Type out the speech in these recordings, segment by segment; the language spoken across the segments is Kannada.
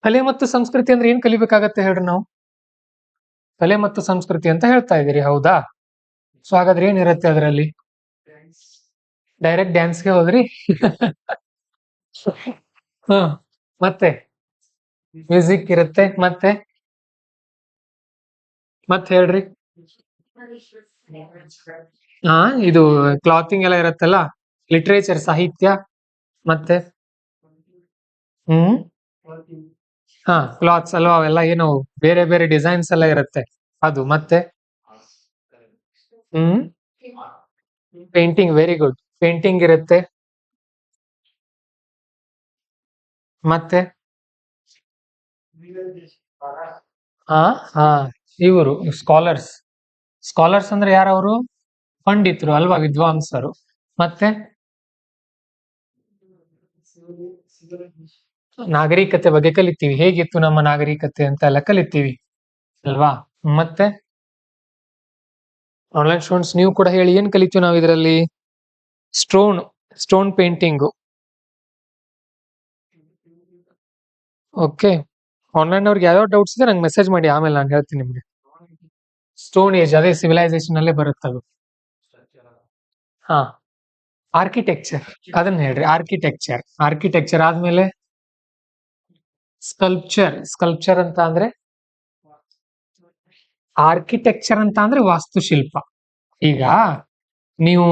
ಕಲೆ ಮತ್ತು ಸಂಸ್ಕೃತಿ ಅಂದ್ರೆ ಏನ್ ಕಲಿಬೇಕಾಗತ್ತೆ ಹೇಳ್ರಿ ನಾವು? ಕಲೆ ಮತ್ತು ಸಂಸ್ಕೃತಿ ಅಂತ ಹೇಳ್ತಾ ಇದೀರಿ, ಹೌದಾ? ಸೊ ಹಾಗಾದ್ರೆ ಏನಿರತ್ತೆ ಅದರಲ್ಲಿ? ಡೈರೆಕ್ಟ್ ಡ್ಯಾನ್ಸ್ಗೆ ಹೋದ್ರಿ? ಹ ಮತ್ತೆ ಮ್ಯೂಸಿಕ್ ಇರುತ್ತೆ, ಮತ್ತೆ ಹೇಳ್ರಿ. ಹಾ, ಇದು ಕ್ಲಾತಿಂಗ್ ಎಲ್ಲ ಇರತ್ತಲ್ಲ, ಲಿಟ್ರೇಚರ್, ಸಾಹಿತ್ಯ, ಮತ್ತೆ ಹ್ಮ್ ಹಾ, ಕ್ಲಾತ್ಸ್ ಅಲ್ವಾ ಅವೆಲ್ಲ, ಏನು ಬೇರೆ ಬೇರೆ ಡಿಸೈನ್ಸ್ ಎಲ್ಲ ಇರುತ್ತೆ ಅದು. ಮತ್ತೆ ಹ್ಮ್ ಪೇಂಟಿಂಗ್, ವೆರಿ ಗುಡ್. ಪೇಂಟಿಂಗ್ ಇರುತ್ತೆ, ಮತ್ತೆ ಹಾ ಹಾ ಇವರು ಸ್ಕಾಲರ್ಸ್. ಸ್ಕಾಲರ್ಸ್ ಅಂದ್ರೆ ಯಾರವರು? ಪಂಡಿತರು ಅಲ್ವಾ, ವಿದ್ವಾಂಸರು. ಮತ್ತೆ ನಾಗರಿಕತೆ ಬಗ್ಗೆ ಕಲಿತೀವಿ, ಹೇಗಿತ್ತು ನಮ್ಮ ನಾಗರಿಕತೆ ಅಂತ ಎಲ್ಲ ಕಲಿತೀವಿ ಅಲ್ವಾ. ಮತ್ತೆ ಆನ್ಲೈನ್ ಸ್ಟೂಡೆಂಟ್ಸ್ ನೀವು ಕೂಡ ಹೇಳಿ, ಏನ್ ಕಲಿತೀವಿ ನಾವು ಇದರಲ್ಲಿ? Stone stone painting. Okay, online ಅವ್ರಿಗೆ ಯಾವ್ಯಾವ ಡೌಟ್ಸ್ ಇದೆ ನಂಗೆ ಮೆಸೇಜ್ ಮಾಡಿ, ಆಮೇಲೆ ನಾನು ಹೇಳ್ತೀನಿ ನಿಮ್ಗೆ. ಸ್ಟೋನ್ ಏಜ್, ಅದೇ ಸಿವಿಲೈಸೇಷನ್ ಅಲ್ಲೇ ಬರುತ್ತದು. ಹಾ, ಆರ್ಕಿಟೆಕ್ಚರ್, ಅದನ್ನ ಹೇಳ್ರಿ. ಆರ್ಕಿಟೆಕ್ಚರ್ ಆದ್ಮೇಲೆ ಸ್ಕಲ್ಪ್ಚರ್ ಅಂತ ಅಂದ್ರೆ, ಆರ್ಕಿಟೆಕ್ಚರ್ ಅಂತ ಅಂದ್ರೆ ವಾಸ್ತುಶಿಲ್ಪ. ಈಗ ನೀವು,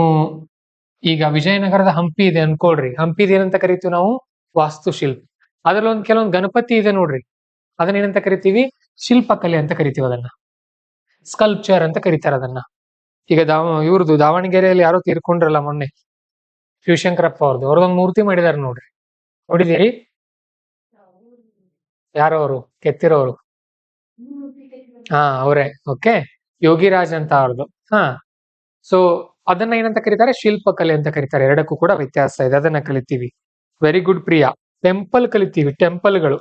ಈಗ ವಿಜಯನಗರದ ಹಂಪಿ ಇದೆ ಅನ್ಕೊಳ್ರಿ, ಹಂಪಿದ ಏನಂತ ಕರಿತೀವಿ ನಾವು? ವಾಸ್ತುಶಿಲ್ಪ. ಅದ್ರಲ್ಲಿ ಕೆಲವೊಂದು ಗಣಪತಿ ಇದೆ ನೋಡ್ರಿ, ಅದನ್ನ ಏನಂತ ಕರಿತೀವಿ? ಶಿಲ್ಪಕಲೆ ಅಂತ ಕರಿತೀವಿ ಅದನ್ನ. ಸ್ಕಲ್ಪ್ಚರ್ ಅಂತ ಕರೀತಾರೆ ಅದನ್ನ. ಈಗ ಇವ್ರದ್ದು ದಾವಣಗೆರೆಯಲ್ಲಿ ಯಾರೋ ತೀರ್ಕೊಂಡ್ರಲ್ಲ ಮೊನ್ನೆ, ಶಿವಶಂಕರಪ್ಪ ಅವ್ರದ್ದೊಂದು ಮೂರ್ತಿ ಮಾಡಿದಾರೆ ನೋಡ್ರಿ, ನೋಡಿದಿರಿ? ಯಾರೋ ಅವರು ಕೆತ್ತಿರೋರು? ಹಾ, ಅವರೇ. ಓಕೆ, ಯೋಗಿರಾಜ್ ಅಂತ ಅವ್ರದ್ದು. ಹಾ, ಸೊ ಅದನ್ನ ಏನಂತ ಕರೀತಾರೆ? ಶಿಲ್ಪಕಲೆ ಅಂತ ಕರೀತಾರೆ. ಎರಡಕ್ಕೂ ಕೂಡ ವ್ಯತ್ಯಾಸ ಇದೆ, ಅದನ್ನ ಕಲಿತೀವಿ. Very good Priya. ಟೆಂಪಲ್ ಕಲಿತೀವಿ, ಟೆಂಪಲ್ಗಳು.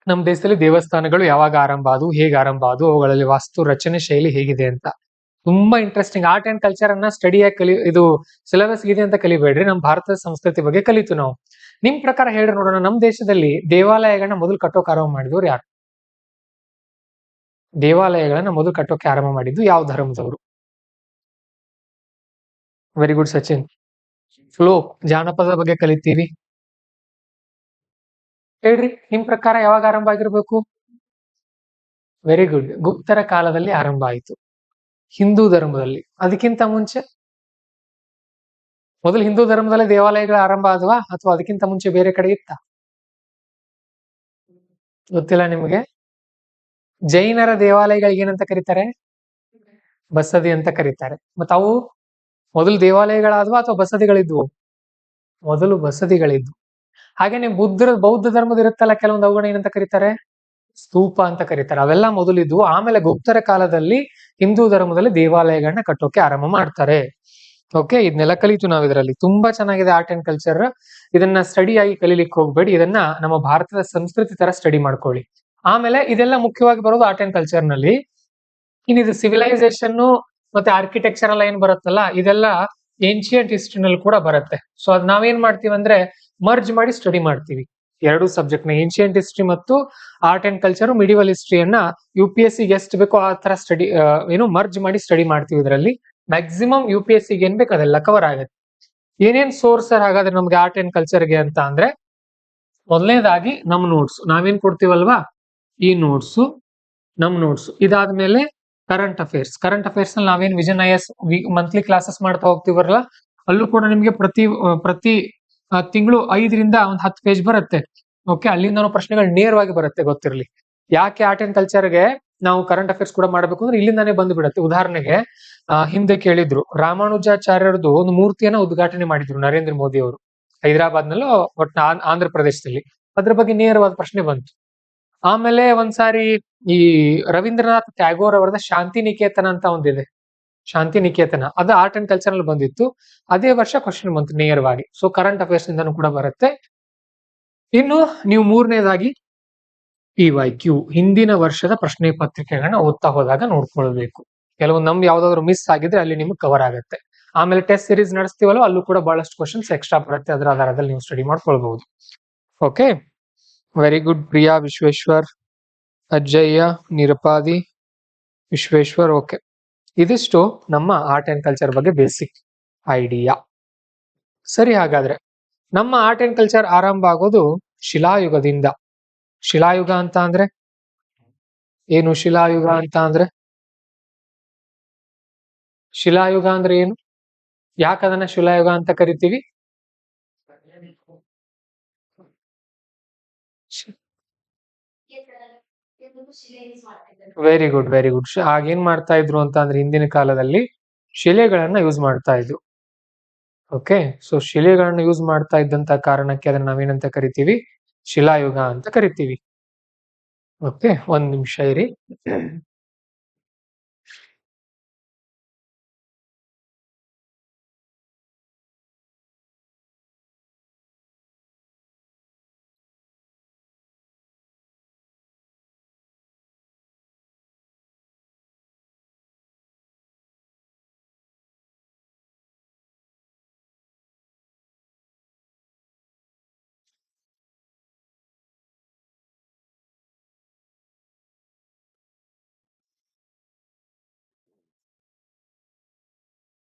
ನಮ್ಮ ದೇಶದಲ್ಲಿ ದೇವಸ್ಥಾನಗಳು ಯಾವಾಗ ಆರಂಭ ಆದವು, ಹೇಗೆ ಆರಂಭ ಆದವು, ಅವುಗಳಲ್ಲಿ ವಾಸ್ತು ರಚನೆ ಶೈಲಿ ಹೇಗಿದೆ ಅಂತ. ತುಂಬಾ ಇಂಟ್ರೆಸ್ಟಿಂಗ್. ಆರ್ಟ್ ಅಂಡ್ ಕಲ್ಚರ್ ಅನ್ನ ಸ್ಟಡಿಯಾಗಿ ಇದು ಸಿಲೆಬಸ್ ಇದೆ ಅಂತ ಕಲಿಬೇಡ್ರಿ, ನಮ್ಮ ಭಾರತದ ಸಂಸ್ಕೃತಿ ಬಗ್ಗೆ ಕಲಿತು ನಾವು. ನಿಮ್ ಪ್ರಕಾರ ಹೇಳ್ರಿ ನೋಡೋಣ, ನಮ್ಮ ದೇಶದಲ್ಲಿ ದೇವಾಲಯಗಳನ್ನ ಮೊದಲು ಕಟ್ಟೋಕೆ ಆರಂಭ ಮಾಡಿದವರು ಯಾರು? ದೇವಾಲಯಗಳನ್ನ ಮೊದಲು ಕಟ್ಟೋಕೆ ಆರಂಭ ಮಾಡಿದ್ದು ಯಾವ ಧರ್ಮದವರು? Very good Sachin. ಫ್ಲೋಕ್, ಜಾನಪದ ಬಗ್ಗೆ ಕಲಿತೀವಿ. ಹೇಳ್ರಿ, ನಿಮ್ ಪ್ರಕಾರ ಯಾವಾಗ ಆರಂಭ ಆಗಿರ್ಬೇಕು? ವೆರಿ ಗುಡ್, ಗುಪ್ತರ ಕಾಲದಲ್ಲಿ ಆರಂಭ ಆಯಿತು. ಹಿಂದೂ ಧರ್ಮದಲ್ಲಿ ಅದಕ್ಕಿಂತ ಮುಂಚೆ? ಮೊದಲು ಹಿಂದೂ ಧರ್ಮದಲ್ಲಿ ದೇವಾಲಯಗಳ ಆರಂಭ ಆದ್ವಾ, ಅಥವಾ ಅದಕ್ಕಿಂತ ಮುಂಚೆ ಬೇರೆ ಕಡೆ ಇತ್ತ? ಗೊತ್ತಿಲ್ಲ ನಿಮ್ಗೆ? ಜೈನರ ದೇವಾಲಯಗಳಿಗೆ ಏನಂತ ಕರೀತಾರೆ? ಬಸದಿ ಅಂತ ಕರೀತಾರೆ. ಮತ್ತ ಅವು ಮೊದಲು ದೇವಾಲಯಗಳಾದ್ವಾ ಅಥವಾ ಬಸದಿಗಳಿದ್ವು? ಮೊದಲು ಬಸದಿಗಳಿದ್ವು. ಹಾಗೇನೆ ಬೌದ್ಧ ಧರ್ಮದ ಇರುತ್ತಲ್ಲ ಕೆಲವೊಂದು, ಅವುಗಳನ್ನ ಏನಂತ ಕರೀತಾರೆ? ಸ್ತೂಪ ಅಂತ ಕರೀತಾರೆ. ಅವೆಲ್ಲ ಮೊದಲಿದ್ವು, ಆಮೇಲೆ ಗುಪ್ತರ ಕಾಲದಲ್ಲಿ ಹಿಂದೂ ಧರ್ಮದಲ್ಲಿ ದೇವಾಲಯಗಳನ್ನ ಕಟ್ಟೋಕೆ ಆರಂಭ ಮಾಡ್ತಾರೆ. ಓಕೆ, ಇದನ್ನೆಲ್ಲ ಕಲಿತು ನಾವು ಇದರಲ್ಲಿ. ತುಂಬಾ ಚೆನ್ನಾಗಿದೆ ಆರ್ಟ್ ಅಂಡ್ ಕಲ್ಚರ್. ಇದನ್ನ ಸ್ಟಡಿ ಆಗಿ ಕಲೀಲಿಕ್ಕೆ ಹೋಗ್ಬೇಡಿ, ಇದನ್ನ ನಮ್ಮ ಭಾರತದ ಸಂಸ್ಕೃತಿ ತರ ಸ್ಟಡಿ ಮಾಡ್ಕೊಳ್ಳಿ. ಆಮೇಲೆ ಇದೆಲ್ಲ ಮುಖ್ಯವಾಗಿ ಬರೋದು ಆರ್ಟ್ ಅಂಡ್ ಕಲ್ಚರ್ ನಲ್ಲಿ. ಇನ್ನಿದು ಸಿವಿಲೈಸೇಷನ್ ಮತ್ತೆ ಆರ್ಕಿಟೆಕ್ಚರ್ ಎಲ್ಲ ಏನ್ ಬರುತ್ತಲ್ಲ, ಇದೆಲ್ಲ ಏನ್ಶಿಯಂಟ್ ಹಿಸ್ಟ್ರಿನಲ್ಲಿ ಕೂಡ ಬರುತ್ತೆ. ಸೊ ಅದ್ ನಾವೇನ್ ಮಾಡ್ತೀವಿ ಅಂದ್ರೆ ಮರ್ಜ್ ಮಾಡಿ ಸ್ಟಡಿ ಮಾಡ್ತೀವಿ ಎರಡು ಸಬ್ಜೆಕ್ಟ್ ನ, ಏನ್ಶಿಯಂಟ್ ಹಿಸ್ಟ್ರಿ ಮತ್ತು ಆರ್ಟ್ ಅಂಡ್ ಕಲ್ಚರ್, ಮಿಡಿವಲ್ ಹಿಸ್ಟ್ರಿಯನ್ನ UPSC ಎಷ್ಟು ಬೇಕೋ ಆ ತರ ಸ್ಟಡಿ ಮರ್ಜ್ ಮಾಡಿ ಸ್ಟಡಿ ಮಾಡ್ತೀವಿ. ಇದರಲ್ಲಿ ಮ್ಯಾಕ್ಸಿಮಮ್ UPSC ಏನ್ ಬೇಕು ಅದೆಲ್ಲ ಕವರ್ ಆಗುತ್ತೆ. ಏನೇನ್ ಸೋರ್ಸ್ ಹಾಗಾದ್ರೆ ನಮ್ಗೆ ಆರ್ಟ್ ಅಂಡ್ ಕಲ್ಚರ್ಗೆ ಅಂತ ಅಂದ್ರೆ, ಮೊದಲನೇದಾಗಿ ನಮ್ ನೋಟ್ಸ್ ನಾವೇನ್ ಕೊಡ್ತೀವಲ್ವಾ, ಈ ನೋಟ್ಸ್ ನಮ್ ನೋಟ್ಸ್. ಇದಾದ್ಮೇಲೆ ಕರೆಂಟ್ ಅಫೇರ್ಸ್ ನಲ್ಲಿ ನಾವೇನ್ ವಿಷನ್ IS ಮಂತ್ಲಿ ಕ್ಲಾಸಸ್ ಮಾಡ್ತಾ ಹೋಗ್ತೀವಲ್ಲ, ಅಲ್ಲೂ ಕೂಡ ನಿಮ್ಗೆ ಪ್ರತಿ ತಿಂಗಳು 5ರಿಂದ 10 ಪೇಜ್ ಬರುತ್ತೆ. ಓಕೆ, ಅಲ್ಲಿಂದ ಪ್ರಶ್ನೆಗಳು ನೇರವಾಗಿ ಬರುತ್ತೆ, ಗೊತ್ತಿರಲಿ. ಯಾಕೆ ಆರ್ಟ್ ಅಂಡ್ ಕಲ್ಚರ್ಗೆ ನಾವು ಕರೆಂಟ್ ಅಫೇರ್ಸ್ ಕೂಡ ಮಾಡಬೇಕು ಅಂದ್ರೆ ಇಲ್ಲಿಂದಾನೇ ಬಂದು ಬಿಡುತ್ತೆ. ಉದಾಹರಣೆಗೆ ಹಿಂದೆ ಕೇಳಿದ್ರು, ರಾಮಾನುಜಾಚಾರ್ಯರದು ಒಂದು ಮೂರ್ತಿಯನ್ನ ಉದ್ಘಾಟನೆ ಮಾಡಿದ್ರು ನರೇಂದ್ರ ಮೋದಿ ಅವರು, ಹೈದರಾಬಾದ್ ನಲ್ಲೂ ಒಟ್ಟು ಆಂಧ್ರ ಪ್ರದೇಶದಲ್ಲಿ. ಅದ್ರ ಬಗ್ಗೆ ನೇರವಾದ ಪ್ರಶ್ನೆ ಬಂತು. ಆಮೇಲೆ ಒಂದ್ಸಾರಿ ಈ ರವೀಂದ್ರನಾಥ್ ಟ್ಯಾಗೋರ್ ಅವರದ ಶಾಂತಿ ನಿಕೇತನ ಅಂತ ಒಂದಿದೆ, ಶಾಂತಿ ನಿಕೇತನ, ಅದು ಆರ್ಟ್ ಅಂಡ್ ಕಲ್ಚರ್ ಅಲ್ಲಿ ಬಂದಿತ್ತು. ಅದೇ ವರ್ಷ ಕ್ವಶನ್ ಬಂತು ನೇರವಾಗಿ. ಸೊ ಕರೆಂಟ್ ಅಫೇರ್ಸ್ ಇಂದನೂ ಕೂಡ ಬರುತ್ತೆ. ಇನ್ನು ನೀವು ಮೂರನೇದಾಗಿ PYQ, ಹಿಂದಿನ ವರ್ಷದ ಪ್ರಶ್ನೆ ಪತ್ರಿಕೆಗಳನ್ನ ಓದ್ತಾ ಹೋದಾಗ ನೋಡ್ಕೊಳ್ಬೇಕು. ಕೆಲವೊಂದು ನಮ್ಗೆ ಯಾವ್ದಾದ್ರು ಮಿಸ್ ಆಗಿದ್ರೆ ಅಲ್ಲಿ ನಿಮ್ಗೆ ಕವರ್ ಆಗುತ್ತೆ. ಆಮೇಲೆ ಟೆಸ್ಟ್ ಸೀರೀಸ್ ನಡೆಸ್ತೀವಲ್ಲ, ಅಲ್ಲೂ ಕೂಡ ಬಹಳಷ್ಟು ಕ್ವಶನ್ಸ್ ಎಕ್ಸ್ಟ್ರಾ ಬರುತ್ತೆ, ಅದರ ಆಧಾರದಲ್ಲಿ ನೀವು ಸ್ಟಡಿ ಮಾಡ್ಕೊಳ್ಬಹುದು. Okay, very good Priya, Vishweshwar, Ajjayya, ನಿರಪಾದಿ, ವಿಶ್ವೇಶ್ವರ್. ಓಕೆ, ಇದಿಷ್ಟು ನಮ್ಮ ಆರ್ಟ್ ಅಂಡ್ ಕಲ್ಚರ್ ಬಗ್ಗೆ ಬೇಸಿಕ್ ಐಡಿಯಾ. ಸರಿ, ಹಾಗಾದ್ರೆ ನಮ್ಮ ಆರ್ಟ್ ಅಂಡ್ ಕಲ್ಚರ್ ಆರಂಭ ಆಗೋದು ಶಿಲಾಯುಗದಿಂದ. ಶಿಲಾಯುಗ ಅಂತ ಅಂದ್ರೆ ಏನು? ಶಿಲಾಯುಗ ಅಂತ ಅಂದ್ರೆ ಏನು? ಯಾಕೆ ಅದನ್ನ ಶಿಲಾಯುಗ ಅಂತ ಕರಿತೀವಿ? Very good, very good. Again ಮಾಡ್ತಾ ಇದ್ರು ಅಂತ ಅಂದ್ರೆ ಹಿಂದಿನ ಕಾಲದಲ್ಲಿ ಶಿಲೆಗಳನ್ನ ಯೂಸ್ ಮಾಡ್ತಾ ಇದ್ರು. ಓಕೆ, ಸೊ ಶಿಲೆಗಳನ್ನ ಯೂಸ್ ಮಾಡ್ತಾ ಇದ್ದಂತ ಕಾರಣಕ್ಕೆ ಅದನ್ನ ನಾವೇನಂತ ಕರಿತೀವಿ? ಶಿಲಾಯುಗ ಅಂತ ಕರಿತೀವಿ. ಓಕೆ, ಒಂದ್ ನಿಮಿಷ ಇರಿ.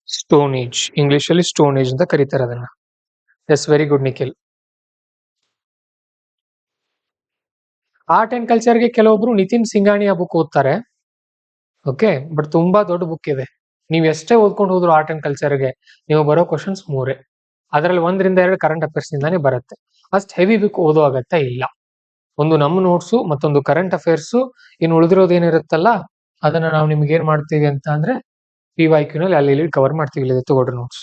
ಸ್ಟೋನ್ ಏಜ್, ಇಂಗ್ಲಿಷ್ ಅಲ್ಲಿ ಸ್ಟೋನ್ ಏಜ್ ಅಂತ ಕರೀತಾರೆ ಅದನ್ನ. Yes, very good Nikhil. Art and ಕಲ್ಚರ್ಗೆ ಕೆಲವೊಬ್ರು ನಿತಿನ್ ಸಿಂಗಾಣಿಯ ಬುಕ್ ಓದ್ತಾರೆ. ಓಕೆ, ಬಟ್ ತುಂಬಾ ದೊಡ್ಡ ಬುಕ್ ಇದೆ. ನೀವು ಎಷ್ಟೇ ಓದ್ಕೊಂಡು ಹೋದ್ರು ಆರ್ಟ್ ಅಂಡ್ ಕಲ್ಚರ್ಗೆ ನೀವು ಬರೋ ಕ್ವಶನ್ಸ್ 3. ಅದರಲ್ಲಿ 1 ರಿಂದ 2 ಕರೆಂಟ್ ಅಫೇರ್ಸ್ ಇಂದಾನೆ ಬರುತ್ತೆ. ಅಷ್ಟು ಹೆವಿ ಬುಕ್ ಓದೋ ಅಗತ್ಯ ಇಲ್ಲ. ಒಂದು ನಮ್ಮ ನೋಟ್ಸು, ಮತ್ತೊಂದು ಕರೆಂಟ್ ಅಫೇರ್ಸ್, ಇನ್ನು ಉಳಿದಿರೋದು ಏನಿರುತ್ತಲ್ಲ ಅದನ್ನ ನಾವು ನಿಮ್ಗೆ ಏನ್ ಮಾಡ್ತೀವಿ ಅಂತ ಅಂದ್ರೆ PYQ ನಲ್ಲಿ ಅಲ್ಲಿ ಇಲ್ಲಿ ಕವರ್ ಮಾಡ್ತೀವಿ. ಇಲ್ಲಿ ತಗೊಳ್ರಿ notes.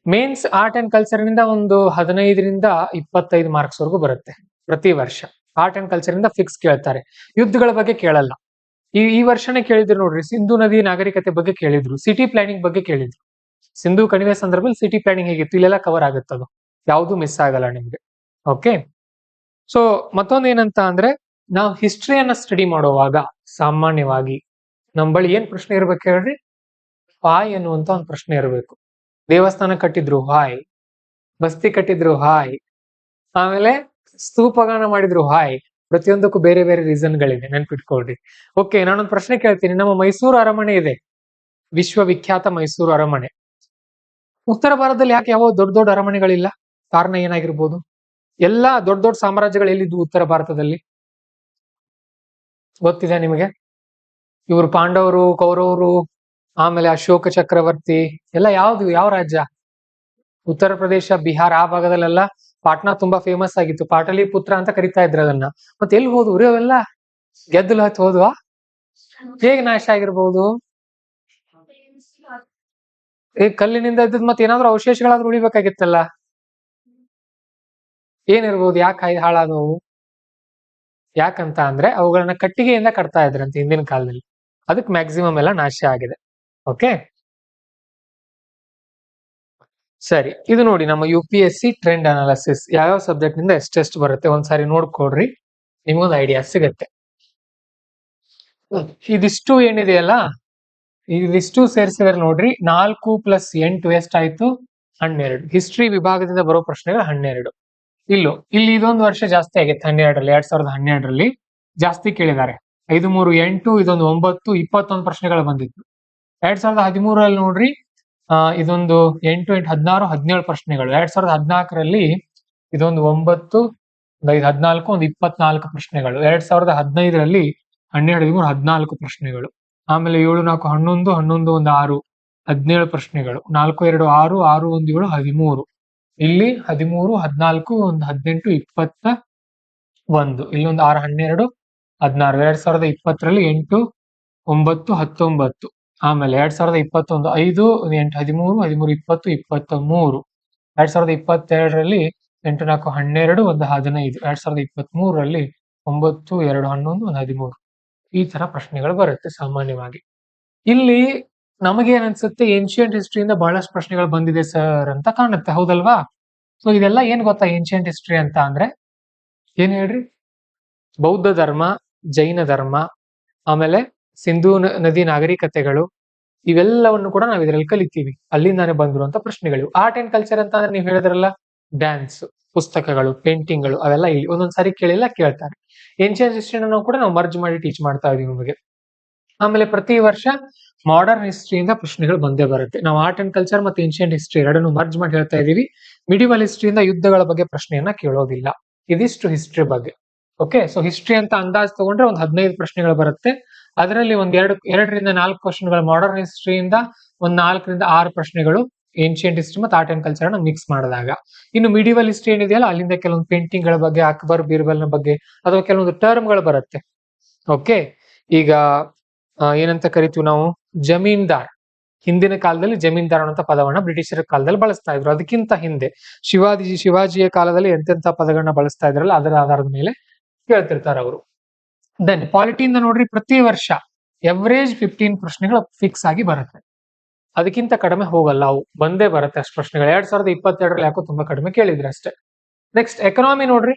Mains art and culture ನಿಂದ ಒಂದು 15 ರಿಂದ 25 ಮಾರ್ಕ್ಸ್ ವರೆಗೂ ಬರುತ್ತೆ ಪ್ರತಿ ವರ್ಷ. ಆರ್ಟ್ ಅಂಡ್ ಕಲ್ಚರ್ ಇಂದ ಫಿಕ್ಸ್ ಕೇಳ್ತಾರೆ. ಯುದ್ಧಗಳ ಬಗ್ಗೆ ಕೇಳಲ್ಲ. ಈ ವರ್ಷನೇ ಕೇಳಿದ್ರು ನೋಡ್ರಿ, ಸಿಂಧು ನದಿ ನಾಗರಿಕತೆ ಬಗ್ಗೆ ಕೇಳಿದ್ರು, ಸಿಟಿ ಪ್ಲಾನಿಂಗ್ ಬಗ್ಗೆ ಕೇಳಿದ್ರು. ಸಿಂಧು ಕಣಿವೆ ಸಂದರ್ಭದಲ್ಲಿ ಸಿಟಿ ಪ್ಲಾನಿಂಗ್ ಹೇಗಿತ್ತು ಇಲ್ಲೆಲ್ಲ ಕವರ್ ಆಗುತ್ತೆ. ಅದು ಯಾವುದು ಮಿಸ್ ಆಗಲ್ಲ ನಿಮ್ಗೆ. ಓಕೆ, ಸೊ ಮತ್ತೊಂದು ಏನಂತ ಅಂದ್ರೆ ನಾವು ಹಿಸ್ಟ್ರಿಯನ್ನ ಸ್ಟಡಿ ಮಾಡುವಾಗ ಸಾಮಾನ್ಯವಾಗಿ ನಮ್ಮ ಬಳಿ ಏನ್ ಪ್ರಶ್ನೆ ಇರ್ಬೇಕು ಹೇಳ್ರಿ? ಹಾಯ್ ಅನ್ನುವಂತ ಒಂದು ಪ್ರಶ್ನೆ ಇರಬೇಕು. ದೇವಸ್ಥಾನ ಕಟ್ಟಿದ್ರು ಹಾಯ್, ಬಸ್ತಿ ಕಟ್ಟಿದ್ರು ಹಾಯ್, ಆಮೇಲೆ ಸ್ತೂಪಗಾನ ಮಾಡಿದ್ರು ಹಾಯ್. ಪ್ರತಿಯೊಂದಕ್ಕೂ ಬೇರೆ ಬೇರೆ ರೀಸನ್ ಗಳಿದೆ, ನೆನ್ಪಿಟ್ಕೊಳ್ರಿ. ಓಕೆ, ನಾನೊಂದು ಪ್ರಶ್ನೆ ಕೇಳ್ತೀನಿ. ನಮ್ಮ ಮೈಸೂರು ಅರಮನೆ ಇದೆ, ವಿಶ್ವವಿಖ್ಯಾತ ಮೈಸೂರು ಅರಮನೆ. ಉತ್ತರ ಭಾರತದಲ್ಲಿ ಯಾಕೆ ಯಾವ ದೊಡ್ಡ ದೊಡ್ಡ ಅರಮನೆಗಳಿಲ್ಲ? ಕಾರಣ ಏನಾಗಿರ್ಬೋದು? ಎಲ್ಲಾ ದೊಡ್ಡ ದೊಡ್ಡ ಸಾಮ್ರಾಜ್ಯಗಳು ಎಲ್ಲಿದ್ವು ಉತ್ತರ ಭಾರತದಲ್ಲಿ? ಗೊತ್ತಿದೆ ನಿಮಗೆ? ಇವರು ಪಾಂಡವರು, ಕೌರವರು, ಆಮೇಲೆ ಅಶೋಕ ಚಕ್ರವರ್ತಿ ಎಲ್ಲ ಯಾವ ರಾಜ್ಯ? ಉತ್ತರ ಪ್ರದೇಶ, ಬಿಹಾರ ಆ ಭಾಗದಲ್ಲೆಲ್ಲ. ಪಾಟ್ನಾ ತುಂಬಾ ಫೇಮಸ್ ಆಗಿತ್ತು, ಪಾಟಲಿ ಪುತ್ರ ಅಂತ ಕರಿತಾ ಇದ್ರು ಅದನ್ನ. ಮತ್ತೆ ಎಲ್ಲಿ ಹೋದ್ವು ಅವೆಲ್ಲ? ಗೆದ್ದಲು ಹತ್ತು ಹೋದ್ವಾ? ಹೇಗೆ ನಾಶ ಆಗಿರ್ಬೋದು? ಕಲ್ಲಿನಿಂದ ಇದ್ದದ್ ಮತ್ತೆ ಏನಾದ್ರು ಅವಶೇಷಗಳಾದ್ರೂ ಉಳಿಬೇಕಾಗಿತ್ತಲ್ಲ. ಏನಿರ್ಬೋದು? ಯಾಕೆ ಹಾಳಾದವು? ಯಾಕಂತ ಅಂದ್ರೆ ಅವುಗಳನ್ನ ಕಟ್ಟಿಗೆಯಿಂದ ಕಟ್ತಾ ಇದ್ರಂತೆ ಹಿಂದಿನ ಕಾಲದಲ್ಲಿ. ಅದಕ್ಕೆ ಮ್ಯಾಕ್ಸಿಮಮ್ ಎಲ್ಲ ನಾಶ ಆಗಿದೆ. ಓಕೆ, ಸರಿ. ಇದು ನೋಡಿ ನಮ್ಮ UPSC ಟ್ರೆಂಡ್ ಅನಾಲಿಸಿಸ್. ಯಾವ್ಯಾವ ಸಬ್ಜೆಕ್ಟ್ ನಿಂದ ಎಷ್ಟೆಷ್ಟು ಬರುತ್ತೆ ಒಂದ್ಸಾರಿ ನೋಡ್ಕೊಡ್ರಿ, ನಿಮ್ಗೊಂದು ಐಡಿಯಾ ಸಿಗತ್ತೆ. ಇದಿಷ್ಟು ಏನಿದೆಯಲ್ಲ, ಇದಿಷ್ಟು ಸೇರಿಸಿದ್ರೆ ನೋಡ್ರಿ 4 + 8 ಎಷ್ಟಾಯ್ತು? 12. ಹಿಸ್ಟ್ರಿ ವಿಭಾಗದಿಂದ ಬರೋ ಪ್ರಶ್ನೆಗಳು 12. ಇಲ್ಲಿ ಇದೊಂದು ವರ್ಷ ಜಾಸ್ತಿ ಆಗಿತ್ತು. 12ರಲ್ಲಿ 2012ರಲ್ಲಿ ಜಾಸ್ತಿ ಕೇಳಿದ್ದಾರೆ. 5, 3, 8, ಇದೊಂದು 9, 21 ಪ್ರಶ್ನೆಗಳು ಬಂದಿತ್ತು. 2013ರಲ್ಲಿ ನೋಡ್ರಿ, ಇದೊಂದು 8, 8, 16, 17 ಪ್ರಶ್ನೆಗಳು. 2014ರಲ್ಲಿ ಇದೊಂದು 9, 5, 14, ಒಂದು 24 ಪ್ರಶ್ನೆಗಳು. 2015ರಲ್ಲಿ 12, 13, 14 ಪ್ರಶ್ನೆಗಳು. ಆಮೇಲೆ 7, 4, 11, 11, 1, 6, 17 ಪ್ರಶ್ನೆಗಳು. 4, 2, 6, 6, 1, 7, 13. ಇಲ್ಲಿ 13, 14, 1, 18, 21. ಇಲ್ಲೊಂದು 6, 12, 16. 2020ರಲ್ಲಿ 8, 9, 19. ಆಮೇಲೆ 2021 5, 8, 13, 13, 20, 23. 2022ರಲ್ಲಿ 8, 4, 12, 1, 15. 2023ರಲ್ಲಿ 9, 2, 11, 1, 13. ಈ ತರ ಪ್ರಶ್ನೆಗಳು ಬರುತ್ತೆ ಸಾಮಾನ್ಯವಾಗಿ. ಇಲ್ಲಿ ನಮಗೇನ್ ಅನ್ಸುತ್ತೆ, ಏನ್ಷಿಯಂಟ್ ಹಿಸ್ಟ್ರಿಯಿಂದ ಬಹಳಷ್ಟು ಪ್ರಶ್ನೆಗಳು ಬಂದಿದೆ ಸರ್ ಅಂತ ಕಾಣುತ್ತೆ, ಹೌದಲ್ವಾ? ಸೊ ಇದೆಲ್ಲ ಏನ್ ಗೊತ್ತಾ ಏನ್ಷಿಯಂಟ್ ಹಿಸ್ಟ್ರಿ ಅಂತ ಅಂದ್ರೆ? ಏನ್ ಹೇಳ್ರಿ? ಬೌದ್ಧ ಧರ್ಮ, ಜೈನ ಧರ್ಮ, ಆಮೇಲೆ ಸಿಂಧೂ ನದಿ ನಾಗರಿಕತೆಗಳು, ಇವೆಲ್ಲವನ್ನು ಕೂಡ ನಾವು ಇದರಲ್ಲಿ ಕಲಿತೀವಿ. ಅಲ್ಲಿಂದಾನೆ ಬಂದಿರುವಂತ ಪ್ರಶ್ನೆಗಳು. ಆರ್ಟ್ ಅಂಡ್ ಕಲ್ಚರ್ ಅಂತ ಅಂದ್ರೆ ನೀವು ಹೇಳಿದ್ರಲ್ಲ, ಡ್ಯಾನ್ಸ್, ಪುಸ್ತಕಗಳು, ಪೇಂಟಿಂಗ್ಗಳು ಅವೆಲ್ಲ ಇಲ್ಲಿ ಒಂದೊಂದ್ಸಾರಿ ಕೇಳಿಲ್ಲ ಕೇಳ್ತಾರೆ. ಏನ್ಷಿಯಂಟ್ ಹಿಸ್ಟ್ರಿನ ಕೂಡ ನಾವು ಮರ್ಜ್ ಮಾಡಿ ಟೀಚ್ ಮಾಡ್ತಾ ಇದೀವಿ ನಿಮಗೆ. ಆಮೇಲೆ ಪ್ರತಿ ವರ್ಷ ಮಾಡರ್ನ್ ಹಿಸ್ಟ್ರಿಯಿಂದ ಪ್ರಶ್ನೆಗಳು ಬಂದೇ ಬರುತ್ತೆ. ನಾವು ಆರ್ಟ್ ಅಂಡ್ ಕಲ್ಚರ್ ಮತ್ತು ಏನ್ಷಿಯಂಟ್ ಹಿಸ್ಟ್ರಿ ಎರಡನ್ನು ಮರ್ಜ್ ಮಾಡಿ ಹೇಳ್ತಾ ಇದೀವಿ. ಮಿಡಿವಲ್ ಹಿಸ್ಟ್ರಿಯಿಂದ ಯುದ್ಧಗಳ ಬಗ್ಗೆ ಪ್ರಶ್ನೆಯನ್ನ ಕೇಳೋದಿಲ್ಲ. ಇದಿಷ್ಟು ಹಿಸ್ಟ್ರಿ ಬಗ್ಗೆ. ಓಕೆ, ಸೊ ಹಿಸ್ಟ್ರಿ ಅಂತ ಅಂದಾಜ್ ತಗೊಂಡ್ರೆ ಒಂದು 15 ಪ್ರಶ್ನೆಗಳು ಬರುತ್ತೆ. ಅದರಲ್ಲಿ ಒಂದ್ 2ರಿಂದ 4 ಕ್ವಶನ್ಗಳು ಮಾಡರ್ನ್ ಹಿಸ್ಟ್ರಿಯಿಂದ, ಒಂದ್ 4ರಿಂದ 6 ಪ್ರಶ್ನೆಗಳು ಏನ್ಷಿಯಂಟ್ ಹಿಸ್ಟ್ರಿ ಮತ್ತು ಆರ್ಟ್ ಅಂಡ್ ಕಲ್ಚರ್ ಮಿಕ್ಸ್ ಮಾಡಿದಾಗ. ಇನ್ನು ಮಿಡಿವಲ್ ಹಿಸ್ಟ್ರಿ ಏನಿದೆಯಲ್ಲ ಅಲ್ಲಿಂದ ಕೆಲವೊಂದು ಪೇಂಟಿಂಗ್ ಗಳ ಬಗ್ಗೆ, ಅಕ್ಬರ್ ಬೀರ್ಬಲ್ ನ ಬಗ್ಗೆ ಅಥವಾ ಕೆಲವೊಂದು ಟರ್ಮ್ ಗಳು ಬರುತ್ತೆ. ಓಕೆ, ಈಗ ಏನಂತ ಕರಿತೀವಿ ನಾವು, ಜಮೀನ್ದಾರ್. ಹಿಂದಿನ ಕಾಲದಲ್ಲಿ ಜಮೀನ್ದಾರ್ ಅನ್ನೋ ಪದವನ್ನ ಬ್ರಿಟಿಷರ ಕಾಲದಲ್ಲಿ ಬಳಸ್ತಾ ಇದ್ರು. ಅದಕ್ಕಿಂತ ಹಿಂದೆ ಶಿವಾಜಿಯ ಕಾಲದಲ್ಲಿ ಎಂತೆಂತ ಪದಗಳನ್ನ ಬಳಸ್ತಾ ಇದ್ರಲ್ಲ ಅದರ ಆಧಾರದ ಮೇಲೆ ಕೇಳ್ತಿರ್ತಾರೆ ಅವರು. ದೆನ್ ಪಾಲಿಟಿಯಿಂದ ನೋಡ್ರಿ, ಪ್ರತಿ ವರ್ಷ ಎವರೇಜ್ 15 ಪ್ರಶ್ನೆಗಳು ಫಿಕ್ಸ್ ಆಗಿ ಬರುತ್ತೆ. ಅದಕ್ಕಿಂತ ಕಡಿಮೆ ಹೋಗಲ್ಲ, ಅವು ಬಂದೇ ಬರುತ್ತೆ ಅಷ್ಟು ಪ್ರಶ್ನೆಗಳು. 2022ರಲ್ಲಿ ಯಾಕೋ ತುಂಬಾ ಕಡಿಮೆ ಕೇಳಿದ್ರೆ ಅಷ್ಟೇ. ನೆಕ್ಸ್ಟ್ ಎಕನಾಮಿ ನೋಡ್ರಿ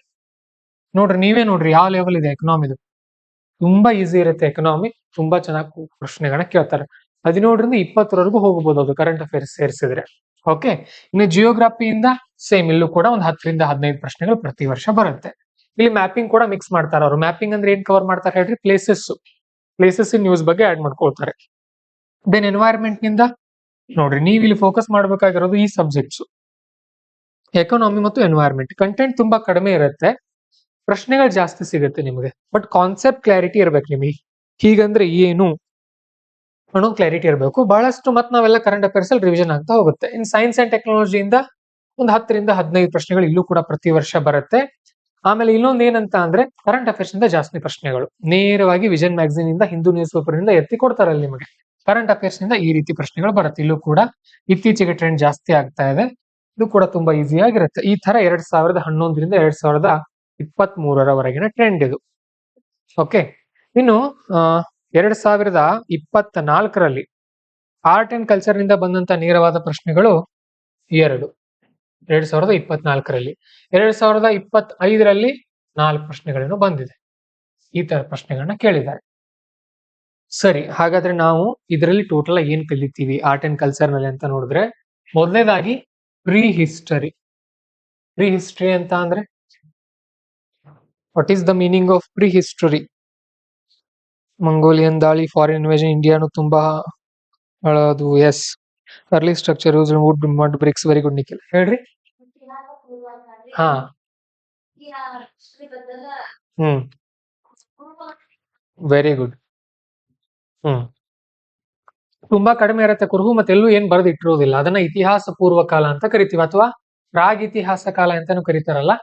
ನೀವೇ ನೋಡ್ರಿ ಯಾವ ಲೆವೆಲ್ ಇದೆ ಎಕನಾಮಿದು. ತುಂಬಾ ಈಸಿ ಇರುತ್ತೆ ಎಕನಾಮಿ, ತುಂಬಾ ಚೆನ್ನಾಗಿ ಪ್ರಶ್ನೆಗಳನ್ನ ಕೇಳ್ತಾರೆ. 17ರಿಂದ 20ರವರೆಗೂ ಹೋಗಬಹುದು ಅದು ಕರೆಂಟ್ ಅಫೇರ್ಸ್ ಸೇರಿಸಿದ್ರೆ. ಓಕೆ, ಇನ್ನು ಜಿಯೋಗ್ರಫಿಯಿಂದ ಸೇಮ್, ಇಲ್ಲೂ ಕೂಡ ಒಂದು 10ರಿಂದ 15 ಪ್ರಶ್ನೆಗಳು ಪ್ರತಿ ವರ್ಷ ಬರುತ್ತೆ. ಇಲ್ಲಿ ಮ್ಯಾಪಿಂಗ್ ಕೂಡ ಮಿಕ್ಸ್ ಮಾಡ್ತಾರೆ ಅವರು. ಮ್ಯಾಪಿಂಗ್ ಅಂದ್ರೆ ಏನ್ ಕವರ್ ಮಾಡ್ತಾರೆ ಹೇಳ್ರಿ, ಪ್ಲೇಸಸ್ ನ್ಯೂಸ್ ಬಗ್ಗೆ ಆಡ್ ಮಾಡ್ಕೊಳ್ತಾರೆ. ದೆನ್ ಎನ್ವೈರ್ಮೆಂಟ್ ನಿಂದ ನೋಡ್ರಿ, ನೀವು ಇಲ್ಲಿ ಫೋಕಸ್ ಮಾಡ್ಬೇಕಾಗಿರೋದು ಈ ಸಬ್ಜೆಕ್ಟ್ಸ್, ಎಕನಾಮಿ ಮತ್ತು ಎನ್ವೈರ್ಮೆಂಟ್. ಕಂಟೆಂಟ್ ತುಂಬಾ ಕಡಿಮೆ ಇರುತ್ತೆ, ಪ್ರಶ್ನೆಗಳು ಜಾಸ್ತಿ ಸಿಗುತ್ತೆ ನಿಮಗೆ. ಬಟ್ ಕಾನ್ಸೆಪ್ಟ್ ಕ್ಲಾರಿಟಿ ಇರ್ಬೇಕು ನಿಮಗೆ, ಹೀಗಂದ್ರೆ ಏನು ಅನ್ನೋ ಕ್ಲಾರಿಟಿ ಇರಬೇಕು ಬಹಳಷ್ಟು. ಮತ್ತೆ ನಾವೆಲ್ಲ ಕರೆಂಟ್ ಅಫೇರ್ಸ್ ಅಲ್ಲಿ ರಿವಿಷನ್ ಆಗ್ತಾ ಹೋಗುತ್ತೆ. ಇನ್ ಸೈನ್ಸ್ ಅಂಡ್ ಟೆಕ್ನಾಲಜಿಯಿಂದ ಒಂದು 10ರಿಂದ 15 ಪ್ರಶ್ನೆಗಳು ಇಲ್ಲೂ ಕೂಡ ಪ್ರತಿ ವರ್ಷ ಬರುತ್ತೆ. ಆಮೇಲೆ ಇನ್ನೊಂದು ಏನಂತ ಅಂದ್ರೆ ಕರೆಂಟ್ ಅಫೇರ್ಸ್ ಇಂದ ಜಾಸ್ತಿ ಪ್ರಶ್ನೆಗಳು ನೇರವಾಗಿ ವಿಷನ್ ಮ್ಯಾಗಝಿನ್ ಇಂದ, ಹಿಂದೂ ನ್ಯೂಸ್ ಪೇಪರ್ ಇಂದ ಎತ್ತಿ ಕೊಡ್ತಾರಲ್ಲ ನಿಮಗೆ. ಕರೆಂಟ್ ಅಫೇರ್ಸ್ ನಿಂದ ಈ ರೀತಿ ಪ್ರಶ್ನೆಗಳು ಬರುತ್ತೆ. ಇಲ್ಲೂ ಕೂಡ ಇತ್ತೀಚೆಗೆ ಟ್ರೆಂಡ್ ಜಾಸ್ತಿ ಆಗ್ತಾ ಇದೆ. ಇದು ಕೂಡ ತುಂಬಾ ಈಸಿ ಆಗಿರುತ್ತೆ. ಈ ತರ 2011ರಿಂದ 2023ರವರೆಗಿನ ಟ್ರೆಂಡ್ ಇದು. ಓಕೆ, ಇನ್ನು 2024ರಲ್ಲಿ ಆರ್ಟ್ ಅಂಡ್ ಕಲ್ಚರ್ ನಿಂದ ಬಂದಂತ ನೇರವಾದ ಪ್ರಶ್ನೆಗಳು 2024ರಲ್ಲಿ. 2025ರಲ್ಲಿ 4 ಪ್ರಶ್ನೆಗಳೇನೋ ಬಂದಿದೆ. ಈ ತರ ಪ್ರಶ್ನೆಗಳನ್ನ ಕೇಳಿದ್ದಾರೆ. ಸರಿ, ಹಾಗಾದ್ರೆ ನಾವು ಇದರಲ್ಲಿ ಟೋಟಲ್ ಏನ್ ಕಲಿತೀವಿ ಆರ್ಟ್ ಅಂಡ್ ಕಲ್ಚರ್ ನಲ್ಲಿ ಅಂತ ನೋಡಿದ್ರೆ, ಮೊದಲನೇದಾಗಿ ಪ್ರೀ ಹಿಸ್ಟರಿ ಅಂತ ಅಂದ್ರೆ what is the meaning of prehistory? Mongolian ದಾಳಿ, ಫಾರಿನ್ ಇನ್ವೇಷನ್, ಇಂಡಿಯಾನು ತುಂಬಾ ಹಳದು. Yes, early structure, wood, mud, bricks. Very good Nikhil, ಹೇಳ್ರಿ. ಹಾ, ವೆರಿ ಗುಡ್. ತುಂಬಾ ಕಡಿಮೆ ಇರುತ್ತೆ ಕುರುಹು, ಮತ್ತೆ ಎಲ್ಲೂ ಏನ್ ಬರೆದು ಇಟ್ಟಿರೋದಿಲ್ಲ. ಅದನ್ನ ಇತಿಹಾಸ ಪೂರ್ವ ಕಾಲ ಅಂತ ಕರಿತೀವಿ, ಅಥವಾ ಪ್ರಾಗಿತಿಹಾಸ ಕಾಲ ಅಂತಾನು ಕರೀತಾರಲ್ಲ,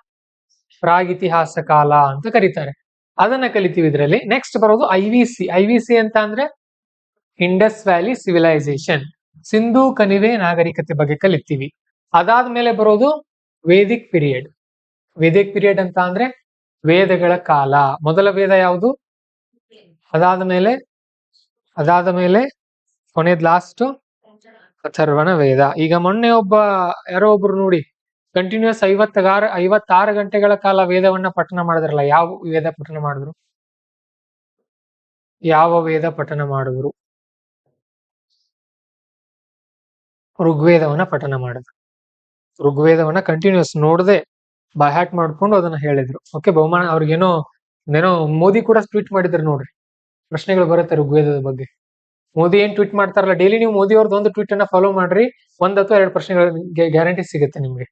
ಪ್ರಾಗಿತಿಹಾಸ ಕಾಲ ಅಂತ ಕರೀತಾರೆ. ಅದನ್ನ ಕಲಿತೀವಿ ಇದರಲ್ಲಿ. ನೆಕ್ಸ್ಟ್ ಬರೋದು ಐವಿಸಿ ಅಂತ ಅಂದ್ರೆ ಇಂಡಸ್ ವ್ಯಾಲಿ ಸಿವಿಲೈಸೇಷನ್, ಸಿಂಧೂ ಕಣಿವೆ ನಾಗರಿಕತೆ ಬಗ್ಗೆ ಕಲಿತೀವಿ. ಅದಾದ್ಮೇಲೆ ಬರೋದು ವೇದಿಕ್ ಪೀರಿಯಡ್ ಅಂತ ಅಂದ್ರೆ ವೇದಗಳ ಕಾಲ. ಮೊದಲ ವೇದ ಯಾವುದು? ಅದಾದ ಮೇಲೆ ಕೊನೆಯದ್ ಲಾಸ್ಟ್ ಅಥರ್ವಣ ವೇದ. ಈಗ ಮೊನ್ನೆ ಯಾರೋ ಒಬ್ರು ನೋಡಿ ಕಂಟಿನ್ಯೂಸ್ 56 ಗಂಟೆಗಳ ಕಾಲ ವೇದವನ್ನ ಪಠನ ಮಾಡಿದ್ರಲ್ಲ, ಯಾವ ವೇದ ಪಠನ ಮಾಡಿದ್ರು? ಋಗ್ವೇದವನ್ನ ಪಠನ ಮಾಡಿದ್ರು. ಋಗ್ವೇದವನ್ನ ಕಂಟಿನ್ಯೂಸ್ ನೋಡದೆ ಬೈಹ್ಯಾಟ್ ಮಾಡ್ಕೊಂಡು ಅದನ್ನ ಹೇಳಿದ್ರು. ಓಕೆ, ಬಹುಮಾನ ಅವ್ರಿಗೇನೋ ಮೋದಿ ಕೂಡ ಟ್ವೀಟ್ ಮಾಡಿದ್ರು ನೋಡ್ರಿ, ಪ್ರಶ್ನೆಗಳು ಬರುತ್ತೆ ಋಗ್ವೇದದ ಬಗ್ಗೆ. ಮೋದಿ ಏನ್ ಟ್ವೀಟ್ ಮಾಡ್ತಾರಲ್ಲ, ಡೈಲಿ ನೀವು ಮೋದಿ ಅವ್ರದ್ದು ಒಂದು ಟ್ವೀಟ್ ಅನ್ನ ಫಾಲೋ ಮಾಡ್ರಿ, 1 ಅಥವಾ 2 ಪ್ರಶ್ನೆಗಳ ಗ್ಯಾರಂಟಿ ಸಿಗುತ್ತೆ ನಿಮ್ಗೆ.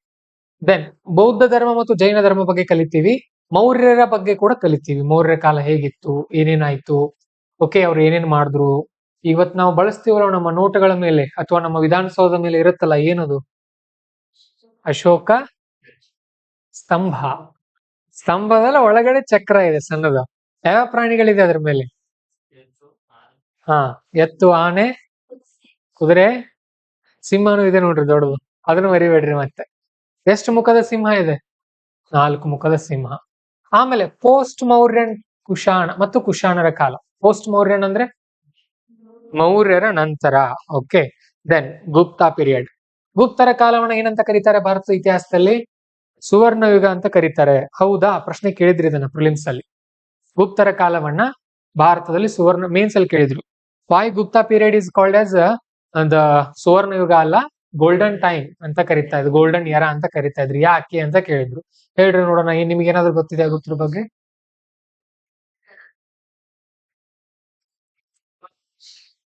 ದೆನ್ ಬೌದ್ಧ ಧರ್ಮ ಮತ್ತು ಜೈನ ಧರ್ಮ ಬಗ್ಗೆ ಕಲಿತೀವಿ. ಮೌರ್ಯರ ಬಗ್ಗೆ ಕೂಡ ಕಲಿತೀವಿ. ಮೌರ್ಯರ ಕಾಲ ಹೇಗಿತ್ತು, ಏನೇನಾಯ್ತು, ಓಕೆ, ಅವ್ರು ಏನೇನ್ ಮಾಡಿದ್ರು. ಇವತ್ ನಾವು ಬಳಸ್ತೀವಲ್ಲ ನಮ್ಮ ನೋಟುಗಳ ಮೇಲೆ ಅಥವಾ ನಮ್ಮ ವಿಧಾನಸೌಧದ ಮೇಲೆ ಇರುತ್ತಲ್ಲ, ಏನದು? ಅಶೋಕ ಸ್ತಂಭದಲ್ಲ ಒಳಗಡೆ ಚಕ್ರ ಇದೆ ಸಣ್ಣದ. ಯಾವ ಪ್ರಾಣಿಗಳಿದೆ ಅದ್ರ ಮೇಲೆ? ಎತ್ತು, ಆನೆ, ಕುದುರೆ, ಸಿಂಹನೂ ಇದೆ ನೋಡ್ರಿ ದೊಡ್ಡದು. ಅದನ್ನು ಮರಿಬೇಡ್ರಿ. ಮತ್ತೆ ಎಷ್ಟು ಮುಖದ ಸಿಂಹ ಇದೆ? 4 ಮುಖದ ಸಿಂಹ. ಆಮೇಲೆ ಪೋಸ್ಟ್ ಮೌರ್ಯನ್, ಕುಶಾಣ ಮತ್ತು ಕುಶಾಣರ ಕಾಲ. ಪೋಸ್ಟ್ ಮೌರ್ಯನ್ ಅಂದ್ರೆ ಮೌರ್ಯರ ನಂತರ. Okay, then Gupta period. ಗುಪ್ತರ ಕಾಲವನ್ನ ಏನಂತ ಕರೀತಾರೆ ಭಾರತದ ಇತಿಹಾಸದಲ್ಲಿ? ಸುವರ್ಣ ಯುಗ ಅಂತ ಕರೀತಾರೆ. ಹೌದಾ? ಪ್ರಶ್ನೆ ಕೇಳಿದ್ರಿ ಇದನ್ನ ಪ್ರಿಲಿಮ್ಸ್ ಅಲ್ಲಿ. ಗುಪ್ತರ ಕಾಲವನ್ನ ಭಾರತದಲ್ಲಿ ಮೇನ್ಸ್ ಅಲ್ಲಿ ಕೇಳಿದ್ರು. Why Gupta period is called as the ಸುವರ್ಣ ಯುಗ ಅಲ್ಲ, ಗೋಲ್ಡನ್ ಟೈಮ್ ಅಂತ ಕರಿತಾ ಇದ್ರು, ಗೋಲ್ಡನ್ ಎರಾ ಅಂತ ಕರಿತಾ ಇದ್ರು. ಯಾಕೆ ಅಂತ ಕೇಳಿದ್ರು. ಹೇಳ್ರಿ ನೋಡೋಣ, ನಿಮ್ಗೆ ಏನಾದ್ರು ಗೊತ್ತಿದೆ ಗೊತ್ತಿರೋ ಬಗ್ಗೆ?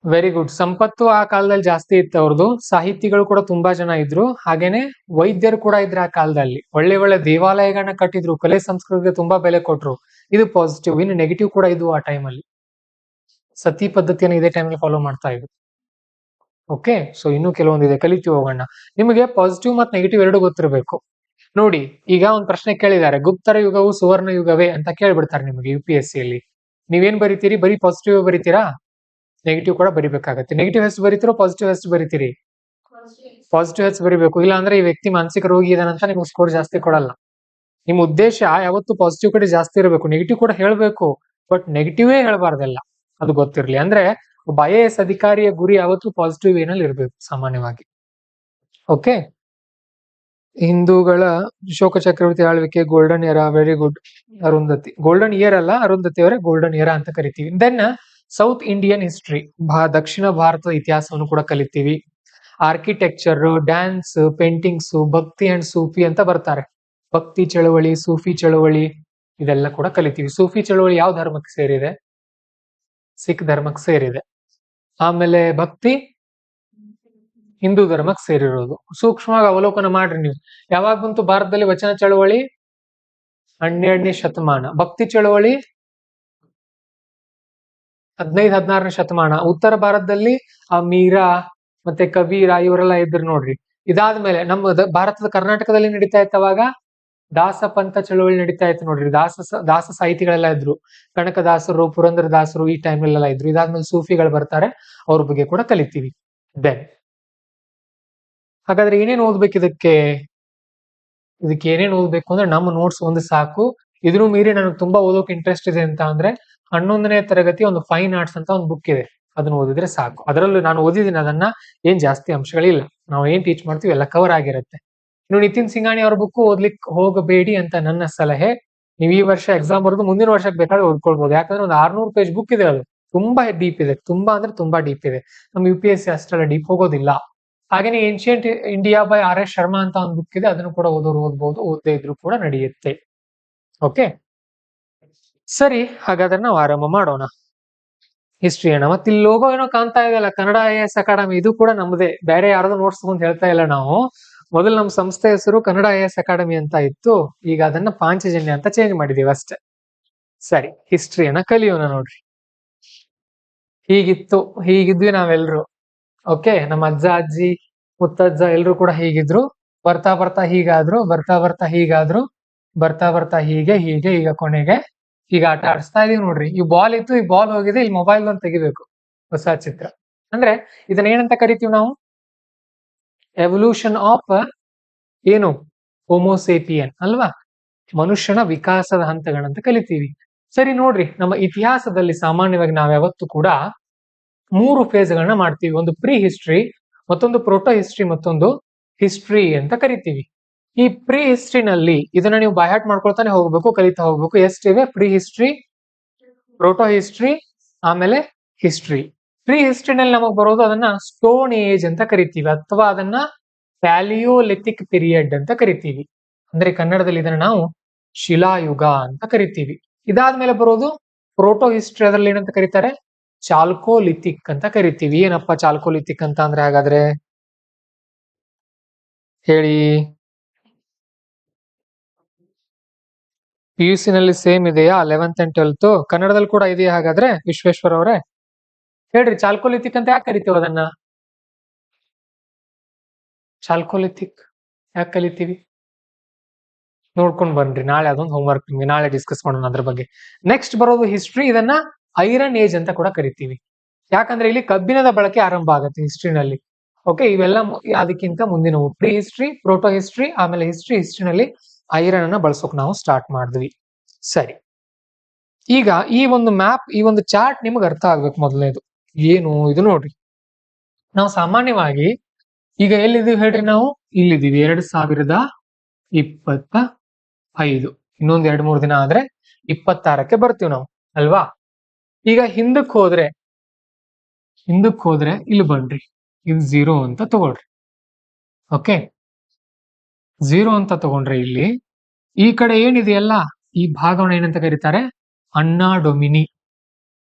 Very good. ಸಂಪತ್ತು ಆ ಕಾಲದಲ್ಲಿ ಜಾಸ್ತಿ ಇತ್ತು ಅವ್ರದ್ದು. ಸಾಹಿತಿಗಳು ಕೂಡ ತುಂಬಾ ಜನ ಇದ್ರು. ಹಾಗೇನೆ ವೈದ್ಯರು ಕೂಡ ಇದ್ರು ಆ ಕಾಲದಲ್ಲಿ. ಒಳ್ಳೆ ಒಳ್ಳೆ ದೇವಾಲಯಗಳನ್ನ ಕಟ್ಟಿದ್ರು, ಕಲೆ ಸಂಸ್ಕೃತಿಗೆ ತುಂಬಾ ಬೆಲೆ ಕೊಟ್ರು. ಇದು ಪಾಸಿಟಿವ್. ಇನ್ನು ನೆಗೆಟಿವ್ ಕೂಡ ಇದು ಆ ಟೈಮಲ್ಲಿ. ಸತಿ ಪದ್ಧತಿಯನ್ನು ಇದೇ ಟೈಮಲ್ಲಿ ಫಾಲೋ ಮಾಡ್ತಾ ಇದ್ರು. ಓಕೆ, ಸೊ ಇನ್ನು ಕೆಲವೊಂದಿದೆ, ಕಲಿತೀವಿ ಹೋಗೋಣ. ನಿಮಗೆ ಪಾಸಿಟಿವ್ ಮತ್ತು ನೆಗೆಟಿವ್ ಎರಡು ಗೊತ್ತಿರಬೇಕು. ನೋಡಿ, ಈಗ ಒಂದು ಪ್ರಶ್ನೆ ಕೇಳಿದ್ದಾರೆ, ಗುಪ್ತರ ಯುಗವು ಸುವರ್ಣ ಯುಗವೇ ಅಂತ ಕೇಳ್ಬಿಡ್ತಾರೆ ನಿಮಗೆ UPSC ಯಲ್ಲಿ. ನೀವೇನ್ ಬರಿತೀರಿ? ಬರೀ ಪಾಸಿಟಿವ್ ಬರಿತೀರಾ? ನೆಗೆಟಿವ್ ಕೂಡ ಬರಿಬೇಕಾಗತ್ತೆ. ನೆಗೆಟಿವ್ ಎಷ್ಟು ಬರಿತೀರೋ ಪಾಸಿಟಿವ್ ಎಷ್ಟು ಬರಿತೀರಿ? ಪಾಸಿಟಿವ್ ಎಷ್ಟು ಬರಿಬೇಕು. ಇಲ್ಲ ಅಂದ್ರೆ ಈ ವ್ಯಕ್ತಿ ಮಾನಸಿಕ ರೋಗಿ ಇದಾನಂತ ನಿಮ್ಗೆ ಸ್ಕೋರ್ ಜಾಸ್ತಿ ಕೊಡಲ್ಲ. ನಿಮ್ ಉದ್ದೇಶ ಯಾವತ್ತು ಪಾಸಿಟಿವ್ ಕಡೆ ಜಾಸ್ತಿ ಇರಬೇಕು. ನೆಗೆಟಿವ್ ಕೂಡ ಹೇಳ್ಬೇಕು, ಬಟ್ ನೆಗೆಟಿವೇ ಹೇಳ್ಬಾರ್ದಲ್ಲ, ಅದು ಗೊತ್ತಿರ್ಲಿ. ಅಂದ್ರೆ ಒಬ್ಬ IAS ಅಧಿಕಾರಿಯ ಗುರಿ ಯಾವತ್ತು ಪಾಸಿಟಿವ್ ಏನಲ್ಲಿ ಇರಬೇಕು ಸಾಮಾನ್ಯವಾಗಿ. ಓಕೆ, ಹಿಂದೂಗಳ ಅಶೋಕ ಚಕ್ರವರ್ತಿ ಆಳ್ವಿಕೆ golden era. Very good. Arundhati golden year ಅಲ್ಲ, ಅರುಂಧತಿ ಅವರೇ ಗೋಲ್ಡನ್ ಎರಾ ಅಂತ ಕರಿತೀವಿ. ದೆನ್ ಸೌತ್ ಇಂಡಿಯನ್ ಹಿಸ್ಟ್ರಿ, ದಕ್ಷಿಣ ಭಾರತದ ಇತಿಹಾಸವನ್ನು ಕೂಡ ಕಲಿತೀವಿ. ಆರ್ಕಿಟೆಕ್ಚರ್, ಡ್ಯಾನ್ಸ್, ಪೇಂಟಿಂಗ್ಸ್, ಭಕ್ತಿ ಅಂಡ್ ಸೂಫಿ ಅಂತ ಬರ್ತಾರೆ. ಭಕ್ತಿ ಚಳವಳಿ, ಸೂಫಿ ಚಳವಳಿ, ಇದೆಲ್ಲ ಕೂಡ ಕಲಿತೀವಿ. ಸೂಫಿ ಚಳವಳಿ ಯಾವ ಧರ್ಮಕ್ಕೆ ಸೇರಿದೆ? ಸಿಖ್ ಧರ್ಮಕ್ಕೆ ಸೇರಿದೆ. ಆಮೇಲೆ ಭಕ್ತಿ ಹಿಂದೂ ಧರ್ಮಕ್ಕೆ ಸೇರಿರೋದು. ಸೂಕ್ಷ್ಮವಾಗಿ ಅವಲೋಕನ ಮಾಡ್ರಿ ನೀವು. ಯಾವಾಗ ಬಂತು ಭಾರತದಲ್ಲಿ ವಚನ ಚಳವಳಿ? 12ನೇ ಶತಮಾನ. ಭಕ್ತಿ ಚಳವಳಿ 15-16ನೇ ಶತಮಾನ. ಉತ್ತರ ಭಾರತದಲ್ಲಿ ಆ ಮೀರಾ ಮತ್ತೆ ಕಬೀರ ಇವರೆಲ್ಲ ಇದ್ರು ನೋಡ್ರಿ. ಇದಾದ್ಮೇಲೆ ನಮ್ಮ ಭಾರತದ ಕರ್ನಾಟಕದಲ್ಲಿ ನಡೀತಾ ಇತ್ತವಾಗ ದಾಸ ಪಂಥ ಚಳವಳಿ ನಡೀತಾ ಇತ್ತು ನೋಡ್ರಿ. ದಾಸ ಸಾಹಿತಿಗಳೆಲ್ಲ ಇದ್ರು. ಕನಕದಾಸರು, ಪುರಂದರದಾಸರು ಈ ಟೈಮ್ಲೆಲ್ಲ ಇದ್ರು. ಇದಾದ್ಮೇಲೆ ಸೂಫಿಗಳು ಬರ್ತಾರೆ, ಅವ್ರ ಬಗ್ಗೆ ಕೂಡ ಕಲಿತೀವಿ. ದೆನ್ ಹಾಗಾದ್ರೆ ಏನೇನ್ ಓದ್ಬೇಕು ಇದಕ್ಕೆ ಏನೇನ್ ಓದ್ಬೇಕು ಅಂದ್ರೆ ನಮ್ಮ ನೋಟ್ಸ್ ಒಂದು ಸಾಕು. ಇದ್ರೂ ಮೀರಿ ನನಗೆ ತುಂಬಾ ಓದೋಕೆ ಇಂಟ್ರೆಸ್ಟ್ ಇದೆ ಅಂತ ಅಂದ್ರೆ 11ನೇ ತರಗತಿ ಒಂದು ಫೈನ್ ಆರ್ಟ್ಸ್ ಅಂತ ಒಂದು ಬುಕ್ ಇದೆ, ಅದನ್ನ ಓದಿದ್ರೆ ಸಾಕು. ಅದರಲ್ಲೂ ನಾನು ಓದಿದ್ದೀನಿ, ಅದನ್ನ ಏನ್ ಜಾಸ್ತಿ ಅಂಶಗಳಿಲ್ಲ. ನಾವು ಏನ್ ಟೀಚ್ ಮಾಡ್ತೀವಿ ಎಲ್ಲ ಕವರ್ ಆಗಿರುತ್ತೆ. ಇನ್ನು ನಿತಿನ್ ಸಿಂಗಾಣಿ ಅವ್ರ ಬುಕ್ ಓದ್ಲಿಕ್ಕೆ ಹೋಗಬೇಡಿ ಅಂತ ನನ್ನ ಸಲಹೆ. ನೀವು ಈ ವರ್ಷ ಎಕ್ಸಾಮ್ ಬರೆದು ಮುಂದಿನ ವರ್ಷಕ್ಕೆ ಬೇಕಾದ್ರೆ ಓದ್ಕೊಳ್ಬಹುದು. ಯಾಕಂದ್ರೆ ಒಂದು 600 ಪೇಜ್ ಬುಕ್ ಇದೆ. ಅದು ತುಂಬಾ ಡೀಪ್ ಇದೆ, ತುಂಬಾ ಅಂದ್ರೆ ತುಂಬಾ ಡೀಪ್ ಇದೆ. ನಮ್ಮ UPSC ಅಷ್ಟೆಲ್ಲ ಡೀಪ್ ಹೋಗೋದಿಲ್ಲ. ಹಾಗೇನೆ ancient India by RS Sharma ಅಂತ ಒಂದು ಬುಕ್ ಇದೆ, ಅದನ್ನು ಕೂಡ ಓದ್ಬೋದು. ಓದದೇ ಇದ್ರು ಕೂಡ ನಡೆಯುತ್ತೆ. ಓಕೆ, ಸರಿ, ಹಾಗಾದ್ರೆ ನಾವು ಆರಂಭ ಮಾಡೋಣ ಹಿಸ್ಟ್ರಿಯನ್ನ. ಮತ್ತೆ ಇಲ್ಲಿ ಲೋಗೋ ಏನೋ ಕಾಣ್ತಾ ಇದೆಯಲ್ಲ, ಕನ್ನಡ IAS ಅಕಾಡೆಮಿ, ಇದು ಕೂಡ ನಮ್ಮದೇ. ಬೇರೆ ಯಾರದು ನೋಟ್ಸ್ ಅಂತ ಹೇಳ್ತಾ ಇಲ್ಲ ನಾವು. ಮೊದಲು ನಮ್ಮ ಸಂಸ್ಥೆ ಹೆಸರು ಕನ್ನಡ IAS ಅಕಾಡೆಮಿ ಅಂತ ಇತ್ತು. ಈಗ ಅದನ್ನ ಪಾಂಚಜನ್ಯ ಅಂತ ಚೇಂಜ್ ಮಾಡಿದೀವಿ ಅಷ್ಟೇ. ಸರಿ, ಹಿಸ್ಟ್ರಿಯನ್ನ ಕಲಿಯೋಣ ನೋಡ್ರಿ. ಹೀಗಿದ್ವಿ ನಾವೆಲ್ರು. ಓಕೆ, ನಮ್ಮ ಅಜ್ಜ ಅಜ್ಜಿ ಮುತ್ತಜ್ಜ ಎಲ್ರು ಕೂಡ ಹೀಗಿದ್ರು. ಬರ್ತಾ ಬರ್ತಾ ಹೀಗಾದ್ರು, ಬರ್ತಾ ಬರ್ತಾ ಹೀಗಾದ್ರು, ಬರ್ತಾ ಬರ್ತಾ ಹೀಗೆ ಹೀಗೆ ಈಗ ಕೊನೆಗೆ ಈಗ ಆಟ ಆಡಿಸ್ತಾ ಇದೀವಿ ನೋಡ್ರಿ. ಈ ಬಾಲ್ ಇತ್ತು, ಈ ಬಾಲ್ ಹೋಗಿದೆ, ಇಲ್ಲಿ ಮೊಬೈಲ್ ಒಂದು ತೆಗಿಬೇಕು, ಹೊಸ ಚಿತ್ರ. ಅಂದ್ರೆ ಇದನ್ನ ಏನಂತ ಕರಿತೀವಿ ನಾವು? ಎವಲ್ಯೂಷನ್ ಆಫ್ ಏನು? ಹೋಮೋಸೇಪಿಯನ್ ಅಲ್ವಾ? ಮನುಷ್ಯನ ವಿಕಾಸದ ಹಂತಗಳಂತ ಕಲಿತೀವಿ. ಸರಿ ನೋಡ್ರಿ, ನಮ್ಮ ಇತಿಹಾಸದಲ್ಲಿ ಸಾಮಾನ್ಯವಾಗಿ ನಾವ್ ಯಾವತ್ತು ಕೂಡ 3 ಫೇಸ್ಗಳನ್ನ ಮಾಡ್ತೀವಿ. ಒಂದು ಪ್ರೀ ಹಿಸ್ಟ್ರಿ, ಮತ್ತೊಂದು ಪ್ರೋಟೋ ಹಿಸ್ಟ್ರಿ, ಮತ್ತೊಂದು ಹಿಸ್ಟ್ರಿ ಅಂತ ಕರಿತೀವಿ. ಈ ಪ್ರೀ ಹಿಸ್ಟ್ರಿನಲ್ಲಿ ಇದನ್ನ ನೀವು ಬೈಹಾರ್ಟ್ ಮಾಡ್ಕೊಳ್ತಾನೆ ಹೋಗ್ಬೇಕು, ಕಲಿತಾ ಹೋಗ್ಬೇಕು. ಎಷ್ಟಿವೆ? ಪ್ರೀ ಹಿಸ್ಟ್ರಿ, ಪ್ರೋಟೋ ಹಿಸ್ಟ್ರಿ, ಆಮೇಲೆ ಹಿಸ್ಟ್ರಿ. ಪ್ರೀ ಹಿಸ್ಟ್ರಿನಲ್ಲಿ ನಮಗ್ ಬರೋದು ಅದನ್ನ ಸ್ಟೋನ್ ಏಜ್ ಅಂತ ಕರಿತೀವಿ, ಅಥವಾ ಅದನ್ನ ಪ್ಯಾಲಿಯೋಲಿಥಿಕ್ ಪೀರಿಯಡ್ ಅಂತ ಕರಿತೀವಿ. ಅಂದ್ರೆ ಕನ್ನಡದಲ್ಲಿ ಇದನ್ನ ನಾವು ಶಿಲಾಯುಗ ಅಂತ ಕರಿತೀವಿ. ಇದಾದ್ಮೇಲೆ ಬರೋದು ಪ್ರೋಟೋ ಹಿಸ್ಟ್ರಿ. ಅದರಲ್ಲಿ ಏನಂತ ಕರೀತಾರೆ? ಚಾಲ್ಕೋಲಿಥಿಕ್ ಅಂತ ಕರಿತೀವಿ. ಏನಪ್ಪಾ ಚಾಲ್ಕೋಲಿಥಿಕ್ ಅಂತ ಅಂದ್ರೆ? ಹಾಗಾದ್ರೆ ಹೇಳಿ. PUC ನಲ್ಲಿ ಸೇಮ್ ಇದೆಯಾ? 11th and 12th ಕನ್ನಡದಲ್ಲಿ ಕೂಡ ಇದೆಯಾ ಹಾಗಾದ್ರೆ? ವಿಶ್ವೇಶ್ವರ ಅವರೇ ಹೇಳ್ರಿ, ಚಾಲ್ಕೋಲಿಥಿಕ್ ಅಂತ ಯಾಕೆ ಕರಿತೀವಿ ಅದನ್ನ? ಚಾಲ್ಕೋಲಿಥಿಕ್ ಯಾಕೆ ಕಲಿತೀವಿ ನೋಡ್ಕೊಂಡ್ ಬನ್ರಿ. ನಾಳೆ ಅದೊಂದು ಹೋಮ್ವರ್ಕ್ ನಿಮ್ಗೆ, ನಾಳೆ ಡಿಸ್ಕಸ್ ಮಾಡೋಣ ಅದ್ರ ಬಗ್ಗೆ. ನೆಕ್ಸ್ಟ್ ಬರೋದು ಹಿಸ್ಟ್ರಿ. ಇದನ್ನ ಐರನ್ ಏಜ್ ಅಂತ ಕೂಡ ಕರಿತೀವಿ. ಯಾಕಂದ್ರೆ ಇಲ್ಲಿ ಕಬ್ಬಿಣದ ಬಳಕೆ ಆರಂಭ ಆಗುತ್ತೆ ಹಿಸ್ಟ್ರಿನಲ್ಲಿ. ಓಕೆ, ಇವೆಲ್ಲ ಅದಕ್ಕಿಂತ ಮುಂದಿನವು. ಪ್ರೀ ಹಿಸ್ಟ್ರಿ, ಪ್ರೋಟೋ ಹಿಸ್ಟ್ರಿ, ಆಮೇಲೆ ಹಿಸ್ಟ್ರಿನಲ್ಲಿ ಐರನ್ ಅನ್ನ ಬಳಸೋಕ್ ನಾವು ಸ್ಟಾರ್ಟ್ ಮಾಡಿದ್ವಿ. ಸರಿ, ಈಗ ಈ ಒಂದು ಮ್ಯಾಪ್, ಈ ಒಂದು ಚಾರ್ಟ್ ನಿಮ್ಗೆ ಅರ್ಥ ಆಗ್ಬೇಕು. ಮೊದಲನೇದು ಏನು ಇದು ನೋಡ್ರಿ. ನಾವು ಸಾಮಾನ್ಯವಾಗಿ ಈಗ ಎಲ್ಲಿದ್ದೀವಿ ಹೇಳ್ರಿ? ನಾವು ಇಲ್ಲಿದ್ದೀವಿ 2025. ಇನ್ನೊಂದ್ 2-3 ದಿನ ಆದ್ರೆ 26ಕ್ಕೆ ಬರ್ತೀವಿ ನಾವು, ಅಲ್ವಾ? ಈಗ ಹಿಂದಕ್ಕೆ ಹೋದ್ರೆ ಇಲ್ಲಿ ಬನ್ರಿ, ಇದು 0 ಅಂತ ತಗೊಳ್ರಿ. ಓಕೆ, 0 ಅಂತ ತಗೊಂಡ್ರೆ ಇಲ್ಲಿ ಈ ಕಡೆ ಏನಿದೆಯಲ್ಲ ಈ ಭಾಗವನ್ನು ಏನಂತ ಕರೀತಾರೆ? ಅನ್ನೋಡೊಮಿನಿ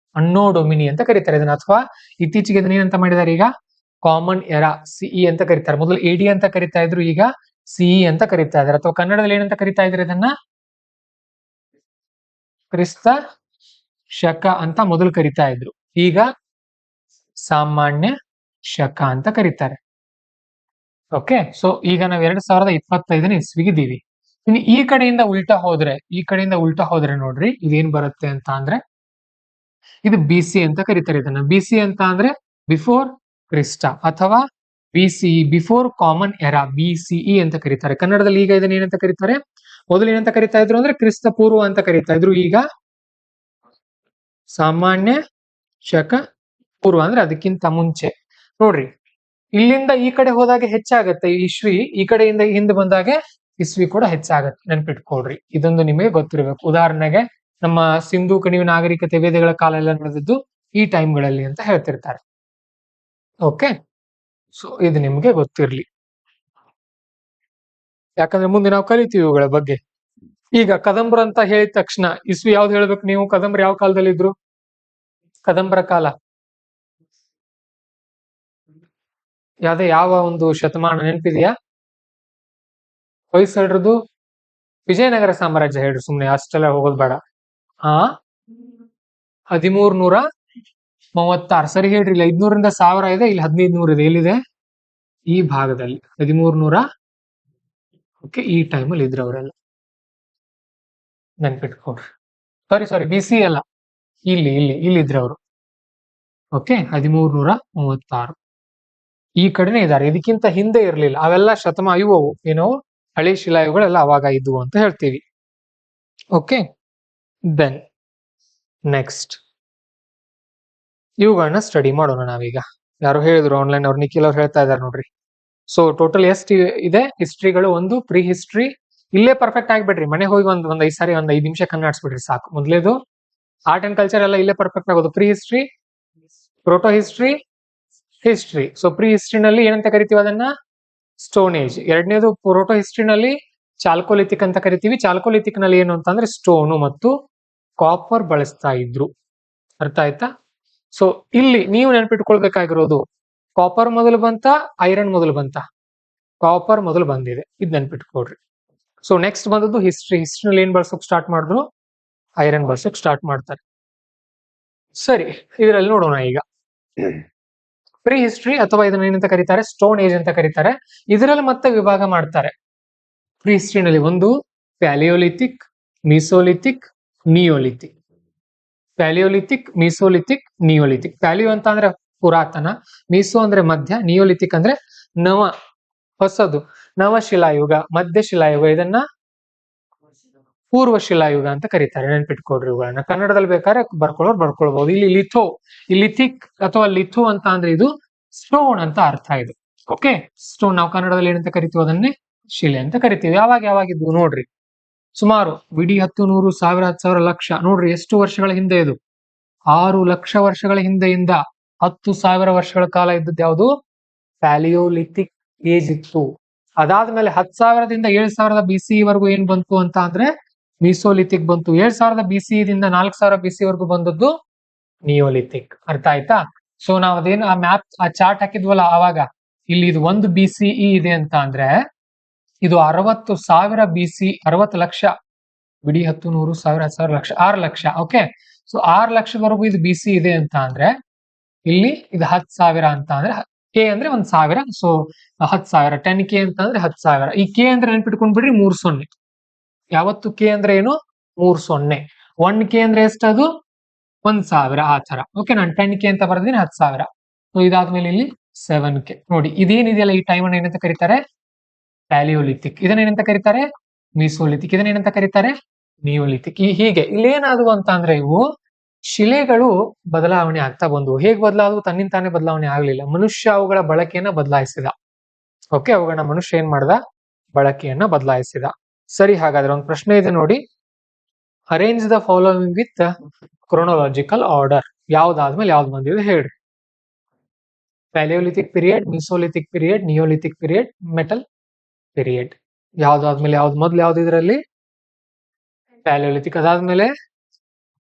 ಅಂತ ಕರೀತಾರೆ ಇದನ್ನ. ಅಥವಾ ಇತ್ತೀಚೆಗೆ ಇದನ್ನ ಏನಂತ ಮಾಡಿದ್ದಾರೆ ಈಗ? ಕಾಮನ್ ಎರಾ, ಸಿಇ ಅಂತ ಕರೀತಾರೆ. ಮೊದಲು ಎಡಿ ಅಂತ ಕರಿತಾ ಇದ್ರು, ಈಗ ಸಿಇ ಅಂತ ಕರಿತಾ ಇದ್ದಾರೆ. ಅಥವಾ ಕನ್ನಡದಲ್ಲಿ ಏನಂತ ಕರಿತಾ ಇದ್ದಾರೆ ಇದನ್ನ? ಕ್ರಿಸ್ತ ಶಕ ಅಂತ ಮೊದಲು ಕರಿತಾ ಇದ್ರು, ಈಗ ಸಾಮಾನ್ಯ ಶಕ ಅಂತ ಕರೀತಾರೆ. ಓಕೆ, ಸೊ ಈಗ ನಾವ್ 2025ನೇ ಇಸ್ವಿಗಿದ್ದೀವಿ. ಇನ್ನು ಈ ಕಡೆಯಿಂದ ಉಲ್ಟಾ ಹೋದ್ರೆ ನೋಡ್ರಿ ಇದೇನ್ ಬರುತ್ತೆ ಅಂತ ಅಂದ್ರೆ ಇದು BC ಅಂತ ಕರೀತಾರೆ ಇದನ್ನ. BC ಅಂತ ಅಂದ್ರೆ ಬಿಫೋರ್ ಕ್ರಿಸ್ಟ ಅಥವಾ BCE, before common era, BCE ಅಂತ ಕರೀತಾರೆ ಕನ್ನಡದಲ್ಲಿ. ಈಗ ಇದನ್ನ ಏನಂತ ಕರೀತಾರೆ? ಮೊದಲು ಏನಂತ ಕರೀತಾ ಇದ್ರು ಅಂದ್ರೆ ಕ್ರಿಸ್ತ ಪೂರ್ವ ಅಂತ ಕರೀತಾ ಇದ್ರು, ಈಗ ಸಾಮಾನ್ಯ ಶಕ ಪೂರ್ವ ಅಂದ್ರೆ ಅದಕ್ಕಿಂತ ಮುಂಚೆ. ನೋಡ್ರಿ, ಇಲ್ಲಿಂದ ಈ ಕಡೆ ಹೋದಾಗ ಹೆಚ್ಚಾಗತ್ತೆ ಇಸ್ವಿ, ಈ ಕಡೆಯಿಂದ ಹಿಂದೆ ಬಂದಾಗ ಇಸ್ವಿ ಕೂಡ ಹೆಚ್ಚಾಗತ್ತೆ. ನೆನ್ಪಿಟ್ಕೊಳ್ರಿ, ಇದೊಂದು ನಿಮಗೆ ಗೊತ್ತಿರಬೇಕು. ಉದಾಹರಣೆಗೆ ನಮ್ಮ ಸಿಂಧು ಕಣಿವೆ ನಾಗರಿಕತೆ ವೇದಗಳ ಕಾಲ ಎಲ್ಲ ನಡೆದಿದ್ದು ಈ ಟೈಮ್ಗಳಲ್ಲಿ ಅಂತ ಹೇಳ್ತಿರ್ತಾರೆ. ಓಕೆ, ಸೊ ಇದು ನಿಮ್ಗೆ ಗೊತ್ತಿರ್ಲಿ, ಯಾಕಂದ್ರೆ ಮುಂದೆ ನಾವು ಕಲಿತೀವಿ ಇವುಗಳ ಬಗ್ಗೆ. ಈಗ ಕದಂಬರ ಅಂತ ಹೇಳಿದ ತಕ್ಷಣ ಇಸ್ವಿ ಯಾವ್ದು ಹೇಳ್ಬೇಕು ನೀವು? ಕದಂಬರ ಯಾವ ಕಾಲದಲ್ಲಿ ಇದ್ರು? ಕದಂಬರ ಕಾಲ ಯಾವ ಒಂದು ಶತಮಾನ ನೆನಪಿದೆಯಾ? ಹೊಯ್ಸಳರದು ವಿಜಯನಗರ ಸಾಮ್ರಾಜ್ಯ ಹೇಳ್ರಿ, ಸುಮ್ನೆ ಅಷ್ಟೆಲ್ಲ ಹೋಗೋದ್ ಬೇಡ. 1336 ಸರಿ ಹೇಳ್ರಿ. ಇಲ್ಲ 500ರಿಂದ 1000 ಇದೆ, ಇಲ್ಲಿ 1500 ಇದೆ. ಎಲ್ಲಿದೆ? ಈ ಭಾಗದಲ್ಲಿ 1300. ಓಕೆ, ಈ ಟೈಮಲ್ಲಿ ಇದ್ರು ಅವರೆಲ್ಲ, ನೆನ್ಪಿಟ್ಕೊಡ್ರಿ. ಸಾರಿ BC ಅಲ್ಲ, ಇಲ್ಲಿ ಇದ್ರು ಅವರು. ಓಕೆ, 1336 ಈ ಕಡೆನೆ ಇದ್ದಾರೆ, ಇದಕ್ಕಿಂತ ಹಿಂದೆ ಇರ್ಲಿಲ್ಲ. ಅವೆಲ್ಲ ಇವು ಏನೋ ಹಳೆ ಶಿಲಾಯುಗಳೆಲ್ಲ ಅವಾಗ ಇದ್ವು ಅಂತ ಹೇಳ್ತೀವಿ. ಓಕೆ, ದೆನ್ ನೆಕ್ಸ್ಟ್ ಇವುಗಳನ್ನ ಸ್ಟಡಿ ಮಾಡೋಣ ನಾವೀಗ. ಯಾರು ಹೇಳಿದ್ರು ಆನ್ಲೈನ್ ಅವ್ರು, ನಿಖಿಲ್ ಅವ್ರು ಹೇಳ್ತಾ ಇದಾರೆ ನೋಡ್ರಿ. ಸೊ ಟೋಟಲ್ ಎಷ್ಟು ಇದೆ ಹಿಸ್ಟ್ರಿಗಳು? ಒಂದು ಪ್ರೀ ಹಿಸ್ಟ್ರಿ. ಇಲ್ಲೇ ಪರ್ಫೆಕ್ಟ್ ಆಗ್ಬಿಡ್ರಿ, ಮನೆ ಹೋಗಿ ಒಂದ್ 5 ನಿಮಿಷ ಕಣ್ಣಾಡ್ಸ್ಬಿಡ್ರಿ ಸಾಕು. ಮೊದಲೇದು ಆರ್ಟ್ ಅಂಡ್ ಕಲ್ಚರ್ ಎಲ್ಲ ಇಲ್ಲೇ ಪರ್ಫೆಕ್ಟ್ ಆಗೋದು. Prehistory, protohistory, history. So ಪ್ರೀ ಹಿಸ್ಟ್ರಿನಲ್ಲಿ ಏನಂತ ಕರಿತೀವಿ ಅದನ್ನ? Stone age. ಎರಡನೇದು ಪ್ರೋಟೋ ಹಿಸ್ಟ್ರಿನಲ್ಲಿ ಚಾಲ್ಕೋಲಿಥಿಕ್ ಅಂತ ಕರಿತೀವಿ. ಚಾಲ್ಕೋಲಿಥಿಕ್ ನಲ್ಲಿ ಏನು ಅಂತಂದ್ರೆ ಸ್ಟೋನು ಮತ್ತು ಕಾಪರ್ ಬಳಸ್ತಾ ಇದ್ರು. ಅರ್ಥ ಆಯ್ತಾ? ಸೊ ಇಲ್ಲಿ ನೀವು ನೆನ್ಪಿಟ್ಕೊಳ್ಬೇಕಾಗಿರೋದು, ಕಾಪರ್ ಮೊದಲು ಬಂತ, ಐರನ್ ಮೊದಲು ಬಂತ? ಕಾಪರ್ ಮೊದಲು ಬಂದಿದೆ, ಇದ್ ನೆನ್ಪಿಟ್ಕೊಳ್ರಿ. ಸೊ ನೆಕ್ಸ್ಟ್ ಬಂದದ್ದು ಹಿಸ್ಟ್ರಿನಲ್ಲಿ ಏನ್ ಬಳಸೋಕ್ ಸ್ಟಾರ್ಟ್ ಮಾಡಿದ್ರು? ಐರನ್ ಬಳಸೋಕ್ ಸ್ಟಾರ್ಟ್ ಮಾಡ್ತಾರೆ. ಸರಿ, ಇದರಲ್ಲಿ ನೋಡೋಣ ಈಗ. ಪ್ರೀ ಹಿಸ್ಟ್ರಿ ಅಥವಾ ಇದನ್ನ ಏನಂತ ಕರೀತಾರೆ? ಸ್ಟೋನ್ ಏಜ್ ಅಂತ ಕರೀತಾರೆ. ಇದರಲ್ಲಿ ಮತ್ತೆ ವಿಭಾಗ ಮಾಡ್ತಾರೆ. ಪ್ರೀ ಹಿಸ್ಟ್ರಿನಲ್ಲಿ ಒಂದು palaeolithic, mesolithic, neolithic. Palaeolithic, mesolithic, neolithic. Palaeo ಅಂತ ಅಂದ್ರೆ ಪುರಾತನ, ಮೀಸೋ ಅಂದ್ರೆ ಮಧ್ಯ, ನಿಯೋಲಿಥಿಕ್ ಅಂದ್ರೆ ಹೊಸದು, ನವಶಿಲಾಯುಗ, ಮಧ್ಯ ಶಿಲಾಯುಗ. ಇದನ್ನ ಪೂರ್ವ ಶಿಲಾಯುಗ ಅಂತ ಕರೀತಾರೆ. ನೆನ್ಪಿಟ್ಕೊಡ್ರಿ ಇವುಗಳನ್ನ. ಕನ್ನಡದಲ್ಲಿ ಬೇಕಾದ್ರೆ ಬರ್ಕೊಳ್ಬಹುದು. ಇಲ್ಲಿ ಲಿಥಿಕ್ ಅಥವಾ ಲಿಥೋ ಅಂತ ಅಂದ್ರೆ ಇದು ಸ್ಟೋನ್ ಅಂತ ಅರ್ಥ ಇದು. ಓಕೆ, ಸ್ಟೋನ್ ನಾವು ಕನ್ನಡದಲ್ಲಿ ಏನಂತ ಕರಿತೀವಿ? ಅದನ್ನೇ ಶಿಲೆ ಅಂತ ಕರಿತೀವಿ. ಯಾವಾಗಿದ್ದು ನೋಡ್ರಿ, ಸುಮಾರು ವಿಡಿ 10, 100, 1000, 10,000, ಲಕ್ಷ. ನೋಡ್ರಿ ಎಷ್ಟು ವರ್ಷಗಳ ಹಿಂದೆ ಇದು? 6 ಲಕ್ಷ ವರ್ಷಗಳ ಹಿಂದೆಯಿಂದ 10,000 ವರ್ಷಗಳ ಕಾಲ ಇದ್ದದ್ದು ಯಾವುದು? ಪ್ಯಾಲಿಯೋಲಿಥಿಕ್ ಏಜ್ ಇತ್ತು. ಅದಾದ್ಮೇಲೆ 10,000ದಿಂದ 7,000 BCE ವರೆಗೂ ಏನ್ ಬಂತು ಅಂತ ಅಂದ್ರೆ ಮೀಸೋಲಿಥಿಕ್ ಬಂತು. 7,000 BCE ದಿಂದ 4,000 BCE ವರೆಗೂ ಬಂದದ್ದು ನಿಯೋಲಿಥಿಕ್. ಅರ್ಥ ಆಯ್ತಾ? ಸೊ ನಾವ್ ಅದೇನು ಆ ಮ್ಯಾಪ್, ಆ ಚಾರ್ಟ್ ಹಾಕಿದ್ವಲ್ಲ ಆವಾಗ, ಇಲ್ಲಿ ಇದು 1 BCE ಇದೆ ಅಂತ ಅಂದ್ರೆ ಇದು 60,000 BC, 60 ಲಕ್ಷ. ಬಿಡಿ 10, 100, 1000, 10,000, ಲಕ್ಷ, 6 ಲಕ್ಷ. ಓಕೆ, ಸೊ 6 ಲಕ್ಷದವರೆಗೂ ಇದು BC ಇದೆ ಅಂತ ಅಂದ್ರೆ ಇಲ್ಲಿ ಇದು 10,000 ಅಂತ ಅಂದ್ರೆ ಕೆ ಅಂದ್ರೆ 1,000. ಸೊ 10,000, 10K ಅಂತ ಅಂದ್ರೆ 10,000. ಈ ಕೆ ಅಂದ್ರೆ ನೆನ್ಪಿಟ್ಕೊಂಡ್ ಬಿಡ್ರಿ, 3 0. ಯಾವತ್ತು ಕೆ ಅಂದ್ರೆ ಏನು? 3 0. 1K ಅಂದ್ರೆ ಎಷ್ಟದು? 1,000. ಆ ತರ. ಓಕೆ, ನಾನು 10K ಅಂತ ಬರ್ದಿನಿ, 10,000. ಸೊ ಇದಾದ್ಮೇಲೆ ಇಲ್ಲಿ 7K. ನೋಡಿ ಇದೇನಿದೆಯಲ್ಲ ಈ ಟೈಮ್ ಅನ್ನ ಏನಂತ ಕರೀತಾರೆ? ಪ್ಯಾಲಿಯೋಲಿಥಿಕ್. ಇದನ್ನ ಏನಂತ ಕರೀತಾರೆ? ಮೀಸೋಲಿಥಿಕ್. ಇದನ್ನ ಏನಂತ ಕರೀತಾರೆ? ನಿಯೋಲಿಥಿಕ್. ಹೀಗೆ ಇಲ್ಲೇನಾದವು ಅಂತ ಅಂದ್ರೆ ಇವು ಶಿಲೆಗಳು ಬದಲಾವಣೆ ಆಗ್ತಾ ಬಂದವು. ಹೇಗ್ ಬದಲಾದವು? ತನ್ನಿಂತಾನೇ ಬದಲಾವಣೆ ಆಗ್ಲಿಲ್ಲ, ಮನುಷ್ಯ ಅವುಗಳ ಬಳಕೆಯನ್ನ ಬದಲಾಯಿಸಿದ. ಓಕೆ, ಅವುಗಳನ್ನ ಮನುಷ್ಯ ಏನ್ ಮಾಡ್ದ? ಬಳಕೆಯನ್ನ ಬದಲಾಯಿಸಿದ. ಸರಿ, ಹಾಗಾದ್ರೆ ಒಂದು ಪ್ರಶ್ನೆ ಇದೆ ನೋಡಿ. Arrange the following with chronological order. ಯಾವ್ದಾದ್ಮೇಲೆ ಯಾವ್ದು ಬಂದಿದೆ ಹೇಳ್ರಿ. Palaeolithic period, mesolithic period, neolithic period, metal period. ಯಾವ್ದಾದ್ಮೇಲೆ ಯಾವ್ದು ಮೊದ್ಲು ಯಾವ್ದು ಇದರಲ್ಲಿ? ಪ್ಯಾಲಿಯೋಲಿಥಿಕ್.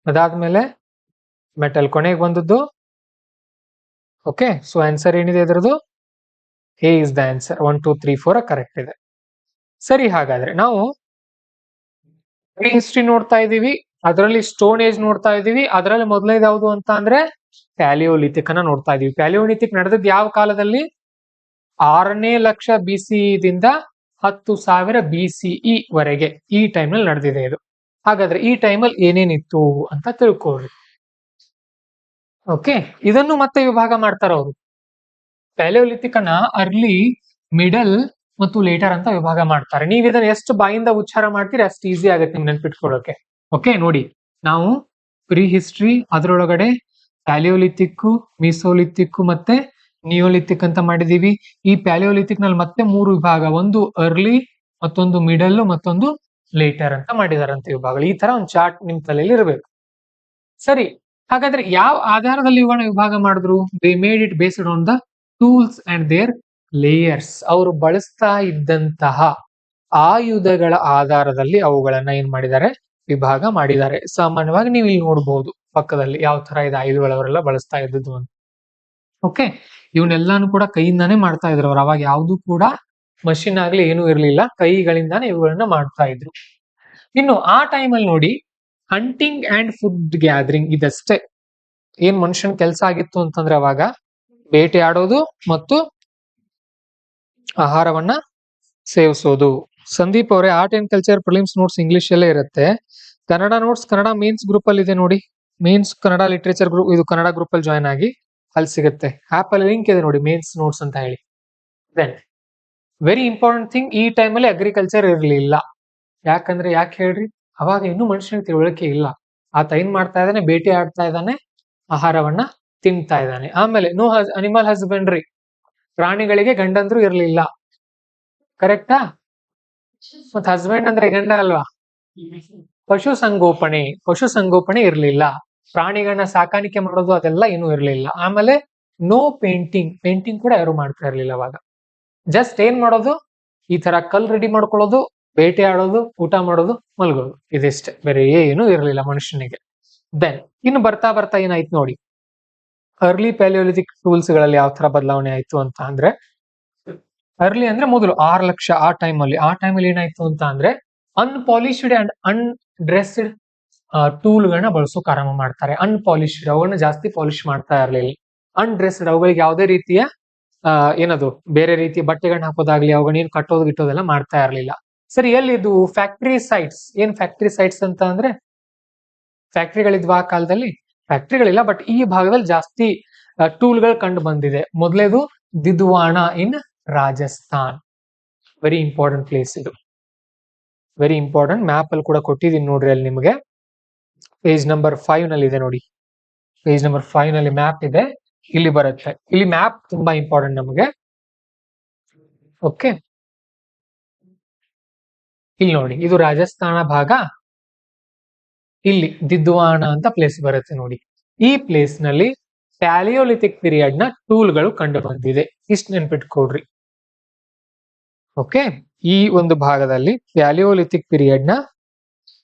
ಅದಾದ್ಮೇಲೆ ಮೆಟಲ್ ಕೊನೆಗೆ ಬಂದದ್ದು. ಓಕೆ, ಸೊ ಆನ್ಸರ್ ಏನಿದೆ ಇದರದು? A is the answer. 1 2 3 4 correct ಇದೆ. ಸರಿ, ಹಾಗಾದ್ರೆ ನಾವು ಪ್ರೀ ಹಿಸ್ಟ್ರಿ ನೋಡ್ತಾ ಇದೀವಿ, ಅದರಲ್ಲಿ ಸ್ಟೋನ್ ಏಜ್ ನೋಡ್ತಾ ಇದೀವಿ. ಅದರಲ್ಲಿ ಮೊದಲನೇದು ಯಾವುದು ಅಂತ ಅಂದ್ರೆ ಪ್ಯಾಲಿಯೋಲಿಥಿಕ್ ಅನ್ನ ನೋಡ್ತಾ ಇದೀವಿ. ಪ್ಯಾಲಿಯೋಲಿಥಿಕ್ ನಡೆದದ್ದು ಯಾವ ಕಾಲದಲ್ಲಿ? 6ನೇ ಲಕ್ಷ BCE-ದಿಂದ 10,000 BCE ವರೆಗೆ ಈ ಟೈಮ್ ನಲ್ಲಿ ನಡೆದಿದೆ ಇದು. ಹಾಗಾದ್ರೆ ಈ ಟೈಮಲ್ಲಿ ಏನೇನಿತ್ತು ಅಂತ ತಿಳ್ಕೊಳ್ರಿ. ಓಕೆ, ಇದನ್ನು ಮತ್ತೆ ವಿಭಾಗ ಮಾಡ್ತಾರ ಅವರು. ಪ್ಯಾಲಿಯೋಲಿಥಿಕ್ ಅನ್ನ ಅರ್ಲಿ, ಮಿಡಲ್ ಮತ್ತು ಲೇಟರ್ ಅಂತ ವಿಭಾಗ ಮಾಡ್ತಾರೆ. ನೀವು ಇದನ್ನ ಎಷ್ಟು ಬಾಯಿಂದ ಉಚ್ಚಾರ ಮಾಡ್ತೀರಿ ಅಷ್ಟು ಈಸಿ ಆಗುತ್ತೆ ನಿಮ್ಗೆ ನೆನ್ಪಿಟ್ಕೊಳ್ಳೋಕೆ. ಓಕೆ, ನೋಡಿ, ನಾವು ಪ್ರೀ ಹಿಸ್ಟ್ರಿ, ಅದರೊಳಗಡೆ ಪ್ಯಾಲಿಯೋಲಿಥಿಕ್, ಮಿಸೋಲಿಥಿಕ್ ಮತ್ತೆ ನಿಯೋಲಿಥಿಕ್ ಅಂತ ಮಾಡಿದೀವಿ. ಈ ಪ್ಯಾಲಿಯೋಲಿಥಿಕ್ ನಲ್ಲಿ ಮತ್ತೆ 3 ವಿಭಾಗ, ಒಂದು ಅರ್ಲಿ, ಮತ್ತೊಂದು ಮಿಡಲ್, ಮತ್ತೊಂದು ಲೇಟರ್ ಅಂತ ಮಾಡಿದಾರಂತ ವಿಭಾಗಗಳು. ಈ ತರ ಒಂದು ಚಾರ್ಟ್ ನಿಮ್ ತಲೆಯಲ್ಲಿ ಇರಬೇಕು. ಸರಿ, ಹಾಗಾದ್ರೆ ಯಾವ ಆಧಾರದಲ್ಲಿ ಇವುಗಳನ್ನ ವಿಭಾಗ ಮಾಡಿದ್ರು? They made it based on the tools and their layers. ಅವರು ಬಳಸ್ತಾ ಇದ್ದಂತಹ ಆಯುಧಗಳ ಆಧಾರದಲ್ಲಿ ಅವುಗಳನ್ನ ಏನ್ ಮಾಡಿದ್ದಾರೆ? ವಿಭಾಗ ಮಾಡಿದ್ದಾರೆ. ಸಾಮಾನ್ಯವಾಗಿ ನೀವು ಇಲ್ಲಿ ನೋಡಬಹುದು ಪಕ್ಕದಲ್ಲಿ ಯಾವ ತರ ಇದೆ ಆಯುಧಗಳು ಅವರೆಲ್ಲ ಬಳಸ್ತಾ ಇದ್ದದ್ದು ಅಂತ. ಓಕೆ, ಇವನ್ನೆಲ್ಲಾನು ಕೂಡ ಕೈಯಿಂದಾನೇ ಮಾಡ್ತಾ ಇದ್ರು ಅವ್ರು. ಅವಾಗ ಯಾವ್ದು ಕೂಡ ಮಷಿನ್ ಆಗ್ಲಿ ಏನೂ ಇರ್ಲಿಲ್ಲ, ಕೈಗಳಿಂದಾನೇ ಇವುಗಳನ್ನ ಮಾಡ್ತಾ ಇದ್ರು. ಇನ್ನು ಆ ಟೈಮಲ್ಲಿ ನೋಡಿ, ಹಂಟಿಂಗ್ ಅಂಡ್ ಫುಡ್ ಗ್ಯಾದರಿಂಗ್ ಇದಷ್ಟೇ ಏನ್ ಮನುಷ್ಯನ ಕೆಲಸ ಆಗಿತ್ತು ಅಂತಂದ್ರೆ ಅವಾಗ ಬೇಟೆ ಆಡೋದು ಮತ್ತು ಆಹಾರವನ್ನ ಸೇವಿಸೋದು. ಸಂದೀಪ್ ಅವರೇ, art and culture prelims notes English ಅಲ್ಲೇ ಇರುತ್ತೆ. Kannada notes Kannada means group ಅಲ್ಲಿ ಇದೆ ನೋಡಿ. ಮೀನ್ಸ್ ಕನ್ನಡ ಲಿಟರೇಚರ್ ಗ್ರೂಪ್, ಇದು ಕನ್ನಡ ಗ್ರೂಪ್ ಅಲ್ಲಿ ಜಾಯ್ನ್ ಆಗಿ ಅಲ್ಲಿ ಸಿಗುತ್ತೆ. ಆಪ್ ಅಲ್ಲಿ ಲಿಂಕ್ ಇದೆ ನೋಡಿ, ಮೇನ್ಸ್ ನೋಟ್ಸ್ ಅಂತ ಹೇಳಿ. ದೆನ್ ವೆರಿ ಇಂಪಾರ್ಟೆಂಟ್ ಥಿಂಗ್, ಈ ಟೈಮಲ್ಲಿ ಅಗ್ರಿಕಲ್ಚರ್ ಇರಲಿಲ್ಲ. ಯಾಕಂದ್ರೆ ಯಾಕೆ ಹೇಳ್ರಿ? ಅವಾಗ ಇನ್ನೂ ಮನುಷ್ಯನಿಗೆ ತಿಳುವಳಿಕೆ ಇಲ್ಲ. ಆತ ಏನ್ ಮಾಡ್ತಾ ಇದ್ದಾನೆ? ಬೇಟೆ ಆಡ್ತಾ ಇದ್ದಾನೆ, ಆಹಾರವನ್ನ ತಿಂತಾ ಇದ್ದಾನೆ. ಆಮೇಲೆ ನೋ ಅನಿಮಲ್ ಹಸ್ಬೆಂಡ್ರಿ, ಪ್ರಾಣಿಗಳಿಗೆ ಗಂಡಂದ್ರು ಇರ್ಲಿಲ್ಲ. ಕರೆಕ್ಟಾ? ಮತ್ ಹಸ್ಬೆಂಡ್ ಅಂದ್ರೆ ಗಂಡ ಅಲ್ವಾ? ಪಶು ಸಂಗೋಪನೆ ಇರ್ಲಿಲ್ಲ. ಪ್ರಾಣಿಗಳನ್ನ ಸಾಕಾಣಿಕೆ ಮಾಡೋದು ಅದೆಲ್ಲ ಏನೂ ಇರ್ಲಿಲ್ಲ. ಆಮೇಲೆ ನೋ ಪೇಂಟಿಂಗ್ ಕೂಡ ಯಾರು ಮಾಡ್ತಾ ಇರ್ಲಿಲ್ಲ ಅವಾಗ. ಜಸ್ಟ್ ಏನ್ ಮಾಡೋದು? ಈ ತರ ಕಲ್ ರೆಡಿ ಮಾಡ್ಕೊಳ್ಳೋದು, ಬೇಟೆ ಆಡೋದು, ಊಟ ಮಾಡೋದು, ಮಲ್ಗೋದು, ಇದಿಷ್ಟೇ, ಬೇರೆ ಏನು ಇರ್ಲಿಲ್ಲ ಮನುಷ್ಯನಿಗೆ. ದೆನ್ ಇನ್ನು ಬರ್ತಾ ಬರ್ತಾ ಏನಾಯ್ತು ನೋಡಿ, ಅರ್ಲಿ ಪ್ಯಾಲಿಯೋಲಿಥಿಕ್ ಟೂಲ್ಸ್ ಗಳಲ್ಲಿ ಯಾವ ತರ ಬದಲಾವಣೆ ಆಯ್ತು ಅಂತ ಅಂದ್ರೆ, ಅರ್ಲಿ ಅಂದ್ರೆ ಮೊದಲು 6 ಲಕ್ಷ ಆ ಟೈಮಲ್ಲಿ ಏನಾಯ್ತು ಅಂತ ಅಂದ್ರೆ ಅನ್ಪಾಲಿಶ್ಡ್ ಅಂಡ್ ಅನ್ಡ್ರೆಸ್ಡ್ ಟೂಲ್ ಗಳನ್ನ ಬಳಸೋಕೆ ಆರಂಭ ಮಾಡ್ತಾರೆ. ಅನ್ಪಾಲಿಶ್ಡ್, ಅವುಗಳನ್ನ ಜಾಸ್ತಿ ಪಾಲಿಶ್ ಮಾಡ್ತಾ ಇರ್ಲಿಲ್ಲ. ಅನ್ಡ್ರೆಸ್ಡ್, ಅವುಗಳಿಗೆ ಯಾವುದೇ ರೀತಿಯ ಏನದು ಬೇರೆ ರೀತಿಯ ಬಟ್ಟೆಗಳನ್ನ ಹಾಕೋದಾಗ್ಲಿ, ಅವುಗಳನ್ನ ಏನ್ ಕಟ್ಟೋದು ಗಿಟ್ಟೋದೆಲ್ಲ ಮಾಡ್ತಾ ಇರ್ಲಿಲ್ಲ. ಸರಿ, ಎಲ್ಲಿದು? Factory sites. ಏನ್ ಫ್ಯಾಕ್ಟ್ರಿ ಸೈಟ್ಸ್ ಅಂತ ಅಂದ್ರೆ, ಫ್ಯಾಕ್ಟ್ರಿಗಳಿದ್ವ ಆ ಕಾಲದಲ್ಲಿ? ಫ್ಯಾಕ್ಟ್ರಿಗಳಿಲ್ಲ, ಬಟ್ ಈ ಭಾಗದಲ್ಲಿ ಜಾಸ್ತಿ ಟೂಲ್ಗಳು ಕಂಡು ಬಂದಿದೆ. ಮೊದಲೇದು ದಿದ್ವಾಣ ಇನ್ ರಾಜಸ್ಥಾನ್. ವೆರಿ ಇಂಪಾರ್ಟೆಂಟ್ ಪ್ಲೇಸ್ ಇದು, ವೆರಿ ಇಂಪಾರ್ಟೆಂಟ್. ಮ್ಯಾಪ್ ಅಲ್ಲಿ ಕೂಡ ಕೊಟ್ಟಿದ್ದೀನಿ ನೋಡ್ರಿ, ಅಲ್ಲಿ ನಿಮಗೆ ಪೇಜ್ ನಂಬರ್ 5 ನಲ್ಲಿ ಇದೆ ನೋಡಿ. ಪೇಜ್ ನಂಬರ್ 5 ನಲ್ಲಿ ಮ್ಯಾಪ್ ಇದೆ, ಇಲ್ಲಿ ಬರುತ್ತೆ. ಇಲ್ಲಿ ಮ್ಯಾಪ್ ತುಂಬಾ ಇಂಪಾರ್ಟೆಂಟ್ ನಮಗೆ. ಓಕೆ, ಇಲ್ಲಿ ನೋಡಿ, ಇದು ರಾಜಸ್ಥಾನ ಭಾಗ. ಇಲ್ಲಿ ದಿದ್ವಾಣ ಅಂತ ಪ್ಲೇಸ್ ಬರುತ್ತೆ ನೋಡಿ. ಈ ಪ್ಲೇಸ್ ನಲ್ಲಿ ಪ್ಯಾಲಿಯೋಲಿಥಿಕ್ ಪೀರಿಯಡ್ ನ ಟೂಲ್ಗಳು ಕಂಡು ಬಂದಿದೆ. ಇಷ್ಟು ನೆನ್ಪಿಟ್ಕೊಡ್ರಿ. ಓಕೆ, ಈ ಒಂದು ಭಾಗದಲ್ಲಿ ಪ್ಯಾಲಿಯೋಲಿಥಿಕ್ ಪೀರಿಯಡ್ ನ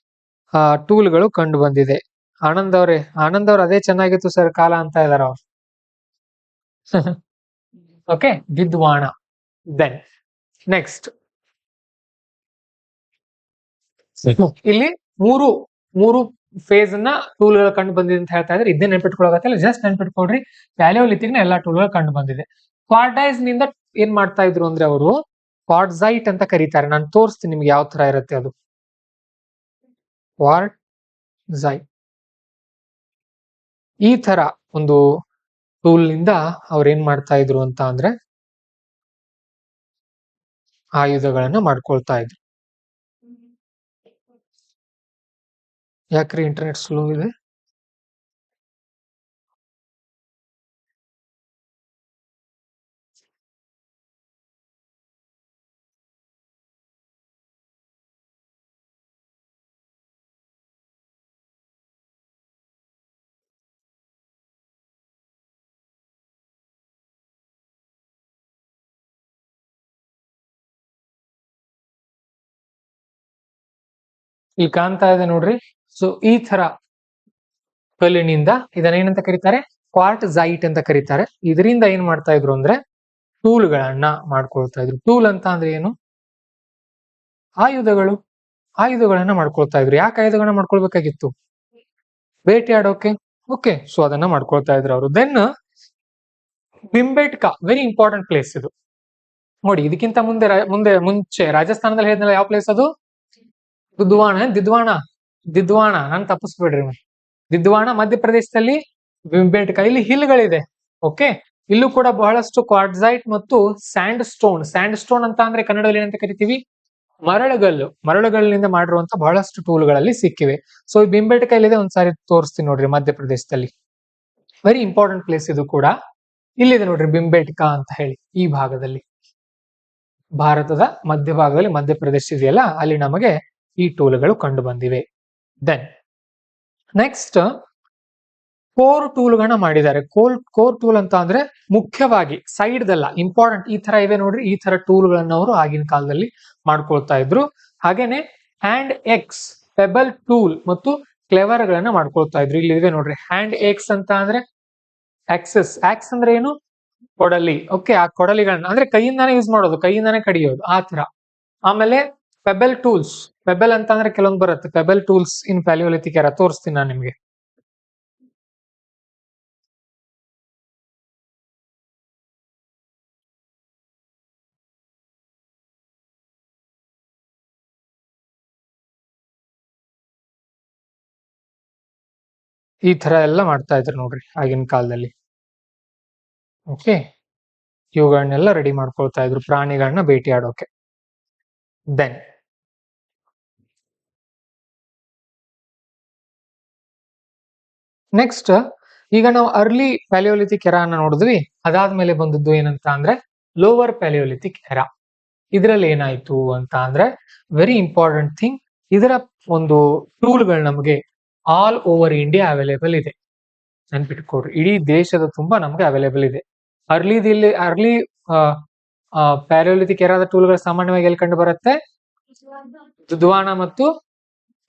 ಟೂಲ್ಗಳು ಕಂಡು ಬಂದಿದೆ. ಆನಂದ್ ಅವ್ರೆ ಅದೇ ಚೆನ್ನಾಗಿತ್ತು ಸರ್ ಕಾಲ ಅಂತ ಇದಾರ ಅವ್ರು. ಓಕೆ, ದಿದ್ವಾಣ. ದೆನ್ ನೆಕ್ಸ್ಟ್ ಇಲ್ಲಿ ಮೂರು ಫೇಸ್ ನ ಟೂಲ್ಗಳು ಕಂಡು ಬಂದಿದೆ ಅಂತ ಹೇಳ್ತಾ ಇದ್ರೆ ಇದನ್ನೇ ನೆನ್ಪಿಟ್ಕೊಳ್ಳೋಕಲ್ಲ, ಜಸ್ಟ್ ನೆನ್ಪಿಟ್ಕೊಡ್ರಿ. ಪ್ಯಾಲಿಯೋಲಿಥಿಕ್ ನ ಎಲ್ಲಾ ಟೂಲ್ಗಳು ಕಂಡು ಬಂದಿದೆ. ಕ್ವಾರ್ಡೈಸ್ ನಿಂದ ಏನ್ ಮಾಡ್ತಾ ಇದ್ರು ಅಂದ್ರೆ ಅವರು ಕ್ವಾರ್ಟ್ಜೈಟ್ ಅಂತ ಕರೀತಾರೆ. ನಾನು ತೋರಿಸ್ತೀನಿ ನಿಮ್ಗೆ ಯಾವ ತರ ಇರುತ್ತೆ ಅದು. ಕ್ವಾರ್ಟ್ಜೈಟ್ ಈ ತರ ಒಂದು ಟೂಲ್ ನಿಂದ ಅವ್ರು ಏನ್ ಮಾಡ್ತಾ ಇದ್ರು ಅಂತ ಅಂದ್ರೆ ಆಯುಧಗಳನ್ನ ಮಾಡ್ಕೊಳ್ತಾ ಇದ್ರು. ಯಾಕ್ರಿ ಇಂಟರ್ನೆಟ್ ಸ್ಲೋ ಇದೆ? ಇಲ್ಲಿ ಕಾಣ್ತಾ ಇದೆ ನೋಡ್ರಿ. ಸೊ ಈ ತರ ಕಲ್ಲಿನಿಂದ ಇದನ್ನ ಏನಂತ ಕರೀತಾರೆ, ಕ್ವಾರ್ಟ್ಜೈಟ್ ಅಂತ ಕರೀತಾರೆ. ಇದರಿಂದ ಏನ್ ಮಾಡ್ತಾ ಇದ್ರು ಅಂದ್ರೆ ಟೂಲ್ಗಳನ್ನ ಮಾಡ್ಕೊಳ್ತಾ ಇದ್ರು. ಟೂಲ್ ಅಂತ ಅಂದ್ರೆ ಏನು? ಆಯುಧಗಳು. ಆಯುಧಗಳನ್ನ ಮಾಡ್ಕೊಳ್ತಾ ಇದ್ರು. ಯಾಕೆ ಆಯುಧಗಳನ್ನ ಮಾಡ್ಕೊಳ್ಬೇಕಾಗಿತ್ತು? ಬೇಟೆಯಾಡೋಕೆ. ಓಕೆ, ಸೊ ಅದನ್ನ ಮಾಡ್ಕೊಳ್ತಾ ಇದ್ರು ಅವರು. ದೆನ್ ಬಿಂಬೇಟ್ಕಾ, ವೆರಿ ಇಂಪಾರ್ಟೆಂಟ್ ಪ್ಲೇಸ್ ಇದು. ನೋಡಿ, ಇದಕ್ಕಿಂತ ಮುಂಚೆ ರಾಜಸ್ಥಾನದಲ್ಲಿ ಹೇಳಿದ್ನಲ್ಲ, ಯಾವ ಪ್ಲೇಸ್ ಅದು? ದಿದ್ವಾಣ ನಾನು ತಪ್ಪಿಸ್ಬಿಡ್ರಿ. ದಿದ್ವಾಣ ಮಧ್ಯಪ್ರದೇಶದಲ್ಲಿ, ಬಿಂಬೇಟ್ಕಾ ಇಲ್ಲಿ ಹಿಲ್ಗಳಿದೆ. ಓಕೆ, ಇಲ್ಲೂ ಕೂಡ ಬಹಳಷ್ಟು ಕ್ವಾರ್ಟ್ಜೈಟ್ ಮತ್ತು ಸ್ಯಾಂಡ್ ಸ್ಟೋನ್ ಅಂತ ಅಂದ್ರೆ ಕನ್ನಡದಲ್ಲಿ ಏನಂತ ಕರಿತೀವಿ? ಮರಳುಗಳಿಂದ ಮಾಡಿರುವಂತ ಬಹಳಷ್ಟು ಟೂಲ್ಗಳಲ್ಲಿ ಸಿಕ್ಕಿವೆ. ಸೊ ಈ ಬಿಂಬೇಟ್ಕಾ ಇಲ್ಲಿದೆ, ಒಂದ್ಸಾರಿ ತೋರಿಸ್ತೀನಿ ನೋಡ್ರಿ. ಮಧ್ಯಪ್ರದೇಶದಲ್ಲಿ ವೆರಿ ಇಂಪಾರ್ಟೆಂಟ್ ಪ್ಲೇಸ್ ಇದು ಕೂಡ. ಇಲ್ಲಿದೆ ನೋಡ್ರಿ ಬಿಂಬೇಟ್ಕಾ ಅಂತ ಹೇಳಿ. ಈ ಭಾಗದಲ್ಲಿ, ಭಾರತದ ಮಧ್ಯಭಾಗದಲ್ಲಿ ಮಧ್ಯಪ್ರದೇಶ ಇದೆಯಲ್ಲ, ಅಲ್ಲಿ ನಮಗೆ ಈ ಟೂಲ್ಗಳು ಕಂಡು ಬಂದಿವೆ. ದೆನ್ ನೆಕ್ಸ್ಟ್ ಕೋರ್ ಟೂಲ್ಗಳನ್ನ ಮಾಡಿದ್ದಾರೆ. ಕೋರ್ ಟೂಲ್ ಅಂತ ಅಂದ್ರೆ ಮುಖ್ಯವಾಗಿ ಸೈಡ್ದಲ್ಲ, ಇಂಪಾರ್ಟೆಂಟ್ ಈ ತರ ಇವೆ ನೋಡ್ರಿ. ಈ ತರ ಟೂಲ್ಗಳನ್ನ ಅವರು ಆಗಿನ ಕಾಲದಲ್ಲಿ ಮಾಡ್ಕೊಳ್ತಾ ಇದ್ರು. ಹಾಗೇನೆ ಹ್ಯಾಂಡ್ ಎಕ್ಸ್, ಪೆಬಲ್ ಟೂಲ್ ಮತ್ತು ಕ್ಲೆವರ್ ಗಳನ್ನ ಮಾಡ್ಕೊಳ್ತಾ ಇದ್ರು. ಇಲ್ಲಿ ಇವೆ ನೋಡ್ರಿ. ಹ್ಯಾಂಡ್ ಎಕ್ಸ್ ಅಂತ ಅಂದ್ರೆ ಆಕ್ಸ್ ಅಂದ್ರೆ ಏನು? ಕೊಡಲಿ. ಓಕೆ, ಆ ಕೊಡಲಿಗಳನ್ನ ಅಂದ್ರೆ ಕೈಯಿಂದಾನೇ ಯೂಸ್ ಮಾಡೋದು, ಕೈಯಿಂದಾನೇ ಕಡಿಯೋದು, ಆ ತರ. ಆಮೇಲೆ ಪೆಬಲ್ ಟೂಲ್ಸ್. ಪೆಬಲ್ ಅಂತ ಅಂದ್ರೆ ಕೆಲವೊಂದು ಬರುತ್ತೆ. ಪೆಬಲ್ ಟೂಲ್ಸ್ ಇನ್ ಪ್ಯಾಲಿಯೋಲಿಥಿಕ್ ಎರಾ ತೋರಿಸ್ತೀನಿ ನಾನು ನಿಮ್ಗೆ. ಈ ತರ ಎಲ್ಲ ಮಾಡ್ತಾ ಇದ್ರು ನೋಡ್ರಿ ಆಗಿನ ಕಾಲದಲ್ಲಿ. ಓಕೆ, ಇವುಗಳನ್ನೆಲ್ಲ ರೆಡಿ ಮಾಡ್ಕೊಳ್ತಾ ಇದ್ರು ಪ್ರಾಣಿಗಳನ್ನ ಭೇಟಿ ಆಡೋಕೆ. ದೆನ್ ನೆಕ್ಸ್ಟ್ ಈಗ ನಾವು ಅರ್ಲಿ ಪ್ಯಾಲಿಯೋಲಿಥಿಕ್ ಎರಾ ಅನ್ನ ನೋಡಿದ್ವಿ. ಅದಾದ್ಮೇಲೆ ಬಂದದ್ದು ಏನಂತ ಅಂದ್ರೆ ಲೋವರ್ ಪ್ಯಾಲಿಯೋಲಿಥಿಕ್ ಎರಾ. ಇದರಲ್ಲಿ ಏನಾಯ್ತು ಅಂತ ಅಂದ್ರೆ ವೆರಿ ಇಂಪಾರ್ಟೆಂಟ್ ಥಿಂಗ್, ಇದರ ಒಂದು ಟೂಲ್ಗಳು ನಮಗೆ ಆಲ್ ಓವರ್ ಇಂಡಿಯಾ ಅವೈಲೇಬಲ್ ಇದೆ. ನೆನ್ಪಿಟ್ಕೊಡ್ರಿ, ಇಡೀ ದೇಶದ ತುಂಬಾ ನಮ್ಗೆ ಅವೈಲೇಬಲ್ ಇದೆ. ಅರ್ಲಿ ಪ್ಯಾಲಿಯೋಲಿಥಿಕ್ ಎರಾದ ಟೂಲ್ಗಳು ಸಾಮಾನ್ಯವಾಗಿ ಎಲ್ಲಿ ಕಂಡು ಬರುತ್ತೆ? ದಿದ್ವಾಣ ಮತ್ತು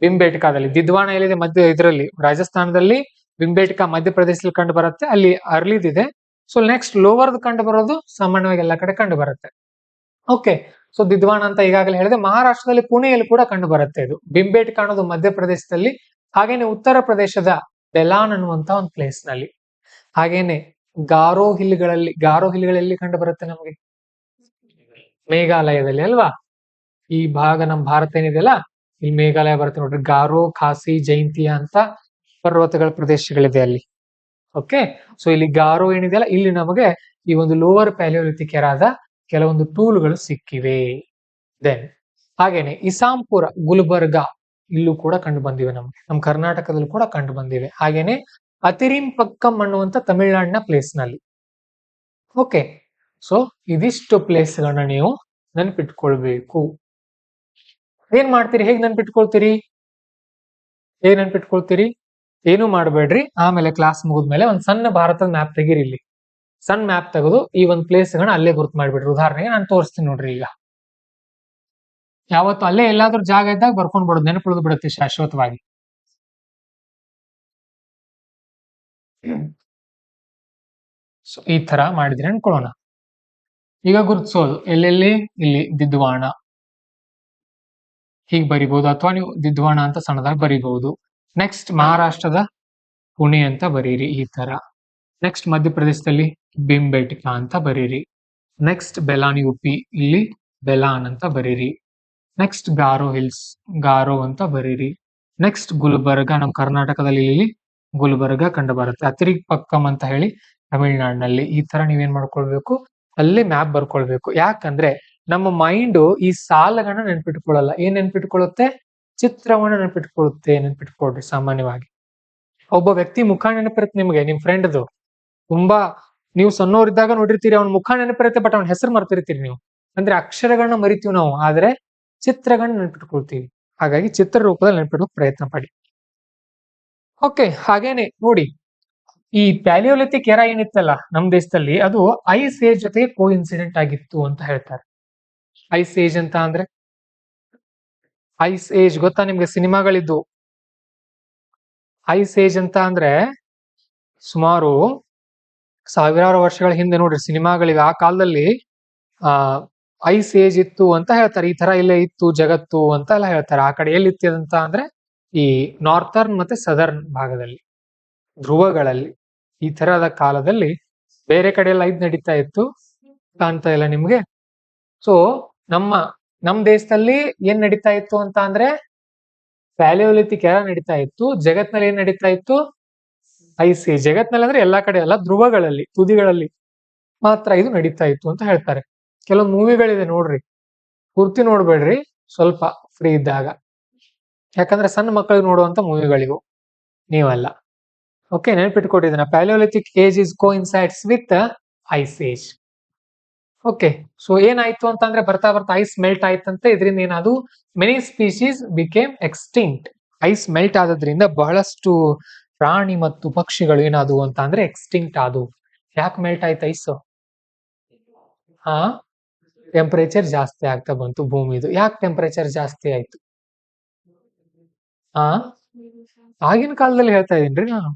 ಬಿಂಬೇಟ್ಕಾದಲ್ಲಿ. ದಿದ್ವಾಣ ಎಲ್ಲಿದೆ? ಇದರಲ್ಲಿ ರಾಜಸ್ಥಾನದಲ್ಲಿ. ಬಿಂಬೇಟ್ಕಾ ಮಧ್ಯಪ್ರದೇಶದಲ್ಲಿ ಕಂಡು ಬರುತ್ತೆ. ಅಲ್ಲಿ ಅರ್ಲಿದಿದೆ. ಸೊ ನೆಕ್ಸ್ಟ್ ಲೋವರ್ದು ಕಂಡು ಬರೋದು ಸಾಮಾನ್ಯವಾಗಿ ಎಲ್ಲ ಕಡೆ ಕಂಡು ಬರುತ್ತೆ. ಓಕೆ, ಸೊ ದಿದ್ವಾಣ ಅಂತ ಈಗಾಗಲೇ ಹೇಳಿದೆ. ಮಹಾರಾಷ್ಟ್ರದಲ್ಲಿ ಪುಣೆಯಲ್ಲಿ ಕೂಡ ಕಂಡು ಬರುತ್ತೆ ಇದು. ಬಿಂಬೇಟ್ಕಾ ಅನ್ನೋದು ಮಧ್ಯಪ್ರದೇಶದಲ್ಲಿ. ಹಾಗೇನೆ ಉತ್ತರ ಪ್ರದೇಶದ ಬೆಲಾನ್ ಅನ್ನುವಂತ ಒಂದು ಪ್ಲೇಸ್ ನಲ್ಲಿ. ಹಾಗೇನೆ ಗಾರೋ ಹಿಲ್ಗಳಲ್ಲಿ ಕಂಡು ಬರುತ್ತೆ ನಮಗೆ? ಮೇಘಾಲಯದಲ್ಲಿ ಅಲ್ವಾ? ಈ ಭಾಗ ನಮ್ ಭಾರತ ಏನಿದೆಯಲ್ಲ, ಇಲ್ಲಿ ಮೇಘಾಲಯ ಬರುತ್ತೆ ನೋಡ್ರಿ. ಗಾರೋ, ಖಾಸಿ, ಜೈಂತಿಯಾ ಅಂತ ಪರ್ವತಗಳ ಪ್ರದೇಶಗಳಿದೆ ಅಲ್ಲಿ. ಓಕೆ, ಸೊ ಇಲ್ಲಿ ಗಾರೋ ಏನಿದೆಯಲ್ಲ, ಇಲ್ಲಿ ನಮಗೆ ಈ ಒಂದು ಲೋವರ್ ಪ್ಯಾಲಿಯೋಲಿಥಿಕ್ ಎರಾದ ಕೆಲವೊಂದು ಟೂಲ್ಗಳು ಸಿಕ್ಕಿವೆ. ದೆನ್ ಹಾಗೇನೆ ಇಸಾಂಪುರ, ಗುಲ್ಬರ್ಗಾ ಇಲ್ಲೂ ಕೂಡ ಕಂಡು ಬಂದಿವೆ ನಮ್ಗೆ. ನಮ್ಮ ಕರ್ನಾಟಕದಲ್ಲೂ ಕೂಡ ಕಂಡು ಬಂದಿವೆ. ಹಾಗೇನೆ ಅತಿರಿಂಪಕ್ಕಂ ಅನ್ನುವಂತ ತಮಿಳುನಾಡಿನ ಪ್ಲೇಸ್ ನಲ್ಲಿ. ಓಕೆ, ಸೊ ಇದಿಷ್ಟು ಪ್ಲೇಸ್ ಗಳನ್ನ ನೀವು ನೆನ್ಪಿಟ್ಕೊಳ್ಬೇಕು. ಏನ್ ಮಾಡ್ತೀರಿ? ಹೇಗ್ ನೆನ್ಪಿಟ್ಕೊಳ್ತೀರಿ? ಏನು ಮಾಡಬೇಡ್ರಿ. ಆಮೇಲೆ ಕ್ಲಾಸ್ ಮುಗಿದ್ಮೇಲೆ ಒಂದ್ ಸಣ್ಣ ಭಾರತದ ಮ್ಯಾಪ್ ತೆಗೀರಿ. ಇಲ್ಲಿ ಸಣ್ಣ ಮ್ಯಾಪ್ ತೆಗೆದು ಈ ಒಂದು ಪ್ಲೇಸ್ ಗಳನ್ನ ಅಲ್ಲೇ ಗುರ್ತು ಮಾಡ್ಬಿಡ್ರಿ. ಉದಾಹರಣೆಗೆ ನಾನು ತೋರಿಸ್ತೀನಿ ನೋಡ್ರಿ. ಈಗ ಯಾವತ್ತು ಅಲ್ಲೇ ಎಲ್ಲಾದ್ರೂ ಜಾಗ ಇದ್ದಾಗ ಬರ್ಕೊಂಡ್ ಬಿಡೋದು, ನೆನಪುಳಿದು ಬಿಡುತ್ತೆ ಶಾಶ್ವತವಾಗಿ. ಸೊ ಈ ತರ ಮಾಡಿದ್ರೆ ಅನ್ಕೊಳ್ಳೋಣ. ಈಗ ಗುರುತಿಸೋದು ಎಲ್ಲೆಲ್ಲಿ? ಇಲ್ಲಿ ದಿದ್ವಾಣ ಹೀಗೆ ಬರಿಬಹುದು, ಅಥವಾ ನೀವು ದಿದ್ವಾಣ ಅಂತ ಸಣ್ಣದಾಗಿ ಬರಿಬಹುದು. ನೆಕ್ಸ್ಟ್ ಮಹಾರಾಷ್ಟ್ರದ ಪುಣೆ ಅಂತ ಬರೀರಿ ಈ ತರ. ನೆಕ್ಸ್ಟ್ ಮಧ್ಯಪ್ರದೇಶದಲ್ಲಿ ಬಿಂಬೇಟ್ಕಾ ಅಂತ ಬರೀರಿ. ನೆಕ್ಸ್ಟ್ ಬೆಲಾನ್ UP, ಇಲ್ಲಿ ಬೆಲಾನ್ ಅಂತ ಬರೀರಿ. ನೆಕ್ಸ್ಟ್ ಗಾರೋ ಹಿಲ್ಸ್, ಗಾರೋ ಅಂತ ಬರೀರಿ. ನೆಕ್ಸ್ಟ್ ಗುಲ್ಬರ್ಗಾ, ನಮ್ಮ ಕರ್ನಾಟಕದಲ್ಲಿ ಇಲ್ಲಿ ಗುಲ್ಬರ್ಗಾ ಕಂಡು ಬರುತ್ತೆ. ಅತಿರಿಪಕ್ಕಂ ಅಂತ ಹೇಳಿ ತಮಿಳ್ನಾಡಿನಲ್ಲಿ. ಈ ತರ ನೀವೇನ್ ಮಾಡ್ಕೊಳ್ಬೇಕು? ಅಲ್ಲಿ ಮ್ಯಾಪ್ ಬರ್ಕೊಳ್ಬೇಕು. ಯಾಕಂದ್ರೆ ನಮ್ಮ ಮೈಂಡ್ ಈ ಸಾಲಗಳನ್ನ ನೆನ್ಪಿಟ್ಕೊಳ್ಳಲ್ಲ. ಏನ್ ನೆನ್ಪಿಟ್ಕೊಳ್ಳುತ್ತೆ? ಚಿತ್ರವನ್ನ ನೆನ್ಪಿಟ್ಕೊಳ್ರಿ. ಸಾಮಾನ್ಯವಾಗಿ ಒಬ್ಬ ವ್ಯಕ್ತಿ ಮುಖ ನೆನಪಿರುತ್ತೆ ನಿಮ್ಗೆ, ನಿಮ್ ಫ್ರೆಂಡ್ದು. ತುಂಬಾ ನೀವು ಸಣ್ಣವರಿದ್ದಾಗ ನೋಡಿರ್ತೀರಿ, ಅವ್ನ ಮುಖ ನೆನಪಿರುತ್ತೆ, ಬಟ್ ಅವ್ನ ಹೆಸರು ಮರ್ತಿರ್ತೀರಿ ನೀವು. ಅಂದ್ರೆ ಅಕ್ಷರಗಳನ್ನ ಮರಿತೀವಿ ನಾವು, ಆದ್ರೆ ಚಿತ್ರಗಳನ್ನ ನೆನ್ಪಿಟ್ಕೊಳ್ತೀವಿ. ಹಾಗಾಗಿ ಚಿತ್ರ ರೂಪದಲ್ಲಿ ನೆನ್ಪಿಟ್ಕೊಳ್ಳೋಕೆ ಪ್ರಯತ್ನ ಪಡಿ. ಓಕೆ, ಹಾಗೇನೆ ನೋಡಿ, ಈ ಪ್ಯಾಲಿಯೋಲಿಥಿಕ್ ಎರಾ ಏನಿತ್ತಲ್ಲ ನಮ್ ದೇಶದಲ್ಲಿ, ಅದು ಐಸ್ ಏಜ್ ಜೊತೆಗೆ ಕೋ ಇನ್ಸಿಡೆಂಟ್ ಆಗಿತ್ತು ಅಂತ ಹೇಳ್ತಾರೆ. ಐಸ್ ಏಜ್ ಅಂತ ಅಂದ್ರೆ ಐಸ್ ಏಜ್ ಗೊತ್ತಾ ನಿಮ್ಗೆ? ಸಿನಿಮಾಗಳಿದ್ದು ಐಸ್ ಏಜ್ ಅಂತ ಅಂದ್ರೆ ಸುಮಾರು ಸಾವಿರಾರು ವರ್ಷಗಳ ಹಿಂದೆ ನೋಡ್ರಿ ಸಿನಿಮಾಗಳಿವೆ. ಆ ಕಾಲದಲ್ಲಿ ಆ ಐಸ್ ಏಜ್ ಇತ್ತು ಅಂತ ಹೇಳ್ತಾರೆ. ಈ ತರ ಇಲ್ಲೇ ಇತ್ತು ಜಗತ್ತು ಅಂತ ಎಲ್ಲ ಹೇಳ್ತಾರೆ. ಆ ಕಡೆ ಎಲ್ಲಿತ್ತು ಅಂತ ಅಂದ್ರೆ ಈ ನಾರ್ತರ್ನ್ ಮತ್ತೆ ಸದರ್ನ್ ಭಾಗದಲ್ಲಿ, ಧ್ರುವಗಳಲ್ಲಿ ಈ ತರದ ಕಾಲದಲ್ಲಿ ಬೇರೆ ಕಡೆ ಎಲ್ಲ ಇದ್ ನಡೀತಾ ಇತ್ತು. ಕಾಣ್ತಾ ಇಲ್ಲ ನಿಮ್ಗೆ? ಸೊ ನಮ್ ದೇಶದಲ್ಲಿ ಏನ್ ನಡೀತಾ ಇತ್ತು ಅಂತ ಅಂದ್ರೆ ಪ್ಯಾಲಿಯೋಲಿಥಿಕ್ ಎರಾ ನಡೀತಾ ಇತ್ತು. ಜಗತ್ನಲ್ಲಿ ಏನ್ ನಡೀತಾ ಇತ್ತು? Ice age. ಜಗತ್ನಲ್ಲಿ ಅಂದ್ರೆ ಎಲ್ಲಾ ಕಡೆ ಅಲ್ಲ, ಧ್ರುವಗಳಲ್ಲಿ ತುದಿಗಳಲ್ಲಿ ಮಾತ್ರ ಇದು ನಡೀತಾ ಇತ್ತು ಅಂತ ಹೇಳ್ತಾರೆ. ಕೆಲವೊಂದು ಮೂವಿಗಳಿದೆ ನೋಡ್ರಿ, ಪೂರ್ತಿ ನೋಡ್ಬೇಡ್ರಿ, ಸ್ವಲ್ಪ ಫ್ರೀ ಇದ್ದಾಗ. ಯಾಕಂದ್ರೆ ಸಣ್ಣ ಮಕ್ಕಳಿಗೆ ನೋಡುವಂತ ಮೂವಿಗಳಿವು, ನೀವಲ್ಲ. ಓಕೆ, ನೆನಪಿಟ್ಕೊಟ್ಟಿದ್ದೀನ? Palaeolithic age is coincides with ice age. Okay, so ಏನಾಯ್ತು ಅಂತಂದ್ರೆ ಬರ್ತಾ ಬರ್ತಾ ಐಸ್ ಮೆಲ್ಟ್ ಆಯ್ತಂತೆ. ಇದರಿಂದ ಏನಾದ್ರು many species became extinct. Ice melt ಆದ್ರಿಂದ ಬಹಳಷ್ಟು ಪ್ರಾಣಿ ಮತ್ತು ಪಕ್ಷಿಗಳು ಏನಾದವು ಅಂತ ಅಂದ್ರೆ ಎಕ್ಸ್ಟಿಂಕ್ಟ್ ಆದವು. ಯಾಕೆ ಮೆಲ್ಟ್ ಆಯ್ತು ಐಸ್? ಹಾ, ಟೆಂಪರೇಚರ್ ಜಾಸ್ತಿ ಆಗ್ತಾ ಬಂತು ಭೂಮಿದು. ಯಾಕೆ ಟೆಂಪರೇಚರ್ ಜಾಸ್ತಿ ಆಯ್ತು? ಹಾ, ಆಗಿನ ಕಾಲದಲ್ಲಿ ಹೇಳ್ತಾ ಇದೀನ್ರಿ ನಾನು.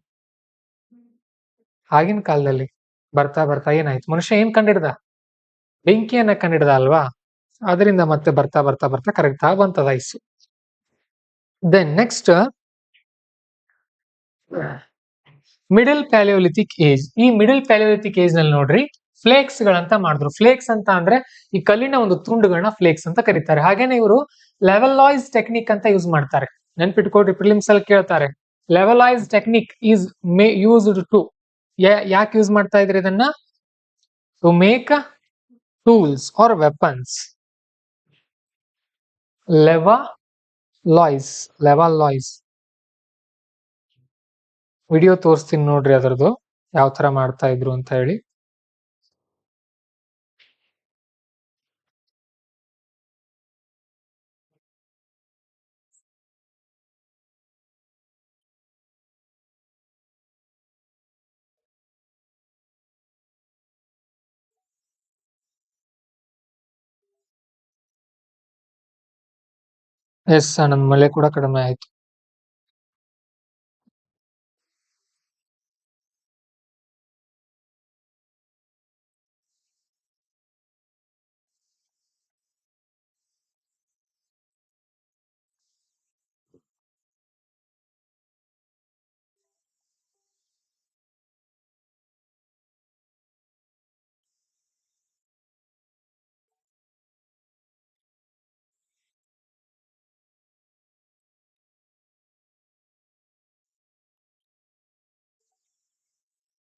ಆಗಿನ ಕಾಲದಲ್ಲಿ ಬರ್ತಾ ಬರ್ತಾ ಏನಾಯ್ತು? ಮನುಷ್ಯ ಏನ್ ಕಂಡಿಡ್ದ? ಬೆಂಕಿಯನ್ನ ಕಂಡಿಡ್ದ ಅಲ್ವಾ? ಅದರಿಂದ ಮತ್ತೆ ಬರ್ತಾ ಬರ್ತಾ ಬರ್ತಾ ಕರೆಕ್ಟ್ ಆಗಿ ಬಂತದ ice. Then next middle palaeolithic age. ಈ ಮಿಡಲ್ ಪ್ಯಾಲಿಯೋಲಿಥಿಕ್ ಏಜ್ ನಲ್ಲಿ ನೋಡ್ರಿ ಫ್ಲೇಕ್ಸ್ ಗಳಂತ ಮಾಡಿದ್ರು. ಫ್ಲೇಕ್ಸ್ ಅಂತ ಅಂದ್ರೆ ಈ ಕಲ್ಲಿನ ಒಂದು ತುಂಡುಗಳನ್ನ ಫ್ಲೇಕ್ಸ್ ಅಂತ ಕರೀತಾರೆ. ಹಾಗೇನೆ ಇವರು ಲೆವೆಲಾಯ್ಸ್ ಟೆಕ್ನಿಕ್ ಅಂತ ಯೂಸ್ ಮಾಡ್ತಾರೆ. ನೆನ್ಪಿಟ್ಕೊಡ್ರಿ, ಪ್ರಿಲಿಮ್ಸ್ ಅಲ್ಲಿ ಕೇಳ್ತಾರೆ. Levallois technique is used to, ಯಾಕೆ ಯೂಸ್ ಮಾಡ್ತಾ ಇದ್ರಿ ಇದನ್ನ? To make tools or weapons. Levallois video ತೋರಿಸ್ತೀನಿ ನೋಡ್ರಿ ಅದರದ್ದು ಯಾವ ತರ ಮಾಡ್ತಾ ಇದ್ರು ಅಂತ ಹೇಳಿ. ಎಸ್, ನನ್ನ ಮಳೆ ಕೂಡ ಕಡಿಮೆ ಆಯ್ತು.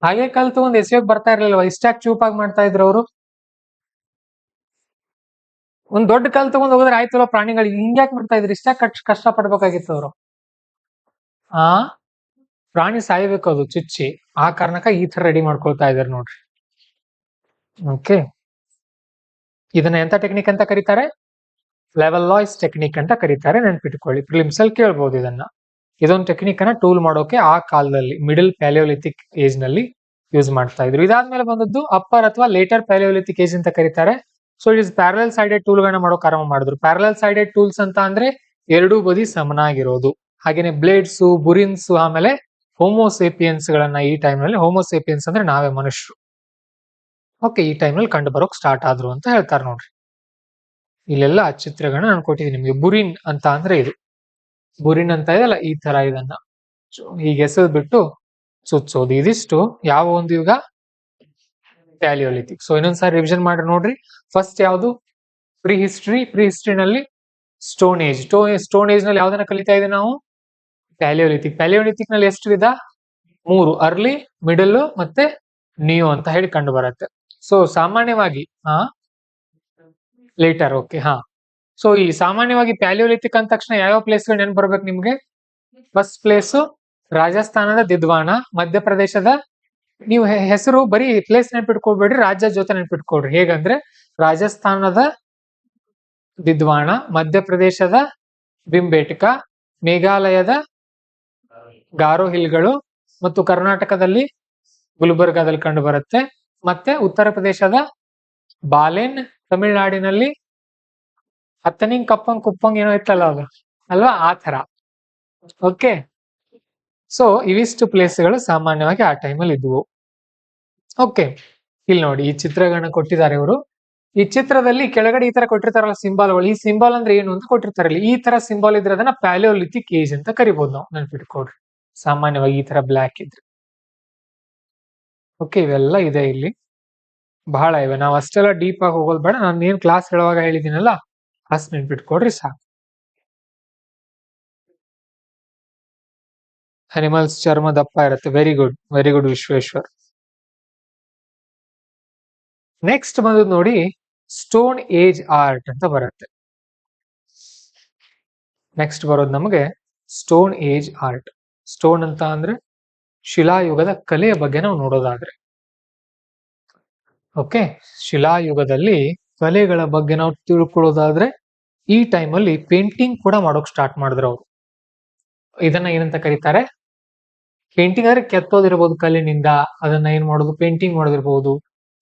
ಹಾಗೆ ಕಲ್ತು ಒಂದ್ ಎಸೆಯೋಕ್ ಬರ್ತಾ ಇರ್ಲಿಲ್ವಾ? ಇಷ್ಟಾಕ್ ಚೂಪಾಗಿ ಮಾಡ್ತಾ ಇದ್ರು ಅವರು. ಒಂದ್ ದೊಡ್ಡ ಕಲ್ ತಗೊಂಡ್ ಹೋಗಿದ್ರೆ ಆಯ್ತಲ್ಲ, ಪ್ರಾಣಿಗಳಿಗೆ ಹಿಂಗ್ಯಾಕ್ ಮಾಡ್ತಾ ಇದ್ರು? ಇಷ್ಟಾಕ್ ಕಷ್ಟ ಪಡ್ಬೇಕಾಗಿತ್ತು ಅವರು. ಆ ಪ್ರಾಣಿ ಸಾಯ್ಬೇಕು ಅದು ಚುಚ್ಚಿ, ಆ ಕಾರಣಕ್ಕ ಈ ತರ ರೆಡಿ ಮಾಡ್ಕೊಳ್ತಾ ಇದಾರೆ ನೋಡ್ರಿ. ಓಕೆ, ಇದನ್ನ ಎಂತ ಟೆಕ್ನಿಕ್ ಅಂತ ಕರೀತಾರೆ? ಲೆವೆಲಾಯ್ಸ್ ಟೆಕ್ನಿಕ್ ಅಂತ ಕರೀತಾರೆ. ನೆನ್ಪಿಟ್ಕೊಳ್ಳಿ, ಪ್ರಿಲಿಮ್ಸ್ ಅಲ್ಲಿ ಕೇಳ್ಬೋದು ಇದನ್ನ. ಇದೊಂದು ಟೆಕ್ನಿಕ್ ಅನ್ನ ಟೂಲ್ ಮಾಡೋಕೆ ಆ ಕಾಲದಲ್ಲಿ ಮಿಡಲ್ ಪ್ಯಾಲಿಯೋಲಿಥಿಕ್ ಏಜ್ ನಲ್ಲಿ ಯೂಸ್ ಮಾಡ್ತಾ ಇದ್ರು. ಇದಾದ್ಮೇಲೆ ಬಂದದ್ದು ಅಪ್ಪರ್ ಅಥವಾ ಲೇಟರ್ ಪ್ಯಾಲಿಯೋಲಿಥಿಕ್ ಏಜ್ ಅಂತ ಕರೀತಾರೆ. So it is parallel sided tool ಗಳನ್ನ ಮಾಡೋಕೆ ಆರಂಭ ಮಾಡಿದ್ರು. ಪ್ಯಾರಲಲ್ ಸೈಡೆಡ್ ಟೂಲ್ಸ್ ಅಂತ ಅಂದ್ರೆ ಎರಡೂ ಬದಿ ಸಮನಾಗಿರೋದು. ಹಾಗೇನೆ ಬ್ಲೇಡ್ಸ್, ಬುರಿನ್ಸ್, ಆಮೇಲೆ ಹೋಮೋಸೇಪಿಯನ್ಸ್ ಗಳನ್ನ ಈ ಟೈಮ್ ನಲ್ಲಿ, ಹೋಮೋಸೇಪಿಯನ್ಸ್ ಅಂದ್ರೆ ನಾವೇ ಮನುಷ್ಯರು, ಓಕೆ, ಈ ಟೈಮ್ ನಲ್ಲಿ ಕಂಡು ಬರೋಕ್ ಸ್ಟಾರ್ಟ್ ಆದ್ರು ಅಂತ ಹೇಳ್ತಾರೆ ನೋಡ್ರಿ. ಇಲ್ಲೆಲ್ಲ ಚಿತ್ರಗಳನ್ನ ನಾನು ಕೊಟ್ಟಿದ್ದೀನಿ ನಿಮ್ಗೆ. ಬುರಿನ್ ಅಂತ ಅಂದ್ರೆ ಇದು, ಬುರಿನ್ ಅಂತ ಇದೆಲ್ಲ ಈ ತರ ಇದನ್ನ ಹೀಗೆ ಎಸೆದ್ ಬಿಟ್ಟು ಸುತ್ತೋದು. ಇದಿಷ್ಟು ಯಾವ ಒಂದು ಯುಗ? ಪ್ಯಾಲಿಯೋಲಿಥಿಕ್. ಸೊ ಇನ್ನೊಂದ್ಸಾರಿ ರಿವಿಷನ್ ಮಾಡಿ ನೋಡ್ರಿ. ಫಸ್ಟ್ ಯಾವುದು? ಪ್ರೀ ಹಿಸ್ಟ್ರಿನಲ್ಲಿ ಸ್ಟೋನ್ ಏಜ್. ಸ್ಟೋನ್ ಏಜ್ ನಲ್ಲಿ ಯಾವ್ದನ್ನ ಕಲಿತಾ ಇದ್ದೀವಿ ನಾವು? ಪ್ಯಾಲಿಯೋಲಿಥಿಕ್. ಪ್ಯಾಲಿಯೋಲಿಥಿಕ್ ನಲ್ಲಿ ಎಷ್ಟು ವಿಧ? 3: ಅರ್ಲಿ, ಮಿಡಲ್ ಮತ್ತೆ ನಿಯೋ ಅಂತ ಹೇಳಿ ಕಂಡು ಬರುತ್ತೆ. ಸೊ ಸಾಮಾನ್ಯವಾಗಿ ಲೇಟರ್. ಓಕೆ, ಸೊ ಈ ಸಾಮಾನ್ಯವಾಗಿ ಪ್ಯಾಲಿಯೋಲಿಥಿಕ್ ಅಂದ ತಕ್ಷಣ ಯಾವ ಪ್ಲೇಸ್ ಗಳು ನೆನ್ಪು ಬರ್ಬೇಕು ನಿಮ್ಗೆ? ಫಸ್ಟ್ ಪ್ಲೇಸ್ ರಾಜಸ್ಥಾನದ ದಿದ್ವಾನ, ಮಧ್ಯಪ್ರದೇಶದ, ನೀವು ಹೆಸರು ಬರೀ ಪ್ಲೇಸ್ ನೆನ್ಪಿಟ್ಕೊಳ್ಬೇಡ್ರಿ, ರಾಜ್ಯ ಜೊತೆ ನೆನ್ಪಿಟ್ಕೊಳ್ರಿ. ಹೇಗಂದ್ರೆ ರಾಜಸ್ಥಾನದ ದಿದ್ವಾಣ, ಮಧ್ಯಪ್ರದೇಶದ ಬಿಂಬೇಟ್ಕ, ಮೇಘಾಲಯದ ಗಾರೋ ಹಿಲ್ಗಳು ಮತ್ತು ಕರ್ನಾಟಕದಲ್ಲಿ ಗುಲ್ಬರ್ಗಾದಲ್ಲಿ ಕಂಡು ಬರುತ್ತೆ. ಮತ್ತೆ ಉತ್ತರ ಪ್ರದೇಶದ ಬಾಲೆನ್, ತಮಿಳುನಾಡಿನಲ್ಲಿ ಹತ್ತನಿಂಗ್ ಕಪ್ಪಂಗ್ ಕುಪ್ಪಂಗ್ ಏನೋ ಇತ್ತಲ್ಲ ಅದು ಅಲ್ವಾ, ಆ ತರ. ಓಕೆ, ಸೊ ಇವಿಷ್ಟು ಪ್ಲೇಸ್ಗಳು ಸಾಮಾನ್ಯವಾಗಿ ಆ ಟೈಮಲ್ಲಿ ಇದ್ವು. ಓಕೆ, ಇಲ್ಲಿ ನೋಡಿ ಈ ಚಿತ್ರಗಳನ್ನ ಕೊಟ್ಟಿದ್ದಾರೆ ಇವರು. ಈ ಚಿತ್ರದಲ್ಲಿ ಕೆಳಗಡೆ ಈ ತರ ಕೊಟ್ಟಿರ್ತಾರಲ್ಲ ಸಿಂಬಾಲ್ಗಳು, ಈ ಸಿಂಬಾಲ್ ಅಂದ್ರೆ ಏನು ಅಂತ ಕೊಟ್ಟಿರ್ತಾರಲ್ಲ. ಈ ತರ ಸಿಂಬಾಲ್ ಇದ್ರೆ ಅದನ್ನ ಪ್ಯಾಲಿಯೋಲಿಥಿಕ್ ಏಜ್ ಅಂತ ಕರಿಬಹುದು ನಾವು, ನೆನ್ಪಿಟ್ಕೊಡ್ರಿ. ಸಾಮಾನ್ಯವಾಗಿ ಈ ತರ ಬ್ಲಾಕ್ ಇದ್ರೆ. ಓಕೆ, ಇವೆಲ್ಲ ಇದೆ ಇಲ್ಲಿ, ಬಹಳ ಇವೆ. ನಾವು ಅಷ್ಟೆಲ್ಲ ಡೀಪ್ ಆಗಿ ಹೋಗೋದು ಬೇಡ. ನಾನು ಏನ್ ಕ್ಲಾಸ್ ಹೇಳುವಾಗ ಹೇಳಿದ್ದೀನಲ್ಲ ಅಷ್ಟು ನೆನ್ಪಿಟ್ಕೊಡ್ರಿ ಸಾಕು. ಅನಿಮಲ್ಸ್ ಚರ್ಮ ದಪ್ಪ ಇರುತ್ತೆ. Very good, very good Vishweshwar. Next ಬಂದು ನೋಡಿ ಸ್ಟೋನ್ ಏಜ್ ಆರ್ಟ್ ಅಂತ ಬರುತ್ತೆ. ನೆಕ್ಸ್ಟ್ ಬರೋದು ನಮಗೆ ಸ್ಟೋನ್ ಏಜ್ ಆರ್ಟ್. ಸ್ಟೋನ್ ಅಂತ ಅಂದ್ರೆ ಶಿಲಾಯುಗದ ಕಲೆಯ ಬಗ್ಗೆ ನಾವು ನೋಡೋದಾದ್ರೆ, ಓಕೆ, ಶಿಲಾಯುಗದಲ್ಲಿ ಕಲೆಗಳ ಬಗ್ಗೆ ನಾವು ತಿಳ್ಕೊಳ್ಳೋದಾದ್ರೆ ಈ ಟೈಮಲ್ಲಿ ಪೇಂಟಿಂಗ್ ಕೂಡ ಮಾಡೋಕ್ ಸ್ಟಾರ್ಟ್ ಮಾಡಿದ್ರು ಅವರು. ಇದನ್ನ ಏನಂತ ಕರೀತಾರೆ? ಪೇಂಟಿಂಗ್ ಅಂದ್ರೆ ಕೆತ್ತೋದಿರ್ಬೋದು ಕಲ್ಲಿನಿಂದ, ಅದನ್ನ ಏನ್ ಮಾಡೋದು, ಪೇಂಟಿಂಗ್ ಮಾಡೋದಿರ್ಬೋದು.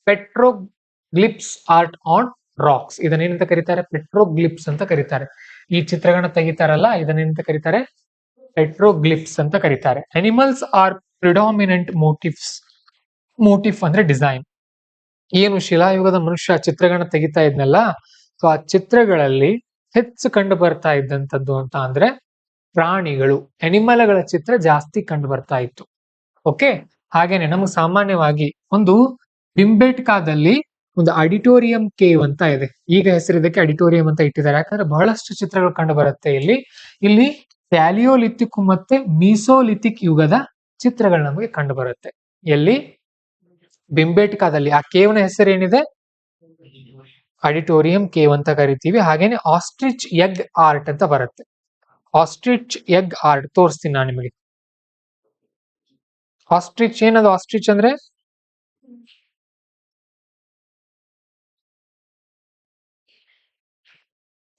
ಪೆಟ್ರೋಗ್ಲಿಪ್ಸ್ ಆರ್ಟ್ ಆನ್ ರಾಕ್ಸ್, ಇದನ್ನ ಏನಂತ ಕರೀತಾರೆ? ಪೆಟ್ರೋಗ್ಲಿಪ್ಸ್ ಅಂತ ಕರೀತಾರೆ. ಈ ಚಿತ್ರಗಳನ್ನ ತೆಗಿತಾರಲ್ಲ ಇದನ್ನ ಏನಂತ ಕರೀತಾರೆ? ಪೆಟ್ರೋಗ್ಲಿಪ್ಸ್ ಅಂತ ಕರೀತಾರೆ. Animals are predominant motives. Motif ಅಂದ್ರೆ ಡಿಸೈನ್. ಏನು ಶಿಲಾಯುಗದ ಮನುಷ್ಯ ಚಿತ್ರಗಳನ್ನ ತೆಗಿತಾ ಇದ್ನಲ್ಲ, ಸೊ ಆ ಚಿತ್ರಗಳಲ್ಲಿ ಹೆಚ್ಚು ಕಂಡು ಬರ್ತಾ ಇದ್ದಂಥದ್ದು ಅಂತ ಅಂದ್ರೆ ಪ್ರಾಣಿಗಳು, ಅನಿಮಲ್ಗಳ ಚಿತ್ರ ಜಾಸ್ತಿ ಕಂಡು ಬರ್ತಾ ಇತ್ತು. ಓಕೆ, ಹಾಗೇನೆ ನಮ್ಗೆ ಸಾಮಾನ್ಯವಾಗಿ ಒಂದು ಬಿಂಬೇಟ್ಕಾದಲ್ಲಿ ಒಂದು ಅಡಿಟೋರಿಯಂ ಕೇವ್ ಅಂತ ಇದೆ. ಈಗ ಹೆಸರಿದಕ್ಕೆ ಅಡಿಟೋರಿಯಂ ಅಂತ ಇಟ್ಟಿದ್ದಾರೆ, ಯಾಕಂದ್ರೆ ಬಹಳಷ್ಟು ಚಿತ್ರಗಳು ಕಂಡು ಬರುತ್ತೆ ಇಲ್ಲಿ. ಇಲ್ಲಿ ಪ್ಯಾಲಿಯೋಲಿಥಿಕ್ ಮತ್ತೆ ಮೀಸೋಲಿಥಿಕ್ ಯುಗದ ಚಿತ್ರಗಳು ನಮಗೆ ಕಂಡು ಬರುತ್ತೆ. ಎಲ್ಲಿ? ಬಿಂಬೇಟ್ಕಾದಲ್ಲಿ. ಆ ಕೇವ್ನ ಹೆಸರು ಏನಿದೆ? ಅಡಿಟೋರಿಯಂ ಕೇವ್ ಅಂತ ಕರಿತೀವಿ. ಹಾಗೇನೆ ಆಸ್ಟ್ರಿಚ್ ಎಗ್ ಆರ್ಟ್ ಅಂತ ಬರುತ್ತೆ. ಆಸ್ಟ್ರಿಚ್ ಎಗ್ ಆರ್ಟ್ ತೋರಿಸ್ತೀನಿ ನಾನು ನಿಮಗೆ. ಆಸ್ಟ್ರಿಚ್ ಏನದು? ಆಸ್ಟ್ರಿಚ್ ಅಂದ್ರೆ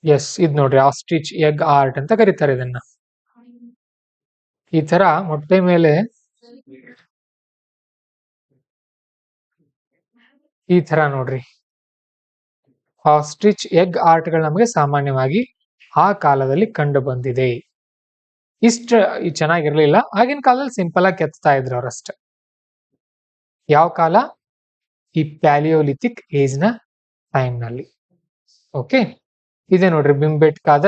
ಎಸ್, ಇದ್ ನೋಡ್ರಿ ಆಸ್ಟ್ರಿಚ್ ಎಗ್ ಆರ್ಟ್ ಅಂತ ಕರೀತಾರೆ ಇದನ್ನ. ಈ ತರ ಮೊಟ್ಟೆ ಮೇಲೆ ಈ ತರ ನೋಡ್ರಿ ಆಸ್ಟ್ರಿಚ್ ಎಗ್ ಆರ್ಟ್ಗಳು ನಮಗೆ ಸಾಮಾನ್ಯವಾಗಿ ಆ ಕಾಲದಲ್ಲಿ ಕಂಡು ಬಂದಿದೆ. ಇಷ್ಟ ಚೆನ್ನಾಗಿರ್ಲಿಲ್ಲ ಆಗಿನ ಕಾಲದಲ್ಲಿ, ಸಿಂಪಲ್ ಆಗಿ ಕೆತ್ತಾ ಇದ್ರು ಅವರಷ್ಟೇ. ಯಾವ ಕಾಲ? ಈ ಪ್ಯಾಲಿಯೋಲಿಥಿಕ್ ಏಜ್ ನ ಟೈಮ್ ನಲ್ಲಿ. ಓಕೆ, ಇದೆ ನೋಡ್ರಿ ಬಿಂಬೇಟ್ಕಾದ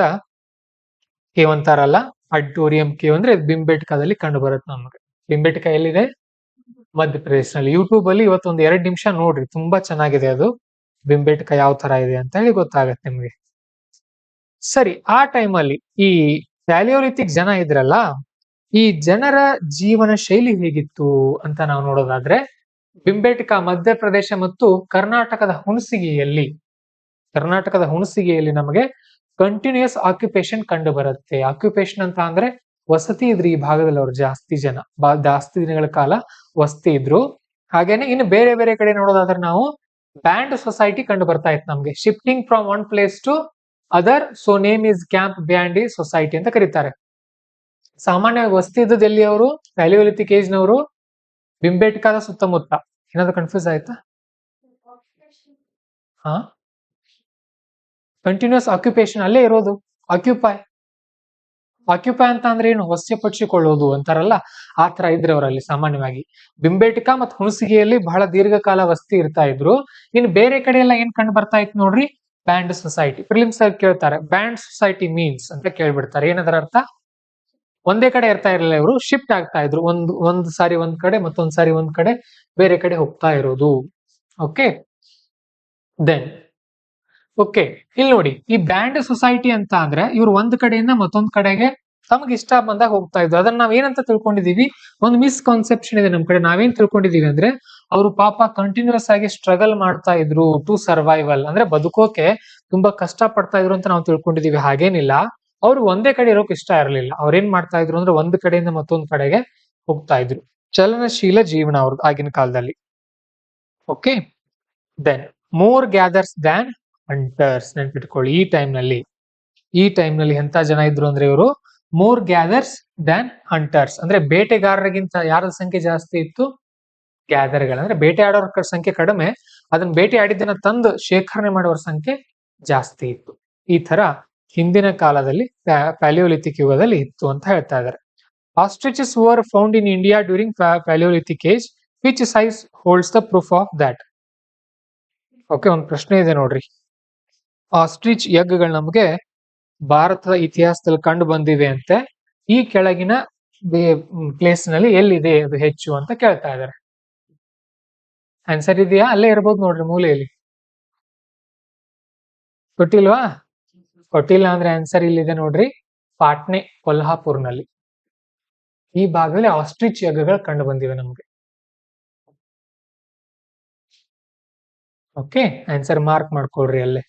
ಕೇವ್ ಅಂತಾರಲ್ಲ, ಅಡಿಟೋರಿಯಂ ಕೇವ್ ಅಂದ್ರೆ ಬಿಂಬೇಟ್ಕಾದಲ್ಲಿ ಕಂಡು ಬರುತ್ತೆ ನಮಗೆ. ಬಿಂಬೇಟ್ಕಾ ಎಲ್ಲಿದೆ? ಮಧ್ಯಪ್ರದೇಶನಲ್ಲಿ. ಯೂಟ್ಯೂಬ್ ಅಲ್ಲಿ ಇವತ್ತೊಂದು 2 ನಿಮಿಷ ನೋಡ್ರಿ, ತುಂಬಾ ಚೆನ್ನಾಗಿದೆ ಅದು. ಬಿಂಬೇಟ್ಕಾ ಯಾವ ತರ ಇದೆ ಅಂತ ಹೇಳಿ ಗೊತ್ತಾಗತ್ತೆ ನಿಮ್ಗೆ. ಸರಿ, ಆ ಟೈಮಲ್ಲಿ ಈ ಪ್ಯಾಲಿಯೋಲಿಥಿಕ್ ಜನ ಇದ್ರಲ್ಲ, ಈ ಜನರ ಜೀವನ ಶೈಲಿ ಹೇಗಿತ್ತು ಅಂತ ನಾವು ನೋಡೋದಾದ್ರೆ, ಬಿಂಬೇಟ್ಕಾ ಮಧ್ಯಪ್ರದೇಶ ಮತ್ತು ಕರ್ನಾಟಕದ ಹುಣಸಿಗೆಯಲ್ಲಿ ನಮಗೆ ಕಂಟಿನ್ಯೂಸ್ ಆಕ್ಯುಪೇಷನ್ ಕಂಡು ಬರುತ್ತೆ. ಆಕ್ಯುಪೇಷನ್ ಅಂತ ಅಂದ್ರೆ ವಸತಿ ಇದ್ರು ಈ ಭಾಗದಲ್ಲಿ. ಅವರು ಜಾಸ್ತಿ ಜನ ಜಾಸ್ತಿ ದಿನಗಳ ಕಾಲ ವಸತಿ ಇದ್ರು. ಹಾಗೇನೆ ಇನ್ನು ಬೇರೆ ಬೇರೆ ಕಡೆ ನೋಡೋದಾದ್ರೆ ನಾವು ಬ್ಯಾಂಡ್ ಸೊಸೈಟಿ ಕಂಡು ಬರ್ತಾ ಇತ್ತು ನಮ್ಗೆ. Shifting from one place to other, so name is camp band society ಅಂತ ಕರೀತಾರೆ. ಸಾಮಾನ್ಯವಾಗಿ ವಸತಿ ಇದ್ದದ್ದು ಎಲ್ಲಿ? ಅವರು ಪ್ಯಾಲಿಯೋಲಿಥಿಕ್ ಏಜ್ ನವರು ಬಿಂಬೇಟ್ಕಾದ ಸುತ್ತಮುತ್ತ. ಏನಾದ್ರು ಕನ್ಫ್ಯೂಸ್ ಆಯ್ತಾ? ಹಾ, ಕಂಟಿನ್ಯೂಸ್ ಆಕ್ಯುಪೇಷನ್ ಅಲ್ಲೇ ಇರೋದು. ಆಕ್ಯುಪೈ ಅಂತ ಅಂದ್ರೆ ಏನು? ವಶಪಡಿಸಿಕೊಳ್ಳೋದು ಅಂತಾರಲ್ಲ, ಆ ತರ ಇದ್ರೆ ಅವರಲ್ಲಿ ಸಾಮಾನ್ಯವಾಗಿ. ಬಿಂಬೇಟ್ಕಾ ಮತ್ತು ಹುಣಸಿಗೆಯಲ್ಲಿ ಬಹಳ ದೀರ್ಘಕಾಲ ವಸತಿ ಇರ್ತಾ ಇದ್ರು. ಇನ್ನು ಬೇರೆ ಕಡೆ ಎಲ್ಲ ಏನ್ ಕಂಡು ಬರ್ತಾ ಇತ್ತು ನೋಡ್ರಿ? Band society. ಪ್ರಿಲಿಮ್ಸ್ ಆಗಿ ಕೇಳ್ತಾರೆ, ಬ್ಯಾಂಡ್ ಸೊಸೈಟಿ ಮೀನ್ಸ್ ಅಂತ ಕೇಳ್ಬಿಡ್ತಾರೆ. ಏನದರ ಅರ್ಥ? ಒಂದೇ ಕಡೆ ಇರ್ತಾ ಇರಲಿಲ್ಲ, ಇವರು ಶಿಫ್ಟ್ ಆಗ್ತಾ ಇದ್ರು. ಒಂದ್ ಸಾರಿ ಒಂದ್ ಕಡೆ, ಮತ್ತೊಂದ್ ಸಾರಿ ಒಂದ್ ಕಡೆ, ಬೇರೆ ಕಡೆ ಹೋಗ್ತಾ ಇರೋದು. ಓಕೆ, ದೆನ್ ಓಕೆ, ಇಲ್ಲಿ ನೋಡಿ ಈ ಬ್ಯಾಂಡ್ ಸೊಸೈಟಿ ಅಂತ ಅಂದ್ರೆ ಇವ್ರು ಒಂದ್ ಕಡೆಯಿಂದ ಮತ್ತೊಂದ್ ಕಡೆಗೆ ತಮ್ಗೆ ಇಷ್ಟ ಬಂದಾಗ ಹೋಗ್ತಾ ಇದ್ರು. ಅದನ್ನ ನಾವ್ ಏನಂತ ತಿಳ್ಕೊಂಡಿದೀವಿ? ಒಂದು ಮಿಸ್ಕನ್ಸೆಪ್ಷನ್ ಇದೆ ನಮ್ ಕಡೆ. ನಾವೇನ್ ತಿಳ್ಕೊಂಡಿದೀವಿ ಅಂದ್ರೆ ಅವರು ಪಾಪ ಕಂಟಿನ್ಯೂಸ್ ಆಗಿ ಸ್ಟ್ರಗಲ್ ಮಾಡ್ತಾ ಇದ್ರು ಟು ಸರ್ವೈವಲ್, ಅಂದ್ರೆ ಬದುಕೋಕೆ ತುಂಬಾ ಕಷ್ಟ ಪಡ್ತಾ ಇದ್ರು ಅಂತ ನಾವು ತಿಳ್ಕೊಂಡಿದೀವಿ. ಹಾಗೇನಿಲ್ಲ, ಅವ್ರು ಒಂದೇ ಕಡೆ ಇರೋಕೆ ಇಷ್ಟ ಇರಲಿಲ್ಲ. ಅವ್ರೇನ್ ಮಾಡ್ತಾ ಇದ್ರು ಅಂದ್ರೆ ಒಂದ್ ಕಡೆಯಿಂದ ಮತ್ತೊಂದ್ ಕಡೆಗೆ ಹೋಗ್ತಾ ಇದ್ರು. ಚಲನಶೀಲ ಜೀವನ ಅವ್ರದ್ದು ಆಗಿನ ಕಾಲದಲ್ಲಿ. Okay, then more gatherers than hunters. ನೆನ್ಪಿಟ್ಕೊಳ್ಳಿ, ಈ ಟೈಮ್ ನಲ್ಲಿ ಎಂತ ಜನ ಇದ್ರು ಅಂದ್ರೆ ಇವರು ಮೋರ್ ಗ್ಯಾದರ್ಸ್ ದ್ಯಾನ್ ಹಂಟರ್ಸ್. ಅಂದ್ರೆ ಬೇಟೆಗಾರರಿಗಿಂತ ಯಾರ ಸಂಖ್ಯೆ ಜಾಸ್ತಿ ಇತ್ತು? ಗ್ಯಾದರ್ಗಳ, ಅಂದ್ರೆ ಬೇಟೆ ಆಡೋರ ಸಂಖ್ಯೆ ಕಡಿಮೆ, ಅದನ್ನ ಬೇಟೆ ಆಡಿದ್ದನ್ನ ತಂದು ಶೇಖರಣೆ ಮಾಡೋರ ಸಂಖ್ಯೆ ಜಾಸ್ತಿ ಇತ್ತು. ಈ ತರ ಹಿಂದಿನ ಕಾಲದಲ್ಲಿ ಪ್ಯಾಲಿಯೋಲಿಥಿಕ್ ಯುಗದಲ್ಲಿ ಇತ್ತು ಅಂತ ಹೇಳ್ತಾ ಇದ್ದಾರೆ. Ostriches were found in India during palaeolithic age, which size holds the proof of that? Okay, ಒಂದು ಪ್ರಶ್ನೆ ಇದೆ ನೋಡ್ರಿ. ಆಸ್ಟ್ರಿಚ್ ಎಗ್ಗಳು ನಮಗೆ ಭಾರತದ ಇತಿಹಾಸದಲ್ಲಿ ಕಂಡು ಬಂದಿವೆ ಅಂತೆ. ಈ ಕೆಳಗಿನ ಪ್ಲೇಸ್ ನಲ್ಲಿ ಎಲ್ಲಿದೆ ಅದು ಹೆಚ್ಚು ಅಂತ ಕೇಳ್ತಾ ಇದ್ದಾರೆ. ಆನ್ಸರ್ ಇದೆಯಾ? ಅಲ್ಲೇ ಇರ್ಬೋದು ನೋಡ್ರಿ, ಮೂಲೆಯಲ್ಲಿ. ಕೊಟ್ಟಿಲ್ವಾ? ಕೊಟ್ಟಿಲ್ಲ ಅಂದ್ರೆ ಆನ್ಸರ್ ಇಲ್ಲಿದೆ ನೋಡ್ರಿ, ಪಾಟ್ನೆ, ಕೊಲ್ಹಾಪುರ್ನಲ್ಲಿ. ಈ ಭಾಗದಲ್ಲಿ ಆಸ್ಟ್ರಿಚ್ ಎಗ್ಗಳು ಕಂಡು ಬಂದಿವೆ ನಮ್ಗೆ. ಓಕೆ, ಆನ್ಸರ್ ಮಾರ್ಕ್ ಮಾಡ್ಕೊಳ್ರಿ ಅಲ್ಲೇ.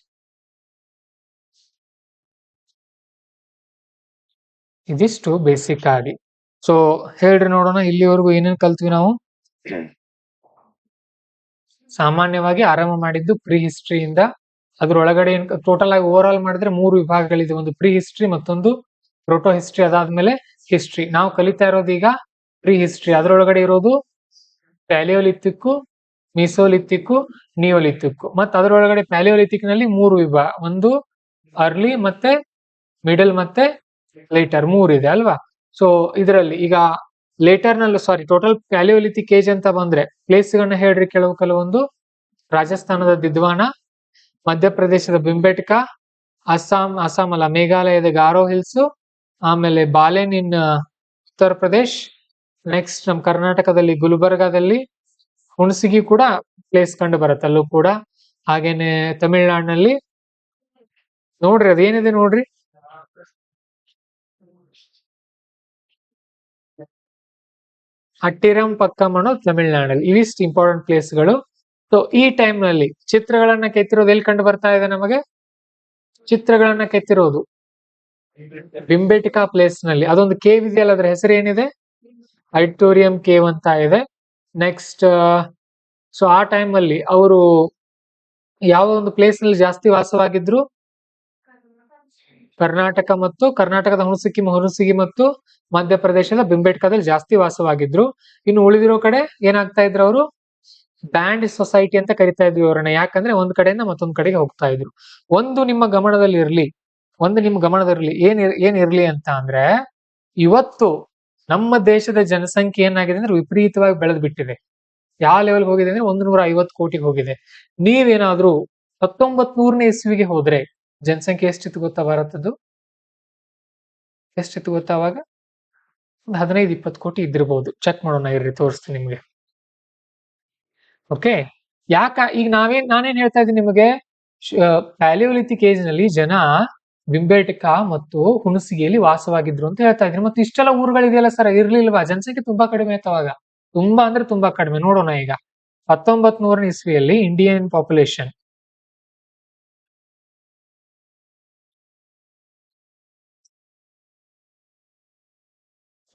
ಇದಿಷ್ಟು ಬೇಸಿಕ್ ಆಗಿ. ಸೊ ಹೇಳ್ರಿ ನೋಡೋಣ, ಇಲ್ಲಿವರೆಗೂ ಏನೇನ್ ಕಲ್ತ್ವಿ ನಾವು? ಸಾಮಾನ್ಯವಾಗಿ ಆರಂಭ ಮಾಡಿದ್ದು ಪ್ರೀ ಹಿಸ್ಟ್ರಿಯಿಂದ. ಅದ್ರೊಳಗಡೆ ಟೋಟಲ್ ಆಗಿ ಓವರ್ ಆಲ್ ಮಾಡಿದ್ರೆ 3 ವಿಭಾಗಗಳಿದೆ. ಒಂದು ಪ್ರೀ ಹಿಸ್ಟ್ರಿ, ಮತ್ತೊಂದು ಪ್ರೋಟೋ ಹಿಸ್ಟ್ರಿ, ಅದಾದ್ಮೇಲೆ ಹಿಸ್ಟ್ರಿ. ನಾವು ಕಲಿತಾ ಇರೋದು ಈಗ ಪ್ರೀ ಹಿಸ್ಟ್ರಿ. ಅದ್ರೊಳಗಡೆ ಇರೋದು ಪ್ಯಾಲಿಯೋಲಿಥಿಕ್, ಮೀಸೋಲಿಥಿಕ್, ನಿಯೋಲಿಥಿಕ್. ಮತ್ತೆ ಅದರೊಳಗಡೆ ಪ್ಯಾಲಿಯೋಲಿಥಿಕ್ ನಲ್ಲಿ 3 ವಿಭಾಗ, ಒಂದು ಅರ್ಲಿ, ಮತ್ತೆ ಮಿಡಲ್, ಮತ್ತೆ ಲೇಟರ್, 3 ಇದೆ ಅಲ್ವಾ? ಸೊ ಇದರಲ್ಲಿ ಈಗ ಲೇಟರ್ ನಲ್ಲಿ, ಸಾರಿ, ಟೋಟಲ್ ಪ್ಯಾಲಿಯೋಲಿಥಿಕ್ ಏಜ್ ಅಂತ ಬಂದ್ರೆ ಪ್ಲೇಸ್ ಗಳನ್ನ ಹೇಳ್ರಿ ಕೆಲವೊಂದು. ರಾಜಸ್ಥಾನದ ದಿದ್ವಾನ, ಮಧ್ಯಪ್ರದೇಶದ ಬಿಂಬೆಟ್ಕ, ಅಸ್ಸಾಂ ಅಲ್ಲ, ಮೇಘಾಲಯದ ಗಾರೋ ಹಿಲ್ಸ್, ಆಮೇಲೆ ಬಾಲೆನ್ ಇನ್ ಉತ್ತರ ಪ್ರದೇಶ್, ನೆಕ್ಸ್ಟ್ ನಮ್ ಕರ್ನಾಟಕದಲ್ಲಿ ಗುಲ್ಬರ್ಗಾದಲ್ಲಿ ಹುಣಸಗಿ ಕೂಡ ಪ್ಲೇಸ್ ಕಂಡು ಬರುತ್ತೆ, ಅಲ್ಲೂ ಕೂಡ. ಹಾಗೇನೆ ತಮಿಳ್ನಾಡಿನಲ್ಲಿ ನೋಡ್ರಿ, ಅದೇನಿದೆ ನೋಡ್ರಿ, ಅಟ್ಟಿರಂ ಪಕ್ಕಂ ಅನ್ನೋದು ತಮಿಳ್ನಾಡಲ್ಲಿ. ಇವಿಷ್ಟು ಇಂಪಾರ್ಟೆಂಟ್ ಪ್ಲೇಸ್ಗಳು. ಸೊ ಈ ಟೈಮ್ ನಲ್ಲಿ ಚಿತ್ರಗಳನ್ನ ಕೆತ್ತಿರೋದು ಎಲ್ಲಿ ಕಂಡು ಬರ್ತಾ ಇದೆ ನಮಗೆ? ಚಿತ್ರಗಳನ್ನ ಕೆತ್ತಿರೋದು ಬಿಂಬೇಟಿಕಾ ಪ್ಲೇಸ್ ನಲ್ಲಿ. ಅದೊಂದು ಕೇವ್ ಇದೆಯಲ್ಲ, ಅದ್ರ ಹೆಸರು ಏನಿದೆ? ಐಟೋರಿಯಂ ಕೇವ್ ಅಂತ ಇದೆ. ನೆಕ್ಸ್ಟ್, ಸೊ ಆ ಟೈಮ್ ಅಲ್ಲಿ ಅವರು ಯಾವ ಒಂದು ಪ್ಲೇಸ್ ನಲ್ಲಿ ಜಾಸ್ತಿ ವಾಸವಾಗಿದ್ರು? ಕರ್ನಾಟಕದ ಹುಣಸಗಿ ಮತ್ತು ಮಧ್ಯಪ್ರದೇಶದ ಬಿಂಬೇಟ್ಕದಲ್ಲಿ ಜಾಸ್ತಿ ವಾಸವಾಗಿದ್ರು. ಇನ್ನು ಉಳಿದಿರೋ ಕಡೆ ಏನಾಗ್ತಾ ಇದ್ರು? ಅವರು ಬ್ಯಾಂಡ್ ಸೊಸೈಟಿ ಅಂತ ಕರಿತಾ ಇದ್ವಿ ಅವರನ್ನ. ಯಾಕಂದ್ರೆ ಒಂದ್ ಕಡೆಯಿಂದ ಮತ್ತೊಂದ್ ಕಡೆಗೆ ಹೋಗ್ತಾ ಇದ್ರು. ಒಂದು ನಿಮ್ಮ ಗಮನದಲ್ಲಿ ಇರ್ಲಿ, ಏನ್ ಇರ್ಲಿ ಅಂತ ಅಂದ್ರೆ, ಇವತ್ತು ನಮ್ಮ ದೇಶದ ಜನಸಂಖ್ಯೆ ಏನಾಗಿದೆ ಅಂದ್ರೆ ವಿಪರೀತವಾಗಿ ಬೆಳೆದ್ ಬಿಟ್ಟಿದೆ. ಯಾವ ಲೆವೆಲ್ ಹೋಗಿದೆ ಅಂದ್ರೆ 150 ಕೋಟಿಗೆ ಹೋಗಿದೆ. ನೀವೇನಾದ್ರೂ 1900ನೇ ಇಸ್ವಿಗೆ ಹೋದ್ರೆ ಜನಸಂಖ್ಯೆ ಎಷ್ಟಿತ್ತು ಗೊತ್ತಾ? ಭಾರತದ್ದು ಎಷ್ಟಿತ್ತು ಗೊತ್ತಾ? ಅವಾಗ ಒಂದು 15-20 ಕೋಟಿ ಇದ್ದಿರ್ಬೋದು. ಚೆಕ್ ಮಾಡೋಣ ಇರ್ರಿ, ತೋರಿಸ್ತೀನಿ ನಿಮ್ಗೆ. ಓಕೆ, ಈಗ ನಾನೇನ್ ಹೇಳ್ತಾ ಇದ್ದೀನಿ ನಿಮಗೆ? ಪ್ಯಾಲಿಯೋಲಿಥಿಕ್ ಏಜ್ ನಲ್ಲಿ ಜನ ಬಿಂಬೇಟಿಕ ಮತ್ತು ಹುಣಸಗಿಯಲ್ಲಿ ವಾಸವಾಗಿದ್ರು ಅಂತ ಹೇಳ್ತಾ ಇದ್ದೀನಿ. ಮತ್ತೆ ಇಷ್ಟೆಲ್ಲ ಊರುಗಳಿದೆಯಲ್ಲ ಸರ್, ಇರ್ಲಿಲ್ವಾ? ಜನಸಂಖ್ಯೆ ತುಂಬಾ ಕಡಿಮೆ ಆಯ್ತು ಅವಾಗ. ತುಂಬಾ ಅಂದ್ರೆ ತುಂಬಾ ಕಡಿಮೆ. ನೋಡೋಣ ಈಗ 1900ನೇ ಇಸ್ವಿಯಲ್ಲಿ ಇಂಡಿಯನ್ ಪಾಪ್ಯುಲೇಷನ್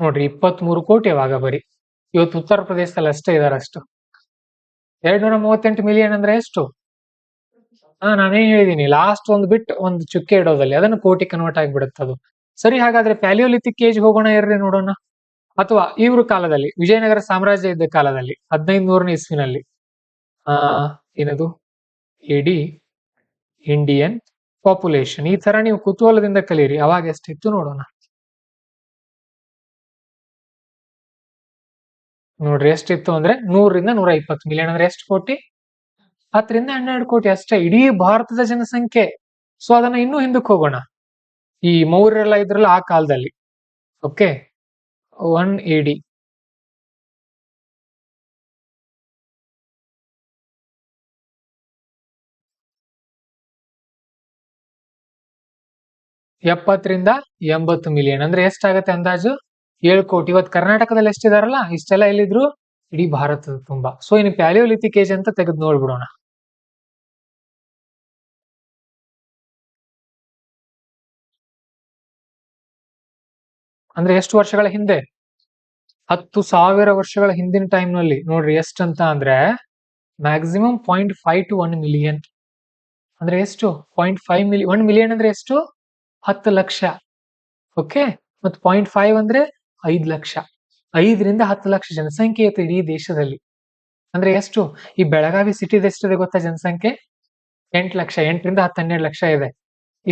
ನೋಡ್ರಿ, 23 ಕೋಟಿ ಅವಾಗ ಬರೀ. ಇವತ್ತು ಉತ್ತರ ಪ್ರದೇಶದಲ್ಲಿ ಅಷ್ಟೇ ಇದಾರೆ. ಅಷ್ಟು 238 ಮಿಲಿಯನ್ ಅಂದ್ರೆ ಎಷ್ಟು? ನಾನೇನ್ ಹೇಳಿದೀನಿ, ಲಾಸ್ಟ್ ಒಂದು ಬಿಟ್ ಒಂದು ಚುಕ್ಕೆ ಇಡೋದಲ್ಲಿ ಅದನ್ನು ಕೋಟಿ ಕನ್ವರ್ಟ್ ಆಗಿಬಿಡುತ್ತೆ ಅದು. ಸರಿ, ಹಾಗಾದ್ರೆ ಪ್ಯಾಲಿಯೋಲಿಥಿಕ್ ಏಜ್ ಹೋಗೋಣ ಇರ್ರಿ ನೋಡೋಣ. ಅಥವಾ ಇವ್ರ ಕಾಲದಲ್ಲಿ, ವಿಜಯನಗರ ಸಾಮ್ರಾಜ್ಯ ಇದ್ದ ಕಾಲದಲ್ಲಿ 1500ನೇ ಇಸ್ವಿನಲ್ಲಿ ಏನದು ಎಡಿ ಇಂಡಿಯನ್ ಪಾಪ್ಯುಲೇಷನ್, ಈ ತರ ನೀವು ಕುತೂಹಲದಿಂದ ಕಲೀರಿ. ಅವಾಗ ಎಷ್ಟಿತ್ತು ನೋಡೋಣ. ನೋಡ್ರಿ, ಎಷ್ಟಿತ್ತು ಅಂದ್ರೆ 100ರಿಂದ 120 ಮಿಲಿಯನ್. ಅಂದ್ರೆ ಎಷ್ಟು ಕೋಟಿ? 10ರಿಂದ 12 ಕೋಟಿ ಅಷ್ಟೇ ಇಡೀ ಭಾರತದ ಜನಸಂಖ್ಯೆ. ಸೊ ಅದನ್ನ ಇನ್ನೂ ಹಿಂದಕ್ಕೆ ಹೋಗೋಣ. ಈ ಮೌರ್ಯರೆಲ್ಲ ಇದ್ರಲ್ಲ ಆ ಕಾಲದಲ್ಲಿ. Okay, 1 AD. ಎಪ್ಪತ್ತರಿಂದ 80 ಮಿಲಿಯನ್ ಅಂದ್ರೆ ಎಷ್ಟಾಗತ್ತೆ ಅಂದಾಜು? 7 ಕೋಟಿ. ಇವತ್ತು ಕರ್ನಾಟಕದಲ್ಲಿ ಎಷ್ಟಿದಾರಲ್ಲ, ಇಷ್ಟೆಲ್ಲ ಎಲ್ಲಿದ್ರು? ಇಡೀ ಭಾರತದ ತುಂಬಾ. ಸೊ ಇನ್ನು ಪ್ಯಾಲಿಯೋಲಿಥಿಕ್ ಏಜ್ ಅಂತ ತೆಗೆದು ನೋಡ್ಬಿಡೋಣ. ಅಂದ್ರೆ ಎಷ್ಟು ವರ್ಷಗಳ ಹಿಂದೆ? 10,000 ವರ್ಷಗಳ ಹಿಂದಿನ ಟೈಮ್ ನಲ್ಲಿ. ನೋಡ್ರಿ ಎಷ್ಟಂತ ಅಂದ್ರೆ ಮ್ಯಾಕ್ಸಿಮಮ್ 0.5 to 1 ಮಿಲಿಯನ್. ಅಂದ್ರೆ ಎಷ್ಟು? 0.5 ಮಿಲಿಯನ್. 1 ಮಿಲಿಯನ್ ಅಂದ್ರೆ ಎಷ್ಟು? 10 ಲಕ್ಷ. ಓಕೆ, ಮತ್ 0.5 ಅಂದ್ರೆ 5 ಲಕ್ಷ. 5ರಿಂದ 10 ಲಕ್ಷ ಜನಸಂಖ್ಯೆ ಇತ್ತು ಇಡೀ ದೇಶದಲ್ಲಿ. ಅಂದ್ರೆ ಎಷ್ಟು? ಈ ಬೆಳಗಾವಿ ಸಿಟಿದ ಎಷ್ಟಿದೆ ಗೊತ್ತಾ ಜನಸಂಖ್ಯೆ? 8 ಲಕ್ಷ. 8ರಿಂದ 10, 12 ಲಕ್ಷ ಇದೆ.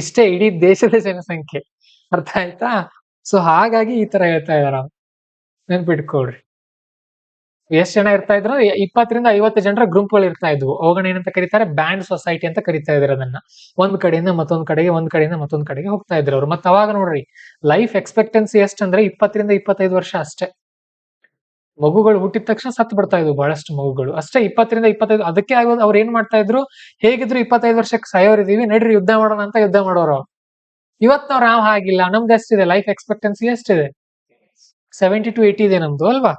ಇಷ್ಟೇ ಇಡೀ ದೇಶದ ಜನಸಂಖ್ಯೆ. ಅರ್ಥ ಆಯ್ತಾ? ಸೊ ಹಾಗಾಗಿ ಈ ತರ ಹೇಳ್ತಾ ಇದಾರ. ನೆನ್ಪಿಟ್ಕೊಳ್ರಿ. ಎಷ್ಟ್ ಜನ ಇರ್ತಾ ಇದ್ರು? 20 ರಿಂದ 50 ಜನರ ಗ್ರೂಪ್ಗಳು ಇರ್ತಾ ಇದ್ವು. ಅವುಗಳನ್ನ ಏನಂತ ಕರೀತಾರೆ? ಬ್ಯಾಂಡ್ ಸೊಸೈಟಿ ಅಂತ ಕರಿತಾ ಇದ್ರು ಅದನ್ನ. ಒಂದ್ ಕಡೆಯಿಂದ ಮತ್ತೊಂದ್ ಕಡೆಗೆ, ಒಂದ್ ಕಡೆಯಿಂದ ಮತ್ತೊಂದ್ ಕಡೆಗೆ ಹೋಗ್ತಾ ಇದ್ರು ಅವ್ರು. ಮತ್ತ್ ಅವಾಗ ನೋಡ್ರಿ, ಲೈಫ್ ಎಕ್ಸ್ಪೆಕ್ಟೆನ್ಸಿ ಎಷ್ಟಂದ್ರೆ 20 ರಿಂದ 25 ವರ್ಷ ಅಷ್ಟೇ. ಮಗುಗಳು ಹುಟ್ಟಿದ ತಕ್ಷಣ ಸತ್ತು ಬಿಡ್ತಾ ಇದ್ವು ಬಹಳಷ್ಟು ಮಗುಗಳು. ಅಷ್ಟೇ 20 ರಿಂದ 25. ಅದಕ್ಕೆ ಅವ್ರು ಏನ್ ಮಾಡ್ತಾ ಇದ್ರು? ಹೇಗಿದ್ರು 25 ವರ್ಷಕ್ಕೆ ಸಾಯೋರಿದೀವಿ, ನಡ್ರಿ ಯುದ್ಧ ಮಾಡೋಣ ಅಂತ ಯುದ್ಧ ಮಾಡೋರು. ಇವತ್ನವ್ರು ನಾವ್ ಹಾಗಿಲ್ಲ. ನಮ್ದು ಎಷ್ಟಿದೆ ಲೈಫ್ ಎಕ್ಸ್ಪೆಕ್ಟೆನ್ಸಿ? ಎಷ್ಟಿದೆ? 70 to 80 ಇದೆ ನಮ್ದು ಅಲ್ವಾ?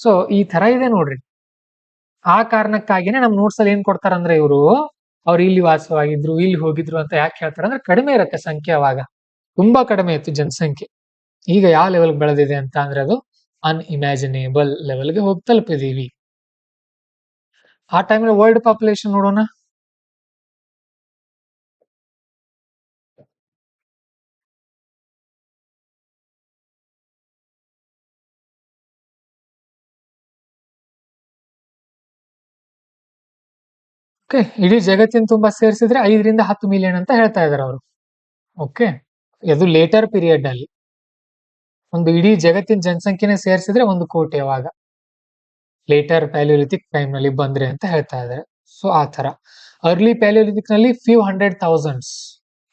ಸೊ ಈ ತರ ಇದೆ ನೋಡ್ರಿ. ಆ ಕಾರಣಕ್ಕಾಗಿನೇ ನಮ್ ನೋಟ್ಸ್ ಅಲ್ಲಿ ಏನ್ ಕೊಡ್ತಾರಂದ್ರೆ ಇವರು, ಅವ್ರು ಇಲ್ಲಿ ವಾಸವಾಗಿದ್ರು, ಇಲ್ಲಿ ಹೋಗಿದ್ರು ಅಂತ ಯಾಕೆ ಹೇಳ್ತಾರೆ ಅಂದ್ರೆ ಕಡಿಮೆ ಇರುತ್ತೆ ಸಂಖ್ಯೆ ಅವಾಗ. ತುಂಬಾ ಕಡಿಮೆ ಇತ್ತು ಜನಸಂಖ್ಯೆ. ಈಗ ಯಾವ ಲೆವೆಲ್ ಬೆಳೆದಿದೆ ಅಂತ ಅಂದ್ರೆ ಅದು ಅನ್ಇಮ್ಯಾಜಿನೇಬಲ್ ಲೆವೆಲ್ಗೆ ಹೋಗಿ ತಲುಪಿದೀವಿ. ಆ ಟೈಮಲ್ಲಿ ವರ್ಲ್ಡ್ ಪಾಪ್ಯುಲೇಷನ್ ನೋಡೋಣ. ಓಕೆ, ಇಡೀ ಜಗತ್ತಿನ ತುಂಬಾ ಸೇರಿಸಿದ್ರೆ 5 ರಿಂದ 10 ಮಿಲಿಯನ್ ಅಂತ ಹೇಳ್ತಾ ಇದಾರೆ ಅವರು. ಓಕೆ, ಅದು ಲೇಟರ್ ಪೀರಿಯಡ್ ಅಲ್ಲಿ. ಒಂದು ಇಡೀ ಜಗತ್ತಿನ ಜನಸಂಖ್ಯೆನೇ ಸೇರಿಸಿದ್ರೆ 1 ಕೋಟಿ ಅವಾಗ. ಲೇಟರ್ ಪ್ಯಾಲಿಯೋಲಿಥಿಕ್ ಟೈಮ್ ನಲ್ಲಿ ಬಂದ್ರೆ ಅಂತ ಹೇಳ್ತಾ ಇದ್ದಾರೆ. ಸೊ ಆ ತರ ಅರ್ಲಿ ಪ್ಯಾಲಿಯೋಲಿಥಿಕ್ ನಲ್ಲಿ ಫ್ಯೂ 100,000s,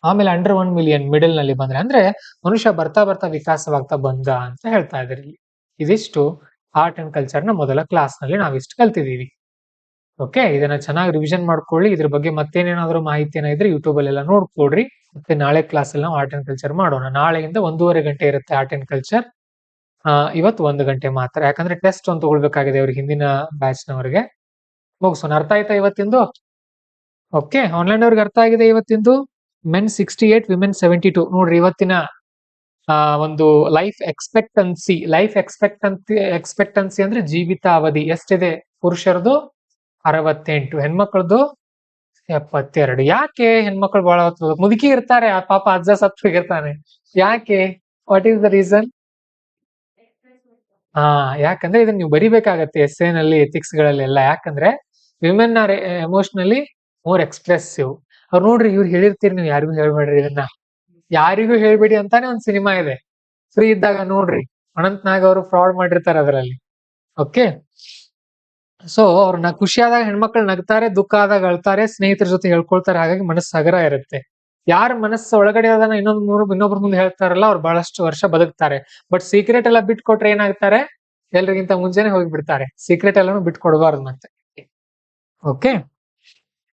ಆಮೇಲೆ ಅಂಡರ್ 1 ಮಿಲಿಯನ್ ಮಿಡಲ್ ನಲ್ಲಿ ಬಂದ್ರೆ, ಅಂದ್ರೆ ಮನುಷ್ಯ ಬರ್ತಾ ಬರ್ತಾ ವಿಕಾಸವಾಗ್ತಾ ಬಂದ ಅಂತ ಹೇಳ್ತಾ ಇದ್ದಾರೆ ಇಲ್ಲಿ. ಇದಿಷ್ಟು ಆರ್ಟ್ ಅಂಡ್ ಕಲ್ಚರ್ ನ ಮೊದಲ ಕ್ಲಾಸ್ ನಲ್ಲಿ ನಾವಿಷ್ಟು ಕಲ್ತಿದೀವಿ. ಓಕೆ, ಇದನ್ನ ಚೆನ್ನಾಗಿ ರಿವಿಷನ್ ಮಾಡ್ಕೊಳ್ಳಿ. ಇದ್ರ ಬಗ್ಗೆ ಮತ್ತೇನೇನಾದ್ರೂ ಮಾಹಿತಿ ಏನಾದ್ರೆ ಯೂಟ್ಯೂಬ್ ಅಲ್ಲೆಲ್ಲ ನೋಡ್ಕೊಡ್ರಿ. ಮತ್ತೆ ನಾಳೆ ಕ್ಲಾಸ್ ಅಲ್ಲಿ ನಾವು ಆರ್ಟ್ ಅಂಡ್ ಕಲ್ಚರ್ ಮಾಡೋಣ. ನಾಳೆಯಿಂದ 1.5 ಗಂಟೆ ಇರುತ್ತೆ ಆರ್ಟ್ ಅಂಡ್ ಕಲ್ಚರ್. ಇವತ್ತು 1 ಗಂಟೆ ಮಾತ್ರ, ಯಾಕಂದ್ರೆ ಟೆಸ್ಟ್ ಒಂದು ತಗೊಳ್ಬೇಕಾಗಿದೆ ಅವ್ರಿಗೆ, ಹಿಂದಿನ ಬ್ಯಾಚ್ ನವರಿಗೆ. ಮುಗಿಸೋಣ. ಅರ್ಥ ಆಯ್ತಾ ಇವತ್ತಿಂದು? ಓಕೆ, ಆನ್ಲೈನ್ ಅವ್ರಿಗೆ ಅರ್ಥ ಆಗಿದೆ ಇವತ್ತಿಂದು? Men 68, women 72. ನೋಡ್ರಿ ಇವತ್ತಿನ ಒಂದು ಲೈಫ್ ಎಕ್ಸ್ಪೆಕ್ಟೆನ್ಸಿ ಅಂದ್ರೆ ಜೀವಿತ ಅವಧಿ ಎಷ್ಟಿದೆ? ಪುರುಷರದು 68, ಹೆಣ್ಮಕ್ಳದು 72. ಯಾಕೆ ಹೆಣ್ಮಕ್ಳು ಬಹಳ ಹೊತ್ತು ಮುದುಕಿ ಇರ್ತಾರೆ? ಆ ಪಾಪ ಅಜ್ಜ ಸತ್ತು ಹೋಗಿರ್ತಾನೆ. ಯಾಕೆ? What is the reason? ಯಾಕಂದ್ರೆ ಇದನ್ನ ನೀವು ಬರಿಬೇಕಾಗತ್ತೆ ಎಸ್ಸೆ ನಲ್ಲಿ, ಎಥಿಕ್ಸ್ ಗಳಲ್ಲೆಲ್ಲ. ಯಾಕಂದ್ರೆ women are emotionally more expressive. ಅವ್ರು ನೋಡ್ರಿ, ಇವ್ರು ಹೇಳಿರ್ತೀರಿ, ನೀವು ಯಾರಿಗೂ ಹೇಳ್ಬೇಡ್ರಿ ಇದನ್ನ, ಯಾರಿಗೂ ಹೇಳ್ಬೇಡಿ ಅಂತಾನೆ ಒಂದ್ ಸಿನಿಮಾ ಇದೆ, ಫ್ರೀ ಇದ್ದಾಗ ನೋಡ್ರಿ. ಅನಂತ್ ನಾಗ್ ಅವರು ಫ್ರಾಡ್ ಮಾಡಿರ್ತಾರೆ ಅದರಲ್ಲಿ. ಓಕೆ, ಸೊ ಅವ್ರನ್ನ ಖುಷಿಯಾದಾಗ ಹೆಣ್ಮಕ್ಳು ನಗ್ತಾರೆ, ದುಃಖ ಆದಾಗ ಅಳ್ತಾರೆ, ಸ್ನೇಹಿತರ ಜೊತೆ ಹೇಳ್ಕೊಳ್ತಾರೆ. ಹಾಗಾಗಿ ಮನಸ್ಸು ಹಗರ ಇರುತ್ತೆ. ಯಾರ ಮನಸ್ಸು ಒಳಗಡೆ ಅದನ್ನ ಇನ್ನೊಬ್ರ ಮುಂದೆ ಹೇಳ್ತಾರಲ್ಲ, ಅವ್ರು ಬಹಳಷ್ಟು ವರ್ಷ ಬದುಕ್ತಾರೆ. ಬಟ್ ಸೀಕ್ರೆಟ್ ಎಲ್ಲ ಬಿಟ್ಕೊಟ್ರೆ ಏನಾಗ್ತಾರೆ? ಎಲ್ರಿಗಿಂತ ಮುಂಚೆನೆ ಹೋಗ್ಬಿಡ್ತಾರೆ. ಸೀಕ್ರೆಟ್ ಎಲ್ಲಾನು ಬಿಟ್ಕೊಡ್ಬಾರ್ದು ಮತ್ತೆ. ಓಕೆ,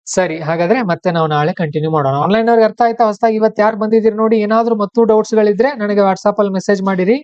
ಸರಿ. ಹಾಗಾದ್ರೆ ಮತ್ತೆ ನಾವು ನಾಳೆ ಕಂಟಿನ್ಯೂ ಮಾಡೋಣ. ಆನ್ಲೈನ್ ಅವ್ರಿಗೆ ಅರ್ಥ ಆಯ್ತಾ? ಹೊಸದಾಗಿ ಇವತ್ತು ಯಾರು ಬಂದಿದ್ದೀರಿ ನೋಡಿ, ಏನಾದ್ರೂ ಮತ್ತು ಡೌಟ್ಸ್ ಗಳಿದ್ರೆ ನನಗೆ ವಾಟ್ಸ್ಆಪ್ ಅಲ್ಲಿ ಮೆಸೇಜ್ ಮಾಡಿರಿ.